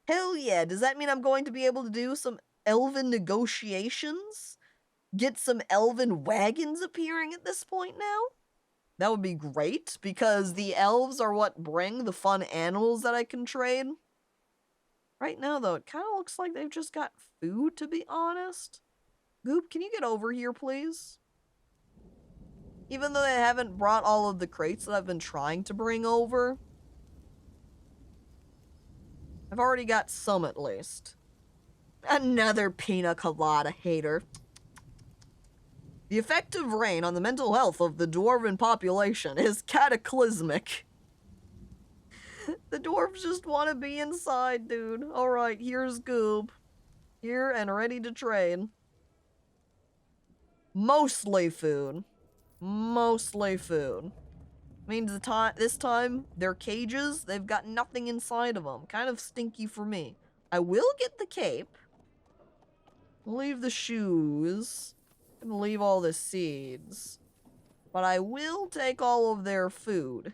Hell yeah. Does that mean I'm going to be able to do some elven negotiations? Get some elven wagons appearing at this point now? That would be great, because the elves are what bring the fun animals that I can trade. Right now, though, it kind of looks like they've just got food, to be honest. Goop, can you get over here, please? Even though they haven't brought all of the crates that I've been trying to bring over, I've already got some at least. Another pina colada hater. The effect of rain on the mental health of the dwarven population is cataclysmic. The dwarves just want to be inside, dude. Alright, here's Goob. Here and ready to trade. Mostly food. Mostly food. Means this time, their cages, they've got nothing inside of them. Kind of stinky for me. I will get the cape. Leave the shoes. And leave all the seeds. But I will take all of their food.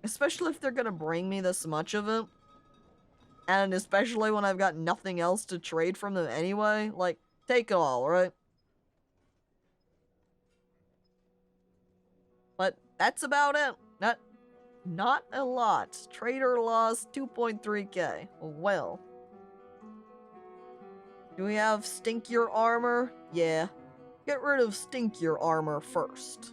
Especially if they're gonna bring me this much of it. And especially when I've got nothing else to trade from them anyway. Like, take it all, right? But that's about it. Not a lot. Trader lost 2.3k. Well. Do we have stinkier armor? Yeah. Get rid of stinkier armor first.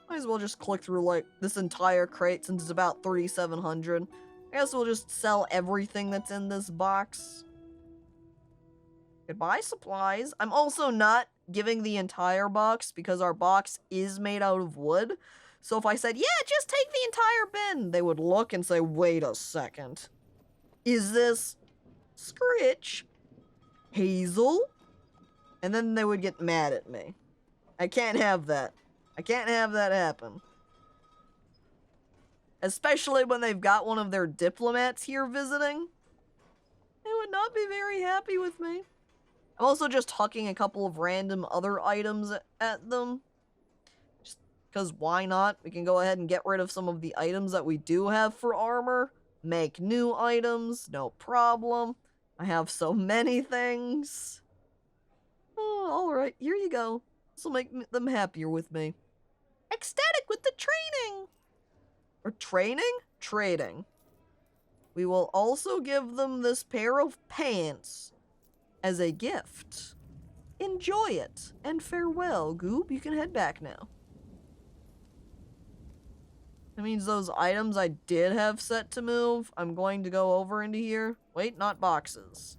Might as well just click through, like, this entire crate since it's about 3,700. I guess we'll just sell everything that's in this box. Goodbye, supplies. I'm also not giving the entire box because our box is made out of wood. So if I said, yeah, just take the entire bin, they would look and say, wait a second. Is this Scritch? Hazel? And then they would get mad at me. I can't have that. I can't have that happen. Especially when they've got one of their diplomats here visiting. They would not be very happy with me. I'm also just hucking a couple of random other items at them. Just because why not? We can go ahead and get rid of some of the items that we do have for armor. Make new items, no problem. I have so many things. Oh, alright, here you go. This will make them happier with me. Ecstatic with the training! Or training? Trading. We will also give them this pair of pants as a gift. Enjoy it, and farewell, Goop. You can head back now. That means those items I did have set to move, I'm going to go over into here. Wait, not boxes.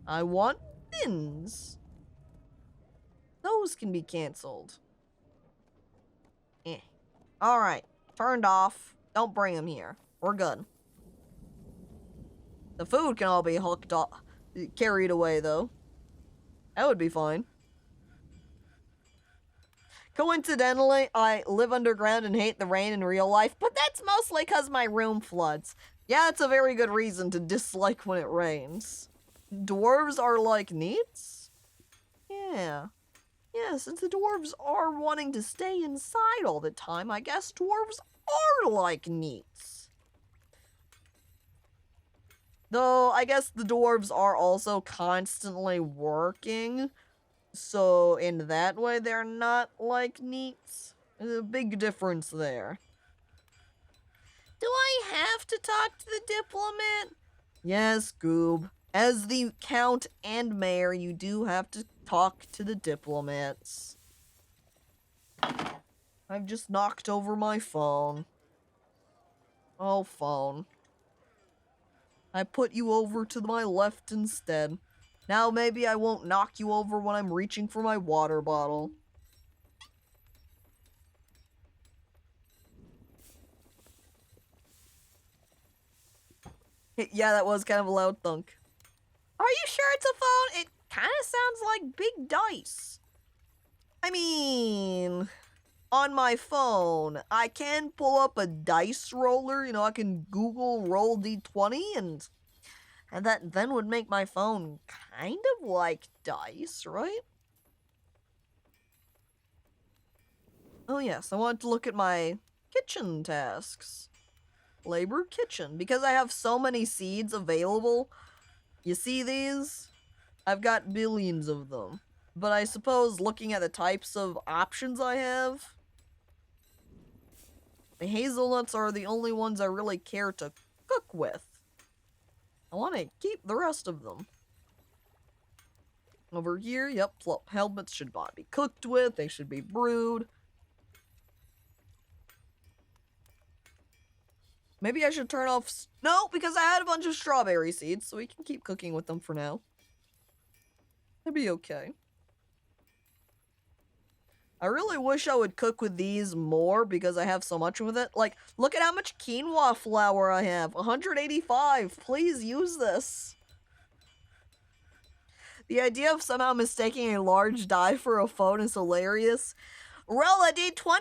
I want bins. Those can be canceled. Alright, turned off. Don't bring them here. We're good. The food can all be hooked up. Carried away, though. That would be fine. Coincidentally, I live underground and hate the rain in real life, but that's mostly because my room floods. Yeah, that's a very good reason to dislike when it rains. Dwarves are like neats? Yeah. Yeah, since the dwarves are wanting to stay inside all the time, I guess dwarves are like neats. Though, I guess the dwarves are also constantly working, so in that way they're not like neats. There's a big difference there. Do I have to talk to the diplomat? Yes, Goob. As the Count and Mayor, you do have to talk to the diplomats. I've just knocked over my phone. Oh, phone. I put you over to my left instead. Now maybe I won't knock you over when I'm reaching for my water bottle. Yeah, that was kind of a loud thunk. Are you sure it's a phone? It kind of sounds like big dice. I mean, on my phone, I can pull up a dice roller. You know, I can Google roll d20 and that then would make my phone kind of like dice, right? Oh yes, I want to look at my kitchen tasks. Labor kitchen, because I have so many seeds available. You see these? I've got billions of them. But I suppose looking at the types of options I have, the hazelnuts are the only ones I really care to cook with. I want to keep the rest of them. Over here, yep, helmets should not be cooked with, they should be brewed. Maybe I should turn off... No, because I had a bunch of strawberry seeds, so we can keep cooking with them for now. It'd be okay. I really wish I would cook with these more because I have so much with it. Like, look at how much quinoa flour I have. 185. Please use this. The idea of somehow mistaking a large die for a phone is hilarious. Roll a d20?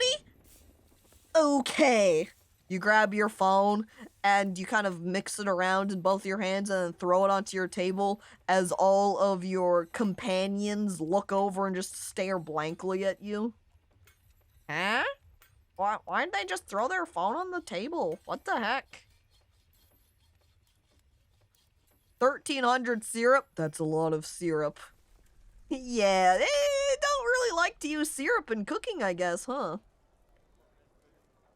Okay. You grab your phone and you kind of mix it around in both your hands and then throw it onto your table as all of your companions look over and just stare blankly at you. Huh? Why didn't they just throw their phone on the table? What the heck? 1,300 syrup? That's a lot of syrup. Yeah, they don't really like to use syrup in cooking, I guess, huh?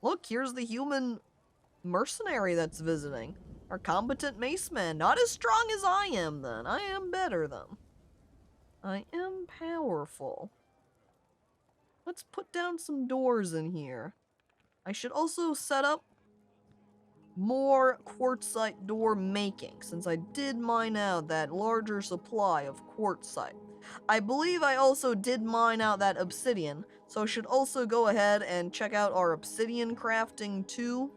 Look, here's the human mercenary that's visiting. Our competent maceman. Not as strong as I am, then. I am better, then. I am powerful. Let's put down some doors in here. I should also set up more quartzite door making, since I did mine out that larger supply of quartzite. I believe I also did mine out that obsidian, so I should also go ahead and check out our obsidian crafting too.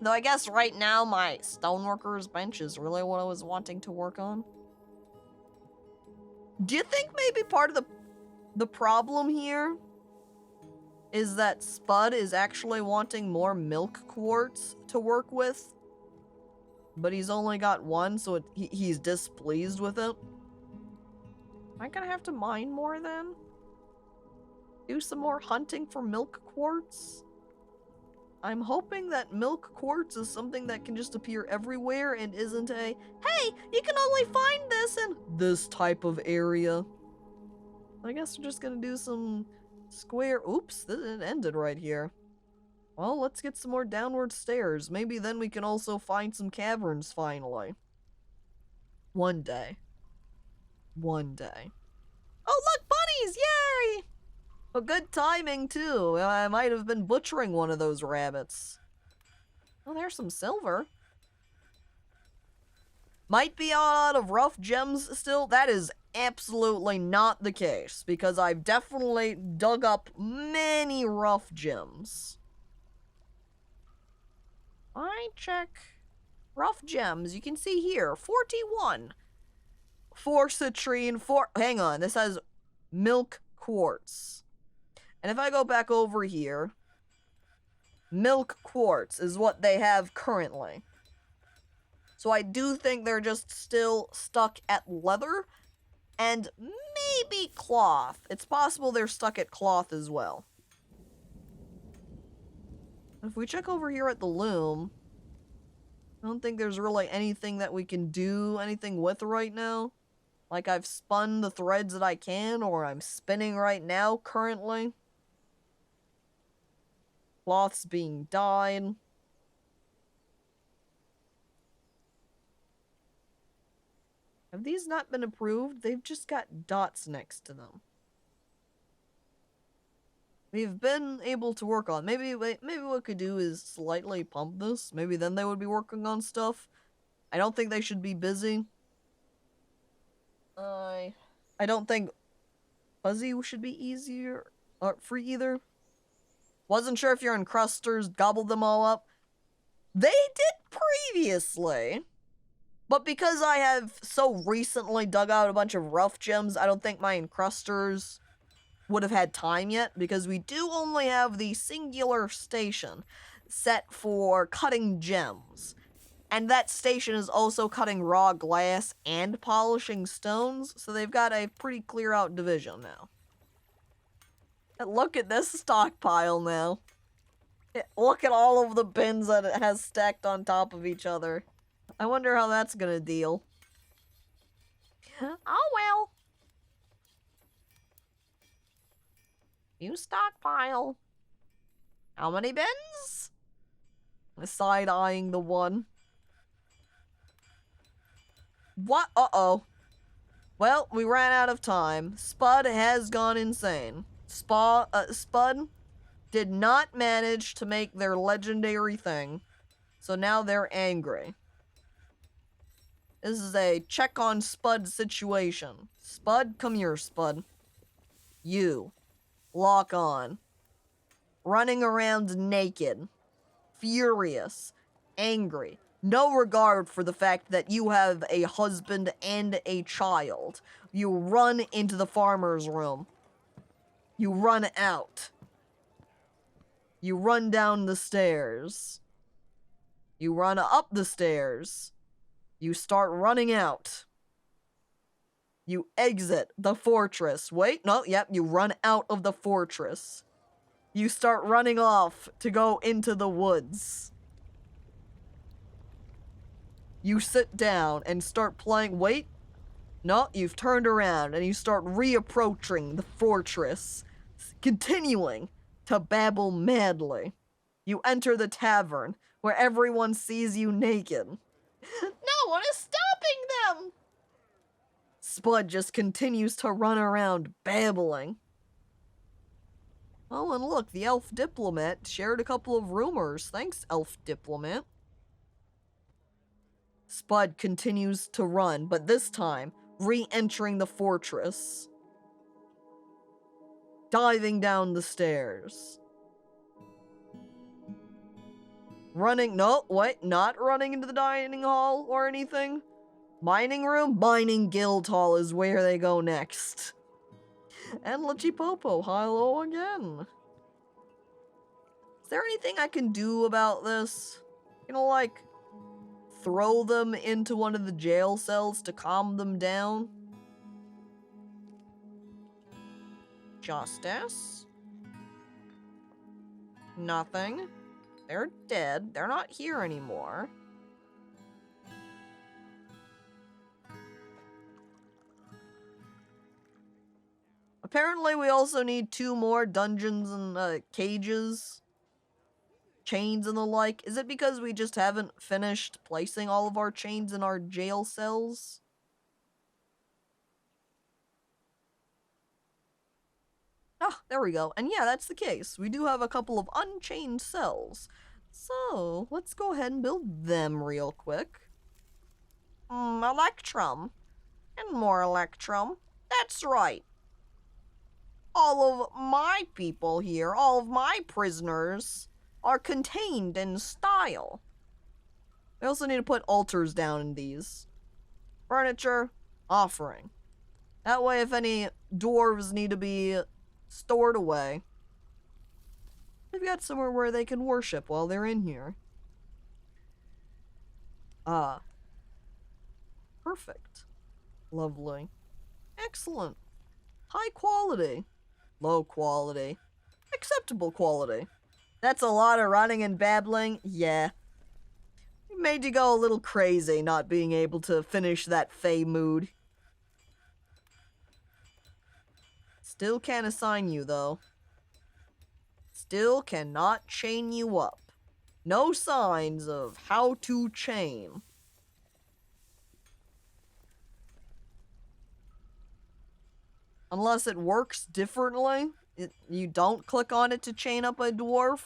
Though I guess right now my stoneworker's bench is really what I was wanting to work on. Do you think maybe part of the problem here is that Spud is actually wanting more milk quartz to work with? But he's only got one, so he's displeased with it. Am I gonna have to mine more then? Do some more hunting for milk quartz? I'm hoping that milk quartz is something that can just appear everywhere and isn't a, hey, you can only find this in this type of area. I guess we're just gonna do some square... Oops, it ended right here. Well, let's get some more downward stairs. Maybe then we can also find some caverns finally. One day. One day. Oh, look, bunnies! Yay! But good timing, too. I might have been butchering one of those rabbits. Oh, there's some silver. Might be out of rough gems still. That is absolutely not the case, because I've definitely dug up many rough gems. I check rough gems. You can see here, 41. 4 citrine, 4... Hang on, this has milk quartz. And if I go back over here, milk quartz is what they have currently. So I do think they're just still stuck at leather and maybe cloth. It's possible they're stuck at cloth as well. If we check over here at the loom, I don't think there's really anything that we can do anything with right now. Like I've spun the threads that I can, or I'm spinning right now currently. Cloth's being dyed. Have these not been approved? They've just got dots next to them. We've been able to work on. Maybe what we could do is slightly pump this. Maybe then they would be working on stuff. I don't think they should be busy. I don't think fuzzy should be easier or free either. Wasn't sure if your encrusters gobbled them all up. They did previously. But because I have so recently dug out a bunch of rough gems, I don't think my encrusters would have had time yet, because we do only have the singular station set for cutting gems. And that station is also cutting raw glass and polishing stones, so they've got a pretty clear out division now. And look at this stockpile now. Look at all of the bins that it has stacked on top of each other. I wonder how that's gonna deal. Oh well. You stockpile. How many bins? Side-eyeing the one. What? Uh-oh. Well, we ran out of time. Spud has gone insane. Spud did not manage to make their legendary thing, so now they're angry. This is a check on Spud situation. Spud, come here, Spud. You. Lock on. Running around naked. Furious. Angry. No regard for the fact that you have a husband and a child. You run into the farmer's room. You run out. You run down the stairs. You run up the stairs. You start running out. You exit the fortress. Wait, no, yep, you run out of the fortress. You start running off to go into the woods. You sit down and start playing. Wait. No, you've turned around and you start reapproaching the fortress, continuing to babble madly. You enter the tavern where everyone sees you naked. No one is stopping them! Spud just continues to run around babbling. Oh, and look, the elf diplomat shared a couple of rumors. Thanks, elf diplomat. Spud continues to run, but this time, re-entering the fortress. Diving down the stairs. Running, no, wait, not running into the dining hall or anything. Mining room? Mining guild hall is where they go next. And Luchipopo, hello again. Is there anything I can do about this? You know, like, throw them into one of the jail cells to calm them down? Justice? Nothing. They're dead. They're not here anymore. Apparently, we also need 2 more dungeons and cages, chains and the like. Is it because we just haven't finished placing all of our chains in our jail cells? Ah, there we go. And yeah, that's the case. We do have a couple of unchained cells. So, let's go ahead and build them real quick. Electrum. And more Electrum. That's right. All of my people here, all of my prisoners, are contained in style. We also need to put altars down in these. Furniture, offering. That way, if any dwarves need to be stored away, they've got somewhere where they can worship while they're in here. Perfect. Lovely. Excellent. High quality. Low quality. Acceptable quality. That's a lot of running and babbling. Yeah. It made you go a little crazy not being able to finish that Fey mood. Still can't assign you, though. Still cannot chain you up. No signs of how to chain. Unless it works differently. You don't click on it to chain up a dwarf.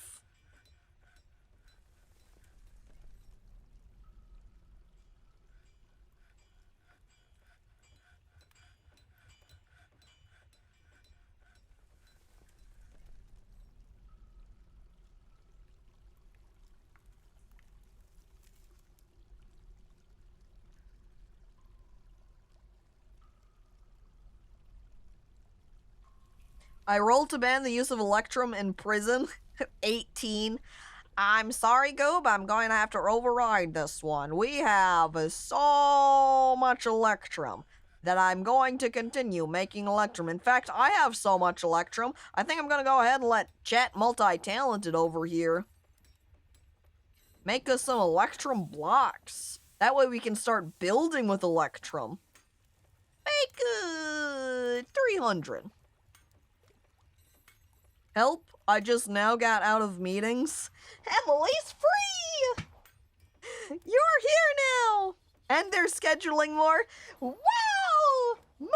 I rolled to ban the use of Electrum in prison. 18. I'm sorry, Goob, I'm going to have to override this one. We have so much Electrum that I'm going to continue making Electrum. In fact, I have so much Electrum, I think I'm going to go ahead and let Chat Multi-Talented over here make us some Electrum blocks. That way we can start building with Electrum. Make 300. Help, I just now got out of meetings. Emily's free! You're here now! And they're scheduling more. Wow! More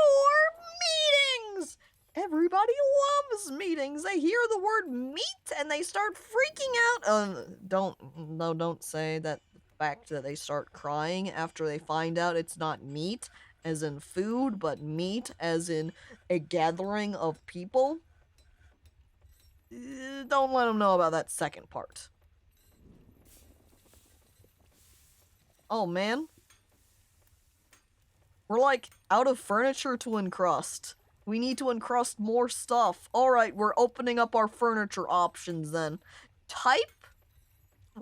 meetings! Everybody loves meetings. They hear the word meat and they start freaking out. Don't say that the fact that they start crying after they find out it's not meat as in food, but meat as in a gathering of people. Don't let them know about that second part. Oh, man. We're, like, out of furniture to encrust. We need to encrust more stuff. Alright, we're opening up our furniture options, then. Type?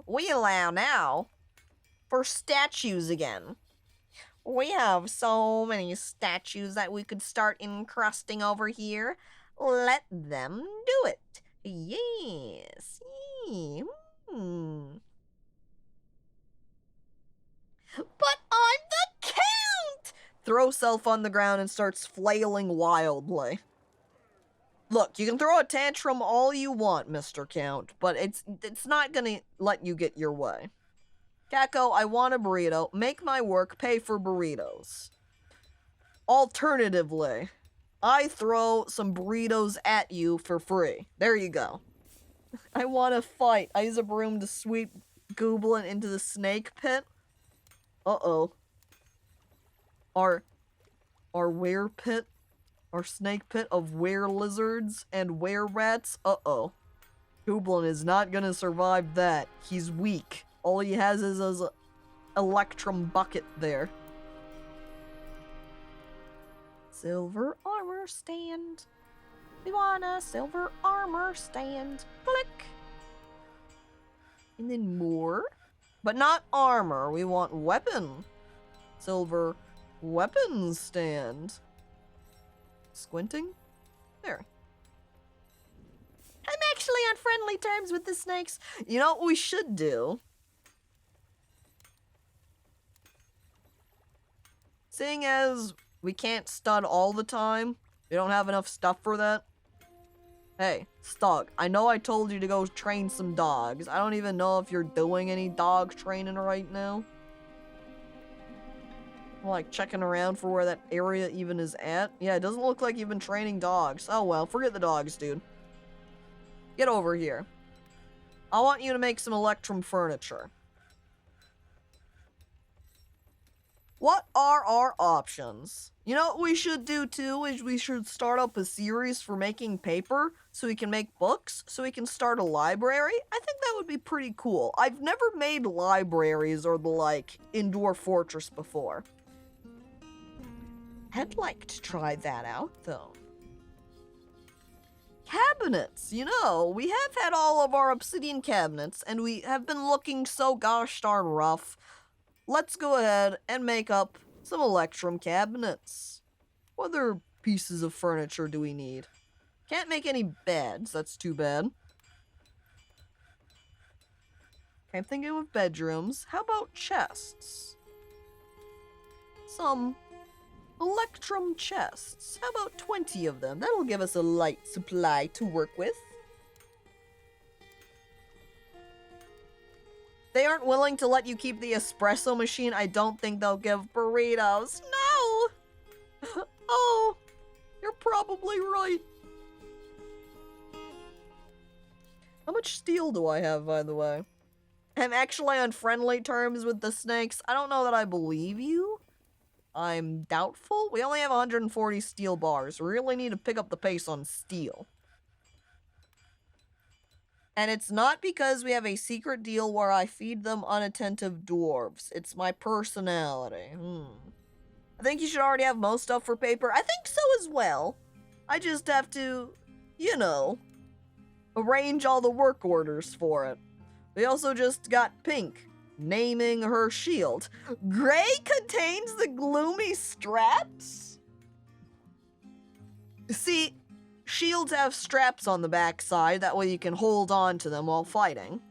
We allow now for statues again. We have so many statues that we could start encrusting over here. Let them do it. Yes. But I'm the Count! Throw self on the ground and starts flailing wildly. Look, you can throw a tantrum all you want, Mr. Count, but it's not gonna let you get your way. Caco, I want a burrito. Make my work pay for burritos. Alternatively, I throw some burritos at you for free. There you go. I want to fight. I use a broom to sweep Gooblin into the snake pit. Uh-oh. Our were pit? Our snake pit of were lizards and were rats? Uh-oh. Gooblin is not gonna survive that. He's weak. All he has is his Electrum bucket there. Silver armor stand. We want a silver armor stand. Click. And then more. But not armor. We want weapon. Silver weapons stand. Squinting? There. I'm actually on friendly terms with the snakes. You know what we should do? Seeing as we can't stud all the time, we don't have enough stuff for that. Hey, Stug, I know I told you to go train some dogs. I don't even know if you're doing any dog training right now. I'm like checking around for where that area even is at. Yeah, it doesn't look like you've been training dogs. Oh well, forget the dogs, dude. Get over here. I want you to make some Electrum furniture. What are our options? You know what we should do too is we should start up a series for making paper so we can make books, so we can start a library. I think that would be pretty cool. I've never made libraries or the like in Dwarf Fortress before. I'd like to try that out though. Cabinets, you know, we have had all of our obsidian cabinets and we have been looking so gosh darn rough. Let's go ahead and make up some Electrum cabinets. What other pieces of furniture do we need? Can't make any beds, that's too bad. Okay, I'm thinking of bedrooms. How about chests? Some Electrum chests. How about 20 of them? That'll give us a light supply to work with. They aren't willing to let you keep the espresso machine. I don't think they'll give burritos. No! Oh, you're probably right. How much steel do I have, by the way? I'm actually on friendly terms with the snakes. I don't know that I believe you. I'm doubtful. We only have 140 steel bars. We really need to pick up the pace on steel. And it's not because we have a secret deal where I feed them unattentive dwarves. It's my personality. I think you should already have most stuff for paper. I think so as well. I just have to you know, arrange all the work orders for it. We also just got Pink naming her shield. Gray contains the gloomy straps? See, shields have straps on the backside, that way you can hold on to them while fighting.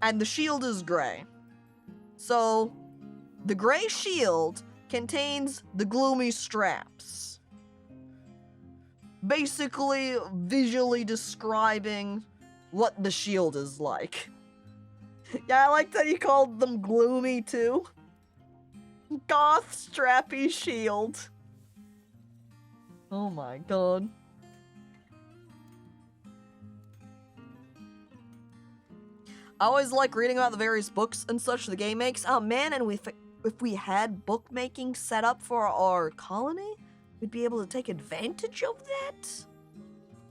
And the shield is gray. So, the gray shield contains the gloomy straps. Basically, visually describing what the shield is like. Yeah, I like that you called them gloomy too. Goth strappy shield. Oh my god. I always like reading about the various books and such the game makes. Oh man, and if we had bookmaking set up for our colony, we'd be able to take advantage of that?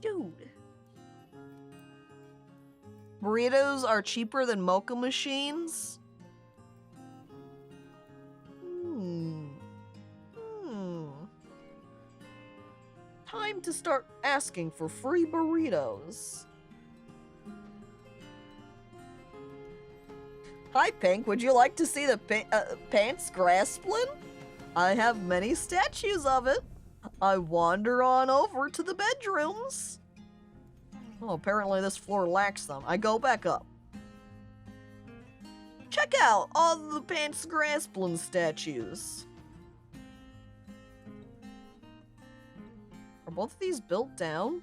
Dude. Burritos are cheaper than mocha machines? Time to start asking for free burritos. Hi, Pink. Would you like to see the pants Grasplin? I have many statues of it. I wander on over to the bedrooms. Oh, apparently this floor lacks them. I go back up. Check out all the Pants Grasplin statues. Are both of these built down?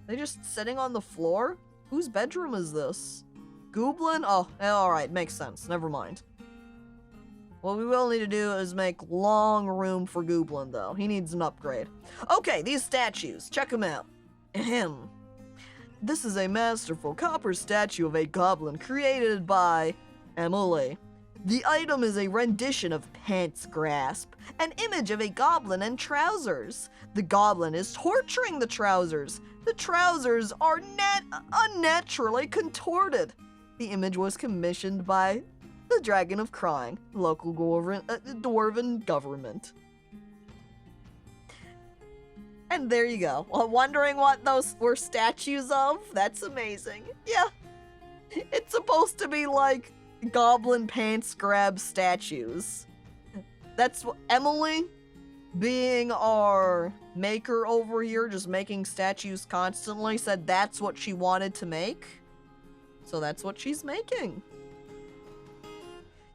They just sitting on the floor? Whose bedroom is this? Gooblin? Oh, alright, makes sense. Never mind. What we will need to do is make long room for Gooblin, though. He needs an upgrade. Okay, these statues. Check them out. Ahem. This is a masterful copper statue of a goblin created by Emily. The item is a rendition of Pants Grasp, an image of a goblin and trousers. The goblin is torturing the trousers. The trousers are unnaturally contorted. The image was commissioned by the Dragon of Crying, local dwarven government. And there you go. Wondering what those were statues of? That's amazing. Yeah. It's supposed to be like goblin pants grab statues. That's what Emily, being our maker over here, just making statues constantly, said that's what she wanted to make. So that's what she's making.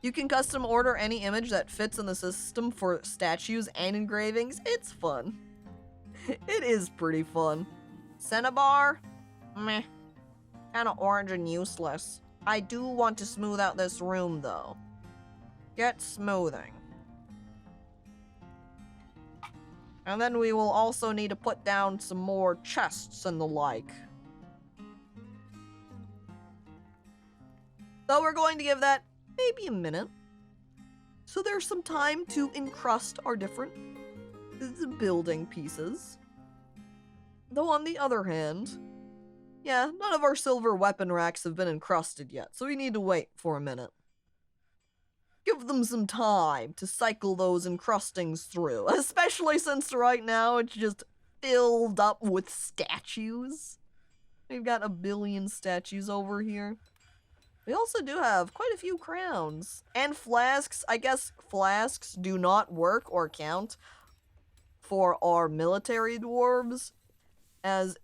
You can custom order any image that fits in the system for statues and engravings. It's fun. It is pretty fun. Cinnabar? Meh. Kinda orange and useless. I do want to smooth out this room, though. Get smoothing. And then we will also need to put down some more chests and the like. So we're going to give that maybe a minute. So there's some time to encrust our different building pieces. Though on the other hand, yeah, none of our silver weapon racks have been encrusted yet, so we need to wait for a minute. Give them some time to cycle those encrustings through, especially since right now it's just filled up with statues. We've got a billion statues over here. We also do have quite a few crowns. And flasks. I guess flasks do not work or count for our military dwarves, as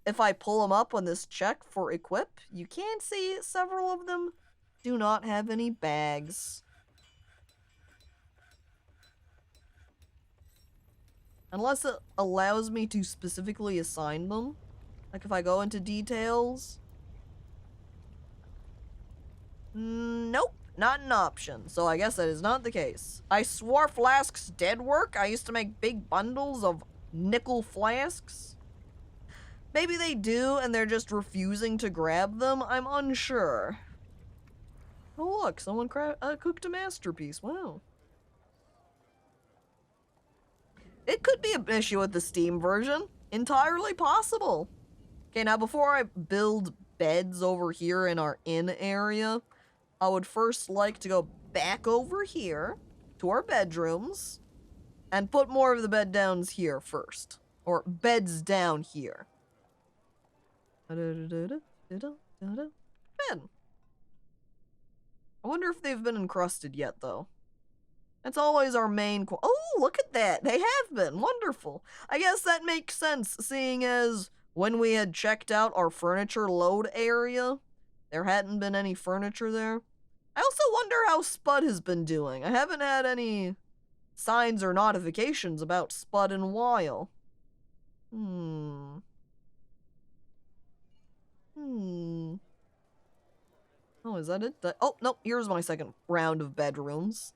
if I pull them up on this check for equip, you can see several of them do not have any bags. Unless it allows me to specifically assign them. Like if I go into details. Nope, not an option. So I guess that is not the case. I swore flasks did work. I used to make big bundles of nickel flasks. Maybe they do and they're just refusing to grab them. I'm unsure. Oh look, someone cooked a masterpiece. Wow. It could be an issue with the Steam version. Entirely possible. Okay, now before I build beds over here in our inn area, I would first like to go back over here to our bedrooms and put more of the bed downs here first. Or beds down here. Bed. I wonder if they've been encrusted yet, though. That's always our main oh, look at that! They have been! Wonderful! I guess that makes sense, seeing as when we had checked out our furniture load area, there hadn't been any furniture there. I also wonder how Spud has been doing. I haven't had any signs or notifications about Spud in a while. Oh, is that it? Oh, no, here's my second round of bedrooms.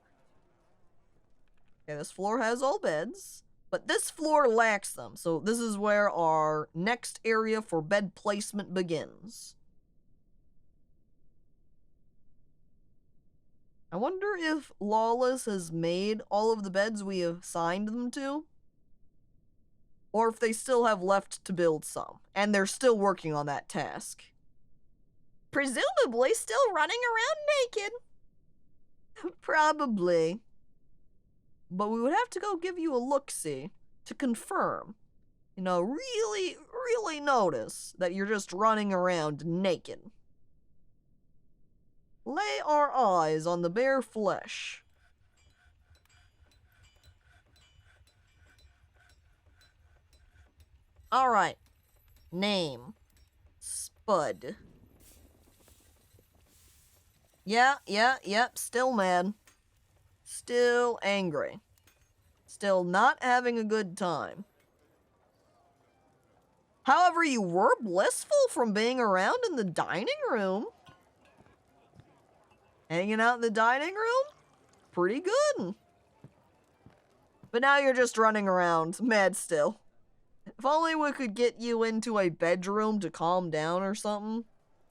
Okay, this floor has all beds, but this floor lacks them, so this is where our next area for bed placement begins. I wonder if Lawless has made all of the beds we have assigned them to, or if they still have left to build some, and they're still working on that task. Presumably still running around naked. Probably. But we would have to go give you a look-see to confirm. You know, really, really notice that you're just running around naked. Lay our eyes on the bare flesh. Alright. Name. Spud. Yep, still mad. Still angry. Still not having a good time. However, you were blissful from being around in the dining room. Hanging out in the dining room? Pretty good. But now you're just running around, mad still. If only we could get you into a bedroom to calm down or something.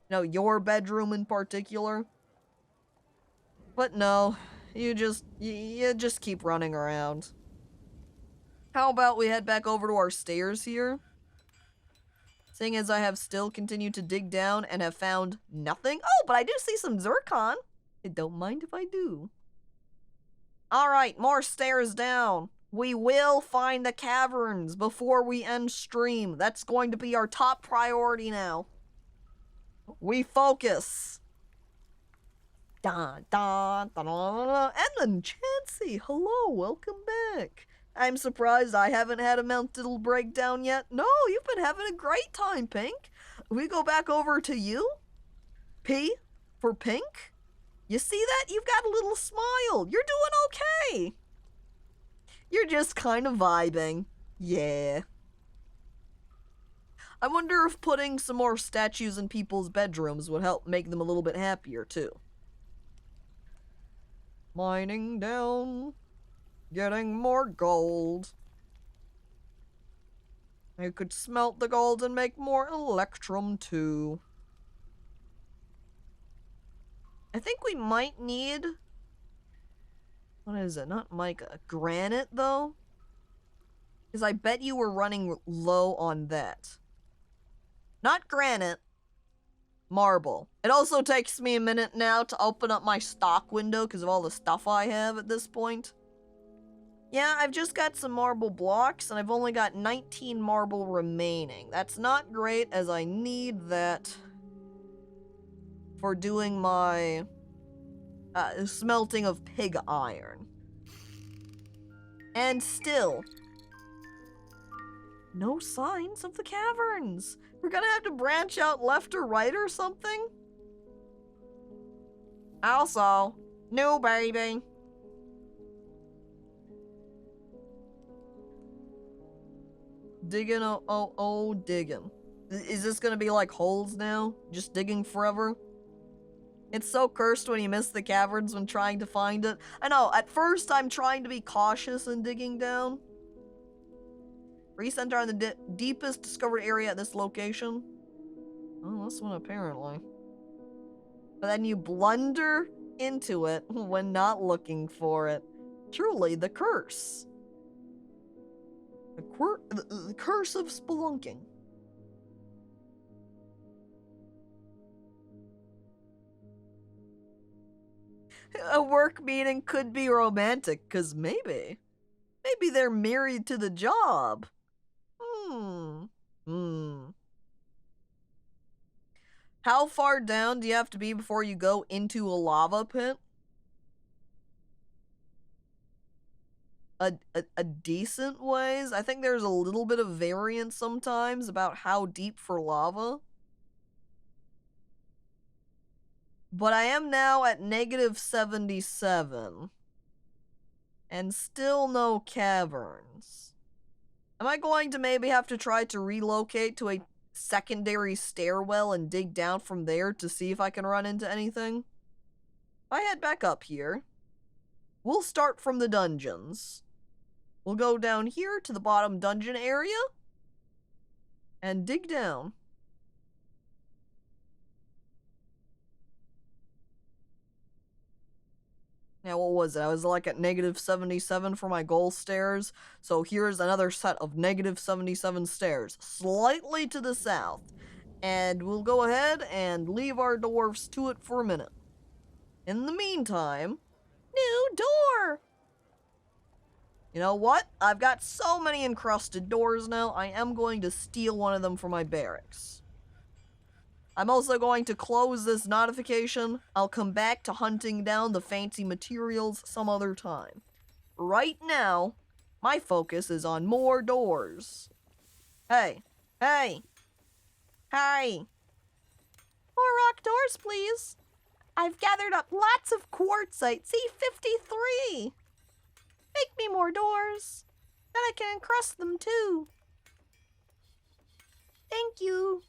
You know, your bedroom in particular. But no, you just keep running around. How about we head back over to our stairs here? Seeing as I have still continued to dig down and have found nothing. Oh, but I do see some zircon. I don't mind if I do. Alright, more stairs down. We will find the caverns before we end stream. That's going to be our top priority now. We focus. And then Chansey, hello, welcome back. I'm surprised I haven't had a mental breakdown yet. No, you've been having a great time, Pink. We go back over to you. P for Pink. You see that? You've got a little smile. You're doing okay. You're just kind of vibing. Yeah. I wonder if putting some more statues in people's bedrooms would help make them a little bit happier, too. Mining down. Getting more gold. I could smelt the gold and make more electrum, too. I think we might need... What is it? Not mica. Granite, though? Because I bet you were running low on that. Not granite. Marble. It also takes me a minute now to open up my stock window because of all the stuff I have at this point. Yeah, I've just got some marble blocks, and I've only got 19 marble remaining. That's not great, as I need that for doing my smelting of pig iron. And still, no signs of the caverns. We're gonna have to branch out left or right or something. Also, new baby. Digging, digging. Is this gonna be like holes now? Just digging forever? It's so cursed when you miss the caverns when trying to find it. I know, at first I'm trying to be cautious in digging down. Recenter on the deepest discovered area at this location. Oh, this one apparently. But then you blunder into it when not looking for it. Truly, the curse. The curse of spelunking. A work meeting could be romantic, because maybe they're married to the job. How far down do you have to be before you go into a lava pit? A decent ways. I think there's a little bit of variance sometimes about how deep for lava. But I am now at -77. And still no caverns. Am I going to maybe have to try to relocate to a secondary stairwell and dig down from there to see if I can run into anything? If I head back up here, we'll start from the dungeons. We'll go down here to the bottom dungeon area and dig down. Now, what was it? I was like at -77 for my goal stairs. So here's another set of -77 stairs, slightly to the south. And we'll go ahead and leave our dwarfs to it for a minute. In the meantime, new door! You know what? I've got so many encrusted doors now, I am going to steal one of them for my barracks. I'm also going to close this notification. I'll come back to hunting down the fancy materials some other time. Right now, my focus is on more doors. Hey, hey, hey. More rock doors, please. I've gathered up lots of quartzite, C53. Make me more doors. Then I can encrust them too. Thank you.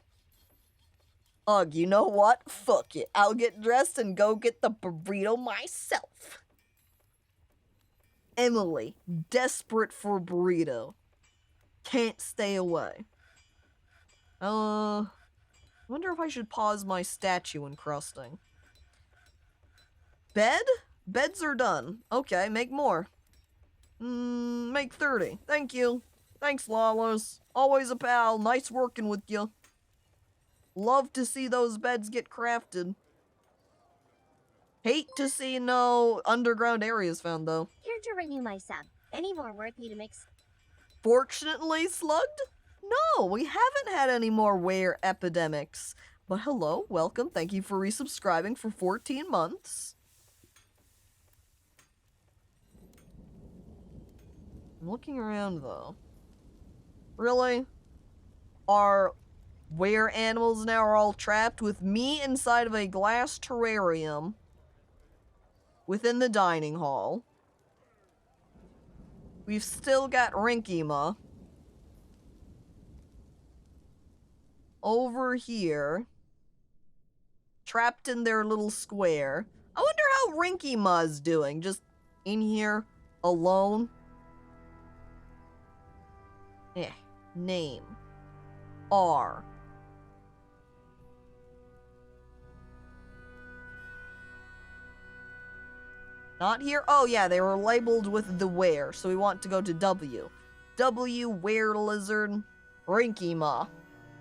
Ugh, you know what? Fuck it. I'll get dressed and go get the burrito myself. Emily, desperate for burrito. Can't stay away. Wonder if I should pause my statue encrusting. Bed? Beds are done. Okay, make more. Make 30. Thank you. Thanks, Lawless. Always a pal. Nice working with you. Love to see those beds get crafted. Hate to see no underground areas found, though. Here to renew my sub. Any more worthy to mix? Fortunately, Slugged? No, we haven't had any more were epidemics. But hello, welcome. Thank you for resubscribing for 14 months. I'm looking around, though. Really? Our were animals now are all trapped with me inside of a glass terrarium within the dining hall. We've still got Rinkima over here, trapped in their little square. I wonder how Rinkima's doing, just in here alone. Name. R. Not here? Oh yeah, they were labeled with the where, so we want to go to W. W, were lizard, Rinkima.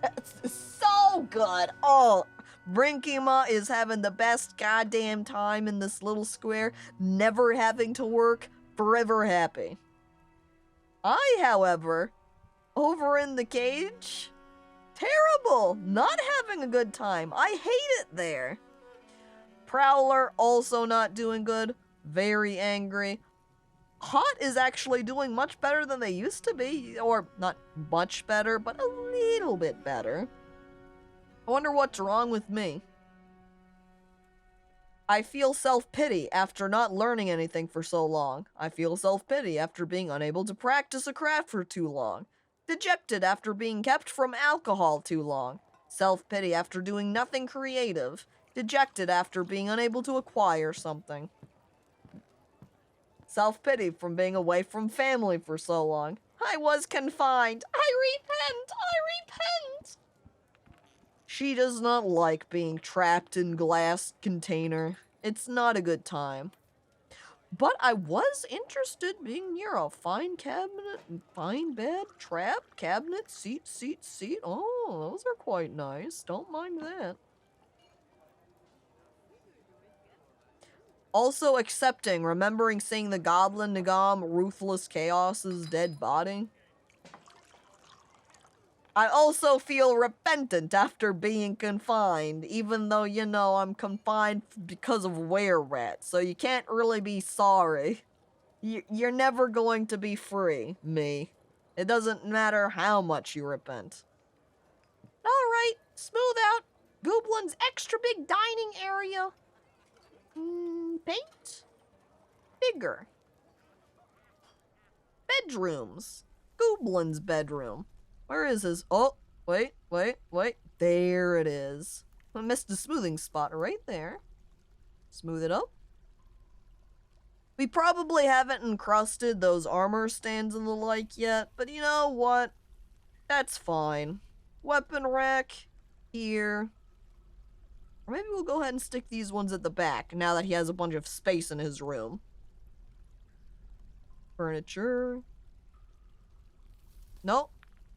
It's so good! Oh, Rinkima is having the best goddamn time in this little square, never having to work, forever happy. I, however, over in the cage, terrible, not having a good time. I hate it there. Prowler also not doing good, very angry. Hot is actually doing much better than they used to be, or not much better, but a little bit better. I wonder what's wrong with me. I feel self-pity after not learning anything for so long. I feel self-pity after being unable to practice a craft for too long. Dejected after being kept from alcohol too long. Self-pity after doing nothing creative. Dejected after being unable to acquire something. Self-pity from being away from family for so long. I was confined. I repent. She does not like being trapped in glass container. It's not a good time. But I was interested being near a fine cabinet, fine bed, trap, cabinet, seat. Oh, those are quite nice. Don't mind that. Also accepting, remembering seeing the Goblin Nagam Ruthless Chaos's dead body. I also feel repentant after being confined, even though, you know, I'm confined because of were-rats, so you can't really be sorry. You're never going to be free, me. It doesn't matter how much you repent. Alright, smooth out Goblin's extra big dining area. Paint? Bigger. Bedrooms. Goblin's bedroom. Where is his? Oh, wait. There it is. I missed the smoothing spot right there. Smooth it up. We probably haven't encrusted those armor stands and the like yet, but you know what? That's fine. Weapon rack here. Or maybe we'll go ahead and stick these ones at the back now that he has a bunch of space in his room. Furniture. Nope.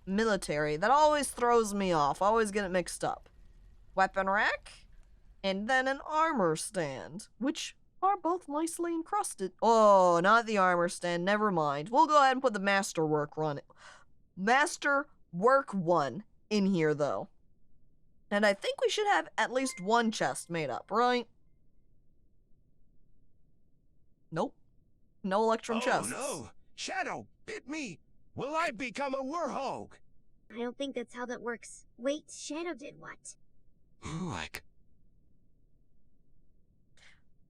Military. That always throws me off. I always get it mixed up. Weapon rack. And then an armor stand, which are both nicely encrusted. Oh, not the armor stand. Never mind. We'll go ahead and put the masterwork one in here, though. And I think we should have at least one chest made up, right? Nope. No electrum chests. Oh no! Shadow bit me! Will I become a warhog? I don't think that's how that works. Wait, Shadow did what? Like...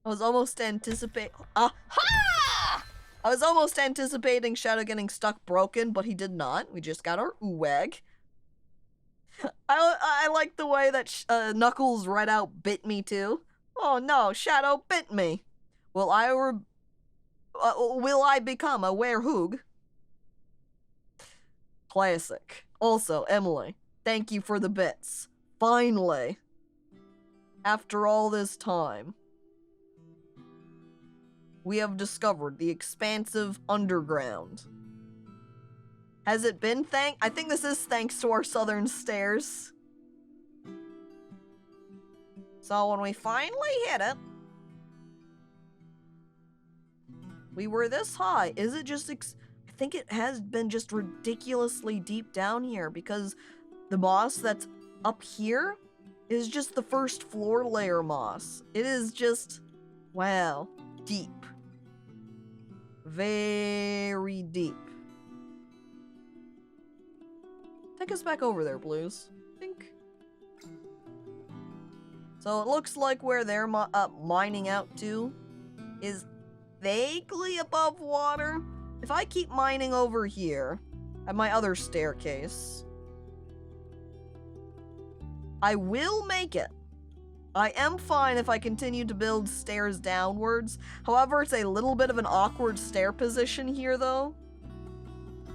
I was almost anticipating... Aha! I was almost anticipating Shadow getting stuck broken, but he did not. We just got our Uwag. I like the way that Knuckles right out bit me too. Oh no, Shadow bit me. Will I become a werehog? Classic. Also, Emily, thank you for the bits. Finally. After all this time, we have discovered the expansive underground. Has it been I think this is thanks to our southern stairs. So when we finally hit it, we were this high. Is it just I think it has been just ridiculously deep down here because the moss that's up here is just the first floor layer moss. It is just, wow, deep. Very deep. Take us back over there, Blues. Think. So it looks like where they're mining out to is vaguely above water. If I keep mining over here at my other staircase, I will make it. I am fine if I continue to build stairs downwards. However, it's a little bit of an awkward stair position here, though.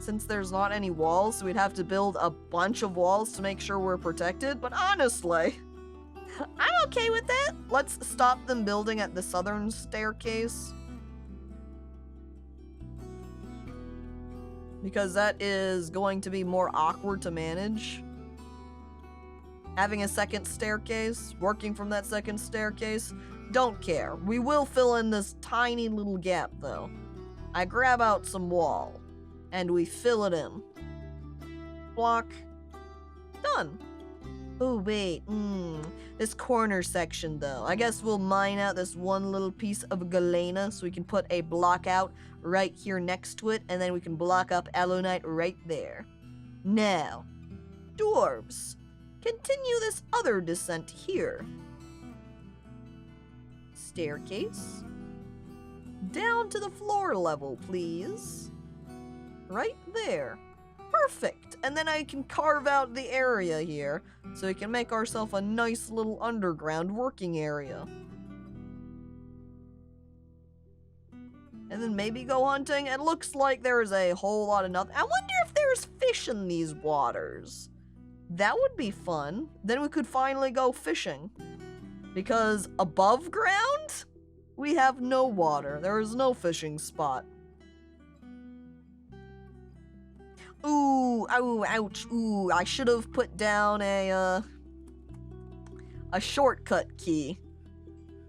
Since there's not any walls, so we'd have to build a bunch of walls to make sure we're protected. But honestly, I'm okay with it. Let's stop them building at the southern staircase. Because that is going to be more awkward to manage. Having a second staircase, working from that second staircase, don't care. We will fill in this tiny little gap, though. I grab out some wall, and we fill it in. Block. Done. Oh, wait. This corner section, though. I guess we'll mine out this one little piece of galena so we can put a block out right here next to it, and then we can block up alunite right there. Now, dwarves. Continue this other descent here. Staircase. Down to the floor level, please. Right there. Perfect. And then I can carve out the area here so we can make ourselves a nice little underground working area. And then maybe go hunting. It looks like there's a whole lot of nothing. I wonder if there's fish in these waters. That would be fun. Then we could finally go fishing. Because above ground, we have no water. There is no fishing spot. Ooh, ow, ouch. Ooh, I should have put down a shortcut key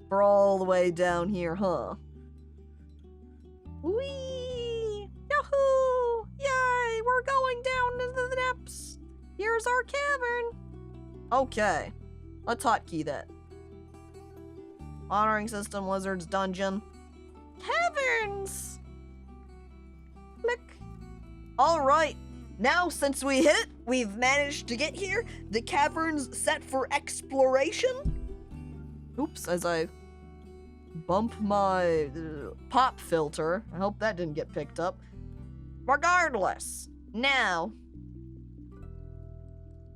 for all the way down here, huh? Whee! Yahoo! Yay! We're going down into the depths. Here's Okay. Let's hotkey that. Honoring system, lizards, dungeon. Caverns! Click. Alright. Now, since we hit it, we've managed to get here. The cavern's set for exploration. Oops, as I bump my pop filter. I hope that didn't get picked up. Regardless, now,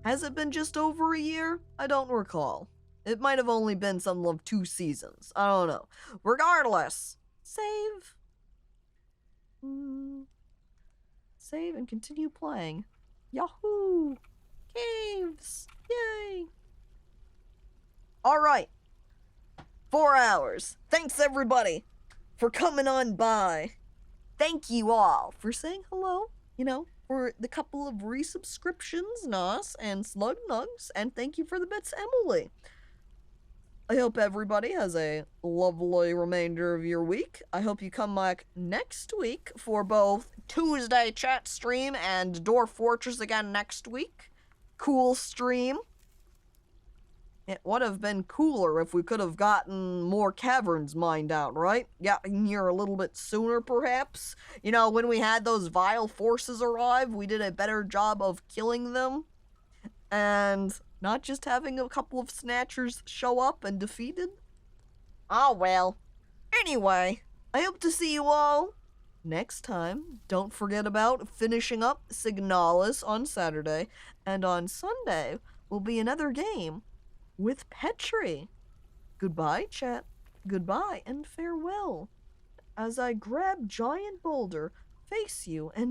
has it been just over a year? I don't recall. It might have only been something of 2 seasons. I don't know. Regardless, save. Save and continue playing. Yahoo! Caves! Yay! Alright. 4 hours. Thanks everybody for coming on by. Thank you all for saying hello, you know, for the couple of resubscriptions, Nos and Slug Nugs, and thank you for the bits, Emily. I hope everybody has a lovely remainder of your week. I hope you come back next week for both Tuesday chat stream and Dwarf Fortress again next week. Cool stream. It would have been cooler if we could have gotten more caverns mined out, right? Gotten here a little bit sooner, perhaps. You know, when we had those vile forces arrive, we did a better job of killing them. And not just having a couple of snatchers show up and defeated. Oh well. Anyway, I hope to see you all next time. Don't forget about finishing up Signalis on Saturday. And on Sunday will be another game with Petri. Goodbye, chat. Goodbye and farewell. As I grab Giant Boulder, face you, and